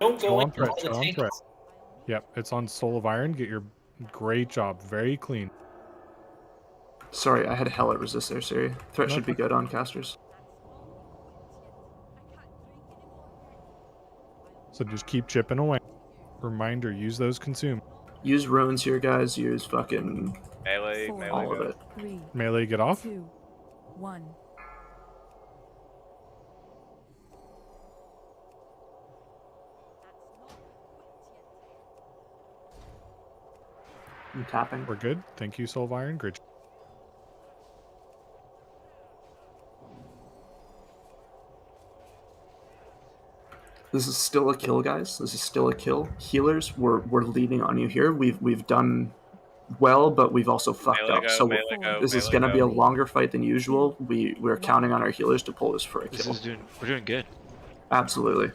Don't Chill go on in threat. all the Chill on tanks. threat. Yep, it's on Soul of Iron. Get your great job. Very clean. Sorry, I had a hella resist there, Siri. Threat No, should be good on casters. So just keep chipping away. Reminder, use those consume. Use runes here, guys. Use fucking Melee. 4, Melee. all of Go. it. 3, Melee, get off. 2, 1. I'm tapping. We're good. Thank you, Soul of Iron. Great job. This is still a kill, guys. This is still a kill. Healers, we're leaning on you here. We've done well, but we've also fucked Melee up. go, So melee go, this is melee going to go. be a longer fight than usual. We're counting on our healers to pull this for a This kill. is we're doing good. Absolutely.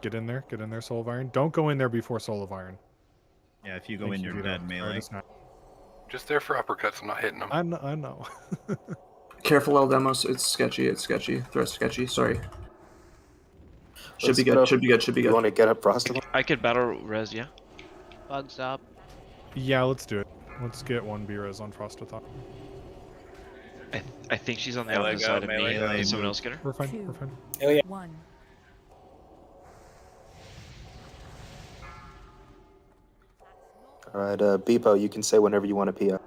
Get in there. Get in there, Soul of Iron. Don't go in there before Soul of Iron. Yeah, if you go Thank in, you, you're Vito. dead, melee. Just there for uppercuts. I'm not hitting them. I know. Careful, El Demos. It's sketchy. It's sketchy. Threat's sketchy. Sorry. Should be good. Should be good. Should be You good. want to get up Frost? I could battle res, yeah. Bugs up. Yeah, let's do it. Let's get one B-res on Frostathon. I think she's on the Melee opposite go, side of me. melee go. Can someone else get her? We're fine. We're fine. Oh yeah. 1. All right, Beepo, you can say whenever you want to PI.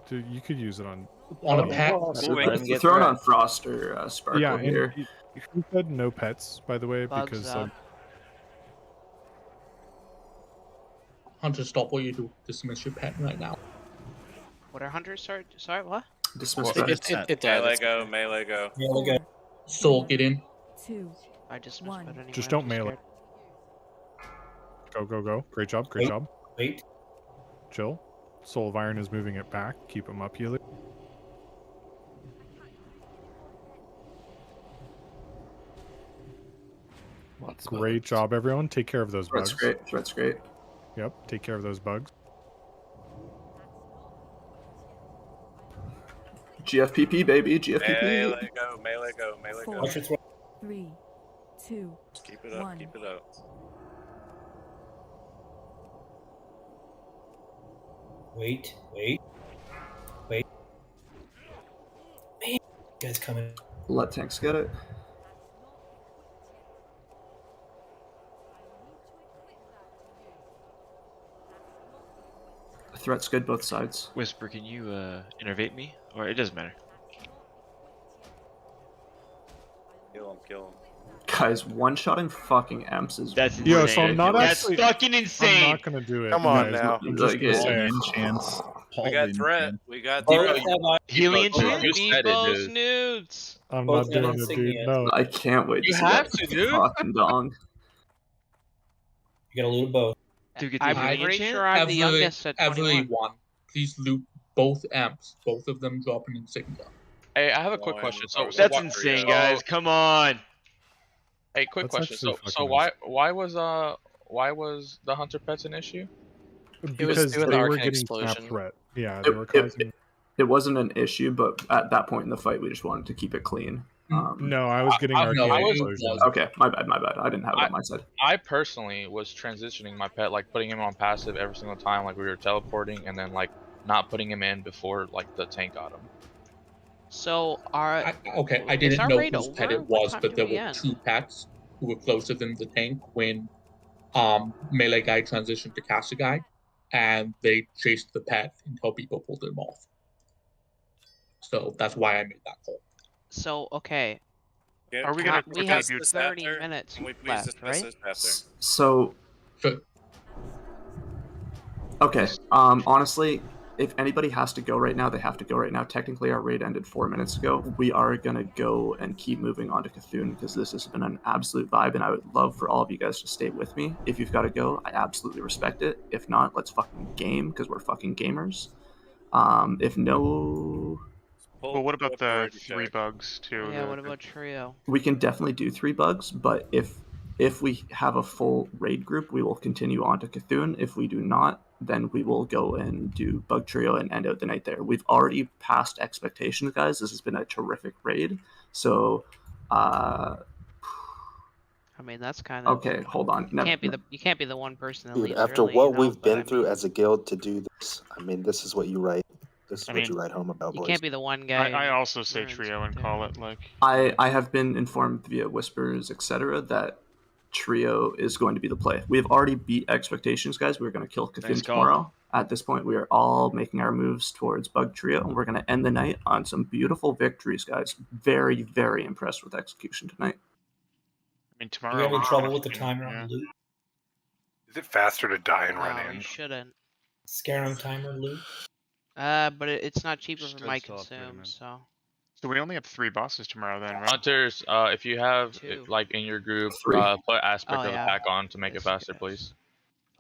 Dude, you could use it on On a pet. Throw it on Frost or Sparkle Yeah, and here. who said no pets, by the way? Bugs Because up. Hunter, stop what you do. Dismiss your pet right now. What are hunters? Sorry, what? Dismiss It Melee go, melee go. Melee go. Soul, get in. 2. I just missed, but anyway. just I'm don't melee. scared. Go. Great job. Great job. Wait. Chill. Soul of Iron is moving it back. Keep him up, Healy. Great job, everyone. Take care of those bugs. Threat's great. Threat's great. Yep, take care of those bugs. GFPP, baby. GFPP. Melee go, melee go, melee go. 4, 3, 2, Keep it up, 1. keep it up. Wait. Man, guys coming. Let tanks get it. Threat's good both sides. Whisper, can you innervate me? Or it doesn't matter. Kill him. Guys, one-shotting fucking Emps is That's Yo, insane. so I'm not That's actually. fucking insane. I'm not gonna do it. Come on guys. now. I'm just gonna say. Chance. We got threat. We got Healy and Chance? You said it, Beepos dude. nudes. I'm Both not doing got it, dude. insignia. No. I can't wait to You see have that to, dude. fucking dong. You gotta loot both. Do get the I'm Healy and pretty Chance? sure I'm the youngest at 21. Everyone, please loot both amps. Both of them drop an insignia. Hey, I have a quick question. So That's what- insane, so- guys. Come on. Hey, quick That's question. actually So why was the hunter pets an issue? Because doing they the were arcane getting explosion. snap threat. Yeah, they were causing. It wasn't an issue, but at that point in the fight, we just wanted to keep it clean. No, I was getting arcane explosion. Okay, my bad. I didn't have it on my side. I personally was transitioning my pet, like putting him on passive every single time, like we were teleporting, and then like not putting him in before like the tank got him. So I is didn't our know raid whose pet over? it What was, time but do there we were end? 2 pets who were closer than the tank when melee guy transitioned to caster guy, and they chased the pet until people pulled him off. So that's why I made that call. So okay. Are we gonna We have contribute 30 minutes Can we please left, dismiss right? this after? So, okay. Honestly, if anybody has to go right now, they have to go right now. Technically, our raid ended 4 minutes ago. We are gonna go and keep moving on to Cthulhu because this has been an absolute vibe, and I would love for all of you guys to stay with me. If you've got to go, I absolutely respect it. If not, let's fucking game because we're fucking gamers. If no, Well, what about the 3 bugs too? Yeah, what about trio? we can definitely do 3 bugs, but if we have a full raid group, we will continue on to Cthulhu. If we do not, then we will go and do bug trio and end out the night there. We've already passed expectations, guys. This has been a terrific raid. So, I mean, that's kind of okay, hold on. You can't be the one person that Dude, leaves after early, what you know, we've but been I through mean, as a guild to do this, I mean, this is what you write. This is what you write home about, you boys. can't be the one guy. I also say trio and call it like. I have been informed via whispers, etc., that trio is going to be the play. We have already beat expectations, guys. We're going to kill Nice Cthulhu call. tomorrow. At this point, we are all making our moves towards bug trio, and we're going to end the night on some beautiful victories, guys. Very, very impressed with execution tonight. I mean, You tomorrow. having we're trouble gonna with the fucking- timer yeah. on loot? Is it faster to die and run Wow, in? you shouldn't. Scarum timer loot? But it's not cheaper for Still my still up there, consume, man. so. So we only have 3 bosses tomorrow then, right? Hunters, if you have Two. like in your group, 3. put aspect Oh, of the yeah. pack on to make it Yes, faster, yes. please.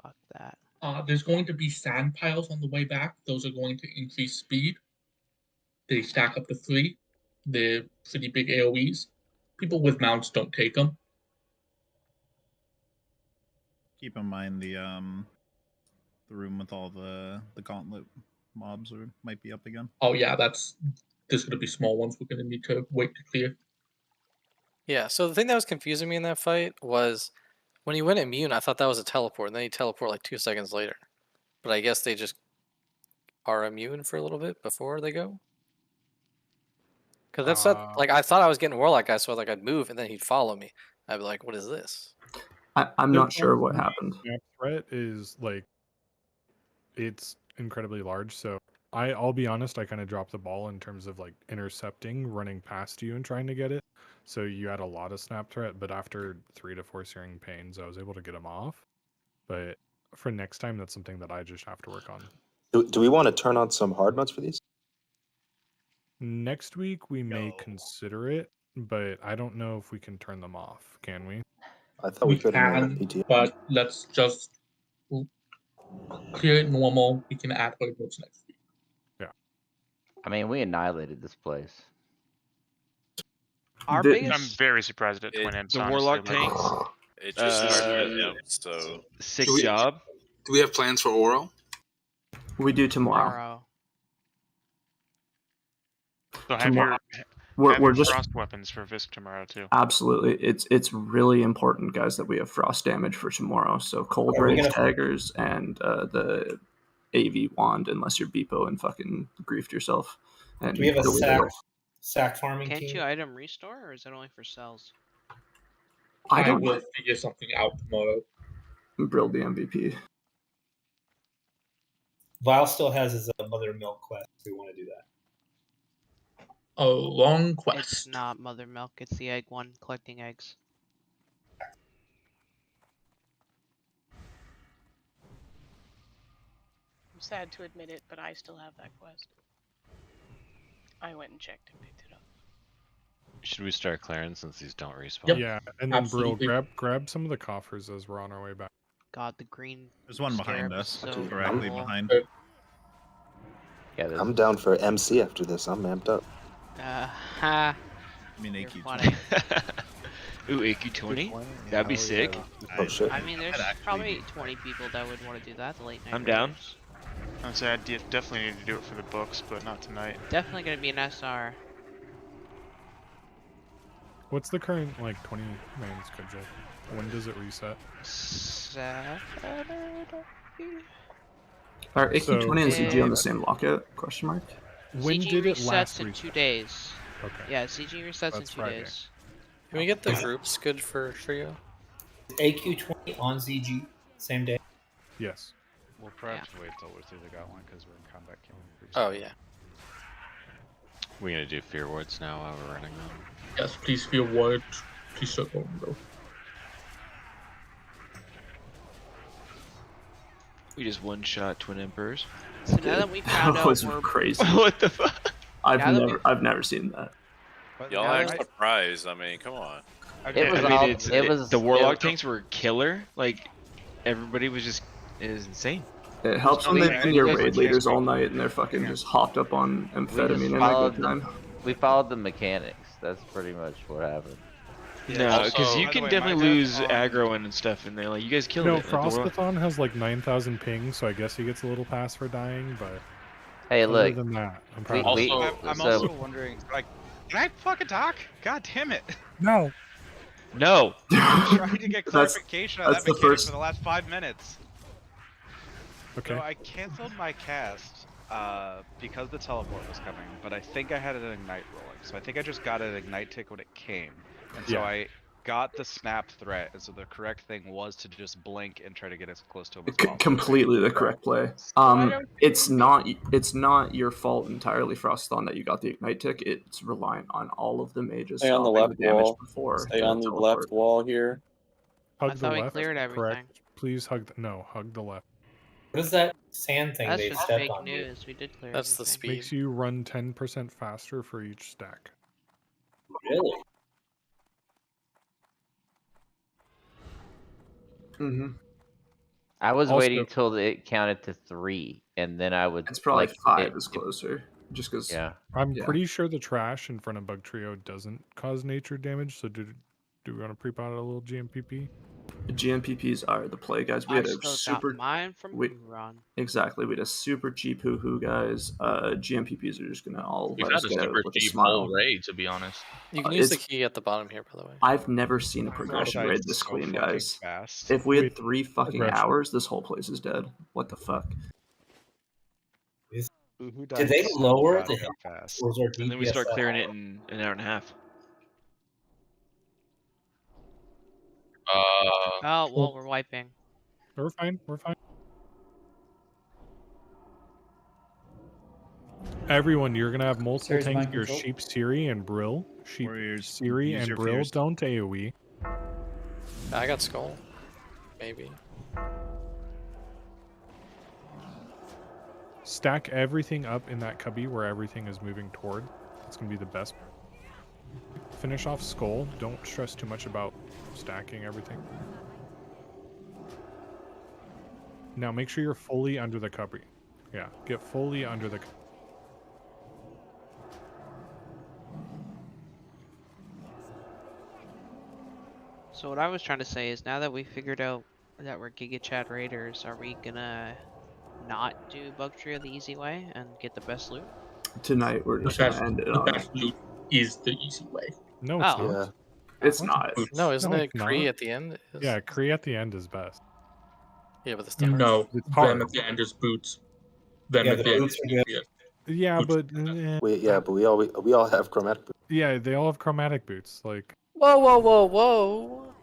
Fuck that. There's going to be sand piles on the way back. Those are going to increase speed. They stack up to 3. They're pretty big AoEs. People with mounts don't take them. Keep in mind the room with all the gauntlet mobs might be up again. Oh yeah, there's going to be small ones we're going to need to wait to clear. Yeah, so the thing that was confusing me in that fight was when he went immune, I thought that was a teleport, and then he teleport like 2 seconds later. But I guess they just are immune for a little bit before they go? Because that's not, like, I thought I was getting Warlock guy, so like I'd move and then he'd follow me. I'd be like, what is this? I'm not sure what happened. Snap threat is like, it's incredibly large, so I'll be honest, I kind of dropped the ball in terms of like intercepting, running past you and trying to get it. So you had a lot of snap threat, but after 3 to 4 searing pains, I was able to get him off. But for next time, that's something that I just have to work on. Do we want to turn on some hard mods for these? Next week we may consider it, but I don't know if we can turn them off. Can we? I thought We can, but let's just clear it normal. We can add hard mods next week. Yeah. I mean, we annihilated this place. Our The- biggest. I'm very surprised at Twin Imps. The honestly, Warlock like- tanks. It just started at him, so Sick Do we- job. Do we have plans for Oro? We do tomorrow. So have Tomorrow. your, We're just frost weapons for Visp tomorrow too. absolutely. It's really important, guys, that we have frost damage for tomorrow. So cold Are we rage gonna- daggers and the AV wand, unless you're Beepo and fucking griefed yourself. And Do we have a really sack farming Can't team? you item restore, or is it only for cells? I don't will figure something out tomorrow. Brill the MVP. Vile still has his mother milk quest. We want to do that. A long quest. It's not mother milk. It's the egg one, collecting eggs. I'm sad to admit it, but I still have that quest. I went and checked and picked it up. Should we start clearing since these don't respawn? Yeah, and then absolutely. Brill, grab some of the coffers as we're on our way back. God, the green. There's one behind scarab us, is so directly cool. behind. Yeah, I'm down for MC after this. I'm amped up. Ha. I mean, You're AQ20. funny. Ooh, AQ20? That'd be sick. Oh shit. I mean, there's probably 20 people that would want to do that. The late night. I'm down. raiders. I'd say I definitely need to do it for the books, but not tonight. Definitely gonna be an SR. What's the current like 20-man schedule? When does it reset? Saturday. Are AQ20 and CG on Yeah. the same lockout? Question mark. When CG did it resets last in reset? 2 days. Okay. Yeah, CG resets in That's 2 Friday. days. Can we get the groups good for trio? AQ20 on ZG, same day. Yes. We'll probably have to wait till we're through the Gauntlet because we're in combat killing. Oh yeah. We're gonna do fear wards now while we're running them. Yes, please feel word. Please shut on though. We just one-shot Twin Emperors. So now that we found That out was we're crazy. What the fuck? I've never seen that. y'all act surprised. I mean, come on. It was I mean, all. it's, It was the Warlock it- tanks were killer. Like, everybody was just, it was insane. It helps when We- they've been your we- raid leaders all night and they're fucking just hopped up on We just amphetamine in a followed good time. we followed the mechanics. That's pretty much what happened. No, because Also, you by can the way, definitely my lose dad's aggro and stuff in there. Like, you guys killed No, it. Like, the Warlock- Frostathon has like 9,000 ping, so I guess he gets a little pass for dying, but Hey, other look. than that, I'm we- proud of we- myself. I'm so- also wondering, like, can I fucking talk? God damn it! No. No! I'm trying to get That's- clarification on that's that the mechanic first- for the last 5 minutes. Okay. So I canceled my cast because the teleport was coming, but I think I had an ignite rolling. So I think I just got an ignite tick when it came. And so Yeah. I got the snap threat, and so the correct thing was to just blink and try to get as close to him as possible. Completely the correct play. It's not your fault entirely, Frostathon, that you got the ignite tick. It's reliant on all of the mages Stay on the stopping left damage wall. before. Stay the on the teleport. left wall here. Hug I the thought we left. cleared everything. Correct. Please hug. No, hug the left. What is that sand thing That's they just stepped fake on? news. We did clear That's the everything. speed. Makes you run 10% faster for each stack. Really? Mm-hmm. I was Also- waiting till it counted to 3, and then I would. It's probably like, 5 is closer, just because. Yeah. I'm Yeah. pretty sure the trash in front of Bug Trio doesn't cause nature damage, so do we want to pre-pot a little GMPP? GMPPs are the play, guys. We I had a still super got mine from Run. Exactly. We had a super cheap hoo-hoo, guys. GMPPs are just gonna all We've let us had a get out super with a cheap smile. whole raid, to be honest. You can use the It's- key at the bottom here, by the way. I've never seen a progression died raid this so clean, fucking guys. fast. If we had Wait, 3 fucking progression. hours, this whole place is dead. What the fuck? Who Did they so lower the goddamn hit fast? or was our And then we DPS start that clearing high? it in an hour and a half. Oh, well, we're wiping. We're fine. We're fine. Everyone, you're gonna have multiple Sarah's tanks. mind Your control. sheep Siri and Brill. Sheep Warriors, Siri use and your Brill fears. don't AoE. I got skull. Maybe. Stack everything up in that cubby where everything is moving toward. It's gonna be the best. Finish off skull. Don't stress too much about stacking everything. Now make sure you're fully under the cubby. Yeah, get fully under the. So what I was trying to say is, now that we figured out that we're Giga Chad Raiders, are we gonna not do Bug Tree the easy way and get the best loot? Tonight we're just gonna end it The on. best loot is the easy way. No, it's Oh. not. It's What? not. No, isn't No, it it's Kree not. at the end? Yeah, Kree at the end is best. Yeah, but the stars. No, It's them hard. at the end is boots. Them Yeah, at the the end boots is are good. easiest. Yeah, but But we all have chromatic boots. yeah, they all have chromatic boots. Like, Whoa, whoa, whoa, whoa!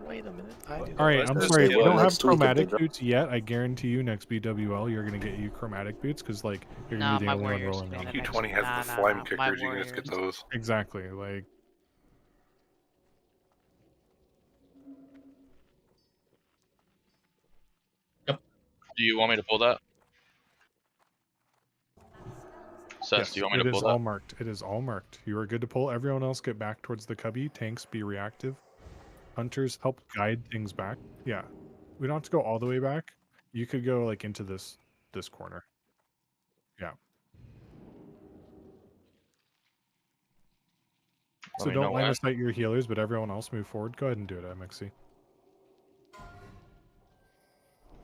Wait a minute. I do. all right, I I'm was sorry. gonna If say, you well, don't have next week if they chromatic drop- boots yet, I guarantee you next BWL you're gonna get you chromatic boots because like you're gonna Nah, be the my only one warriors rolling get on it them. next- Q20 has nah, the nah, slime nah, my kickers. You can just get warriors. those. Exactly. Like, Do you want me to pull that? Seth, yes, do you want me it to is pull all that? marked. It is all marked. You are good to pull. Everyone else get back towards the cubby. Tanks be reactive. Hunters help guide things back. Yeah, we don't have to go all the way back. You could go like into this corner. Yeah. So me know don't line when. of sight your healers, but everyone else move forward. Go ahead and do it, MXC.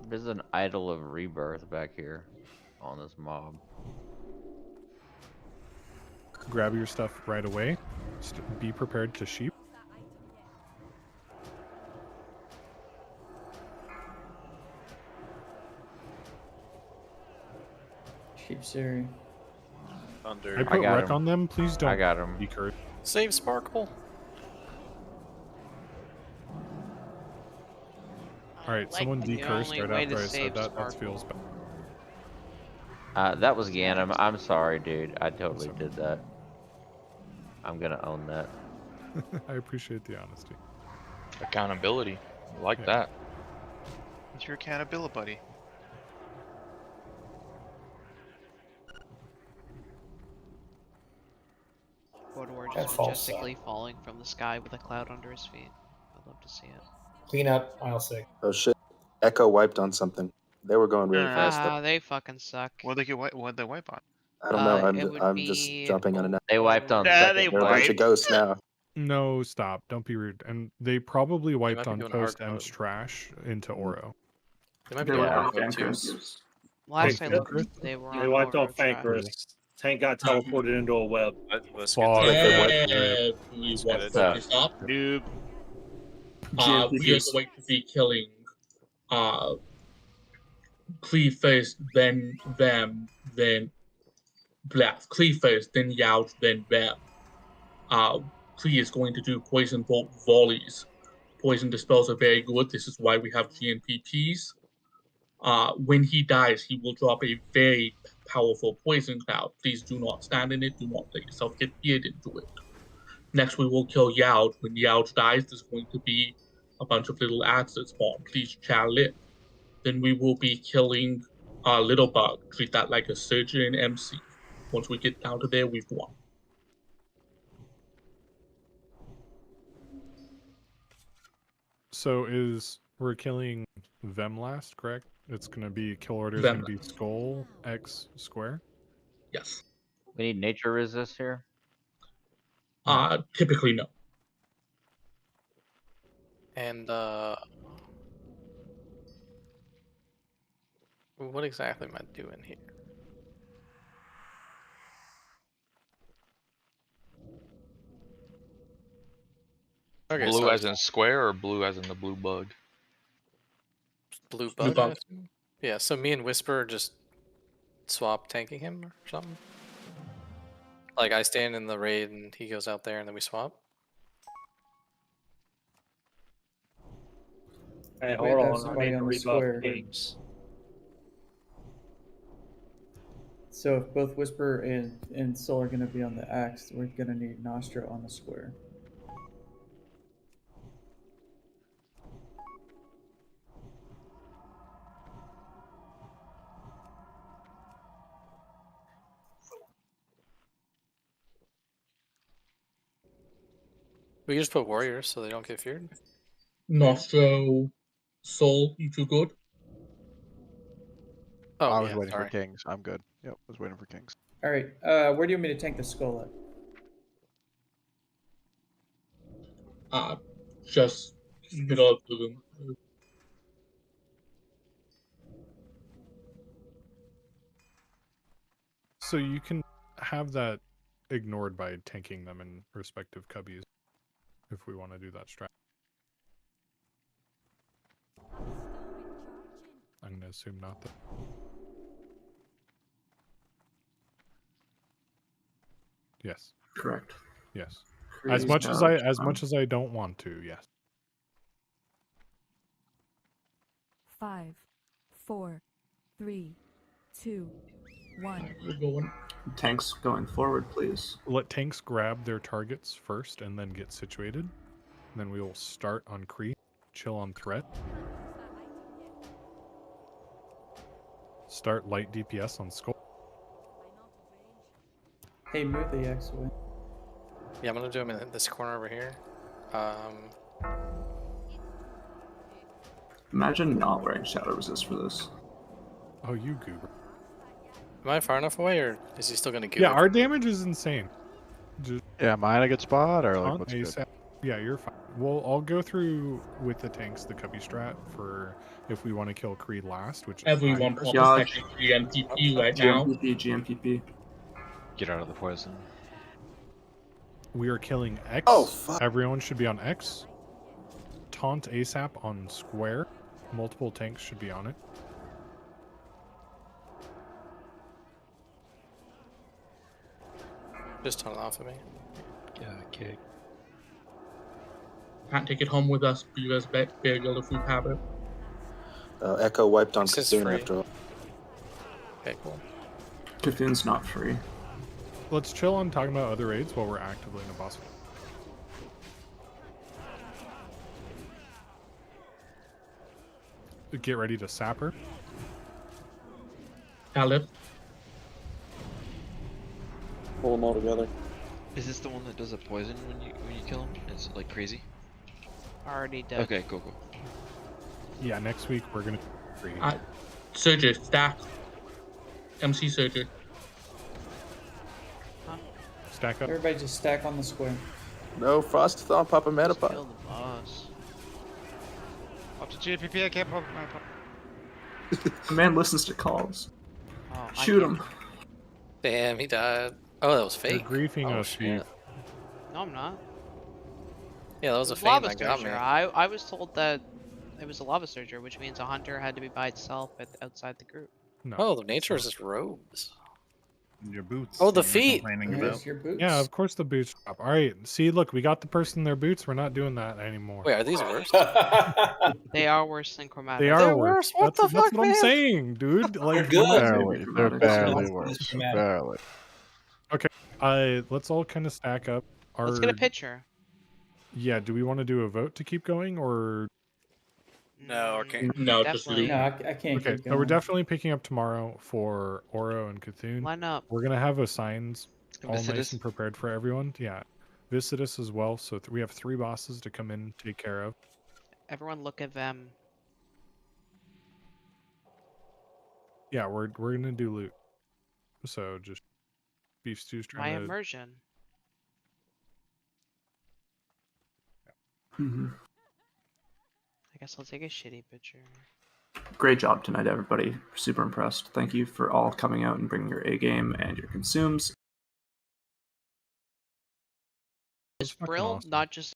There's an idol of rebirth back here on this mob. Grab your stuff right away. Be prepared to sheep. Sheep Siri. Under. I put got wreck him. on them. Please don't. I got him. Be cursed. Save Sparkle. All right, Like, someone the decursed only right way after to I save said that. That Sparkle. feels bad. That was Ganem. I'm sorry, dude. I totally did that. I'm gonna own that. I appreciate the honesty. Accountability. I like Yeah. that. It's your accountability buddy. War That just false majestically falling from the sky with a cloud under his feet. I'd love to see it. Clean up aisle 6. Oh shit! Echo wiped on something. They were going really fast. Ah, they fucking suck. What they get? What they wipe on? I don't know. it would I'm just be jumping on it. They wiped on Yeah, second they They're a bunch of wiped. ghosts now. No, stop. Don't be rude. And they probably wiped might be on doing hard post M's mode. trash into Oro. They might be They doing were hard on mode too. Vanquist. Last I Hey, looked, Vanquist? they were They on wiped Oro off trash. Vanquist. Tank got teleported into a web. Let's Fuck. get Yeah. the. We Let's want get to it. finish up. Noob. We are GMPPs. going to be killing Clee first, then them, then Blast. Clee first, then Youch, then them. Clee is going to do poison bolt volleys. Poison dispels are very good. This is why we have GNPPs. When he dies, he will drop a very powerful poison cloud. Please do not stand in it. Do not let yourself get feared into it. Next, we will kill Youch. When Youch dies, there's going to be a bunch of little ads that spawn. Please channel it. Then we will be killing Little Bug. Treat that like a surgeon and MC. Once we get down to there, we've won. So we're killing them last, correct? It's gonna be kill order is Them gonna be skull X square. Yes. We need nature resist here. Typically no. And what exactly am I doing here? Okay, Blue so as in square or blue as in the blue bug? blue Blue bug. I bug. assume? Yeah. So me and Whisper just swap tanking him or something. Like I stand in the raid and he goes out there and then we swap. Hey, We hold have on. I somebody need to on the rebuff square. Kings. So if both Whisper and Soul are going to be on the axe, we're going to need Nostra on the square. We can just put warriors so they don't get feared. Nostro, Soul, you two good? Oh, I was yeah, waiting sorry. for Kings. I'm good. Yep, I was waiting for Kings. All right. Where do you want me to tank the skull at? Just middle of the room. So you can have that ignored by tanking them in respective cubbies, if we want to do that strat. I'm gonna assume not that. Yes. Correct. Yes. Freeze, As much as dodge, I don't want to, yes. 5, 4, 3, 2, 1. We're going. Tanks going forward, please. Let tanks grab their targets first and then get situated. And then we will start on creep, chill on threat. Start light DPS on skull. Hey, move the axe away. Yeah, I'm gonna do him in this corner over here. Imagine not wearing shadow resist for this. Oh, you goober. Am I far enough away, or is he still gonna goober? Yeah, our damage is insane. Just Yeah, am I in a good spot or like on what's good? ASAP. Yeah, you're fine. Well, I'll go through with the tanks the cubby strat for if we want to kill Creed last, which Everyone pop a second GMPP right now. GMPP. Get out of the poison. We are killing X. Oh, fuck. Everyone should be on X. Taunt ASAP on square. Multiple tanks should be on it. Just turn it off of me. Yeah, kick. Can't take it home with us, but you guys burial if we have it. Echo wiped on This is Cthulhu free. after all. Okay, cool. Cthulhu's not free. Let's chill on talking about other raids while we're actively in a boss. Get ready to sap her. Caleb. Pull them all together. Is this the one that does a poison when you kill him? It's like crazy. Already dead. Okay, cool. Yeah, next week we're gonna free. Surgery, stack. MC Surgery. Stack up. Everybody just stack on the square. No, Frostathon, Papa Metapod. Kill the boss. Up to GPP, I can't pop my The man listens to calls. Oh, Shoot him. Damn, he died. Oh, that was fake. They're griefing oh, us, shit. Steve. No, I'm not. Yeah, that was a It feint lava that got me. surger. I was told that it was a lava surger, which means a hunter had to be by itself outside the group. No. Oh, the nature is just robes. Your boots. Oh, the you were feet. complaining Yes, about. your boots. Yeah, of course the boots drop. All right, see, look, we got the person in their boots. We're not doing that anymore. Wait, are these worse? They are worse than chromatic. They are They're worse. worse? What That's the what fuck, I'm man? saying, dude. Like, They're good. Barely. They're barely Not worse. dramatic. Barely. Okay, let's all kind of stack up. Let's get a picture. Yeah, do we want to do a vote to keep going, or No, I can't. No, just Definitely. loot. No, I can't okay? keep So we're going. definitely picking up tomorrow for Oro and Cthulhu. Line up. We're gonna have assigns all nice Viscidus? and prepared for everyone. Yeah, Viscidus as well. So we have 3 bosses to come in and take care of. Everyone look at them. Yeah, we're gonna do loot. So just Beef Stew's My trying to. immersion. guess I'll take a shitty picture. Great job tonight, everybody. Super impressed. Thank you for all coming out and bringing your A game and your consumes. Is Brill not just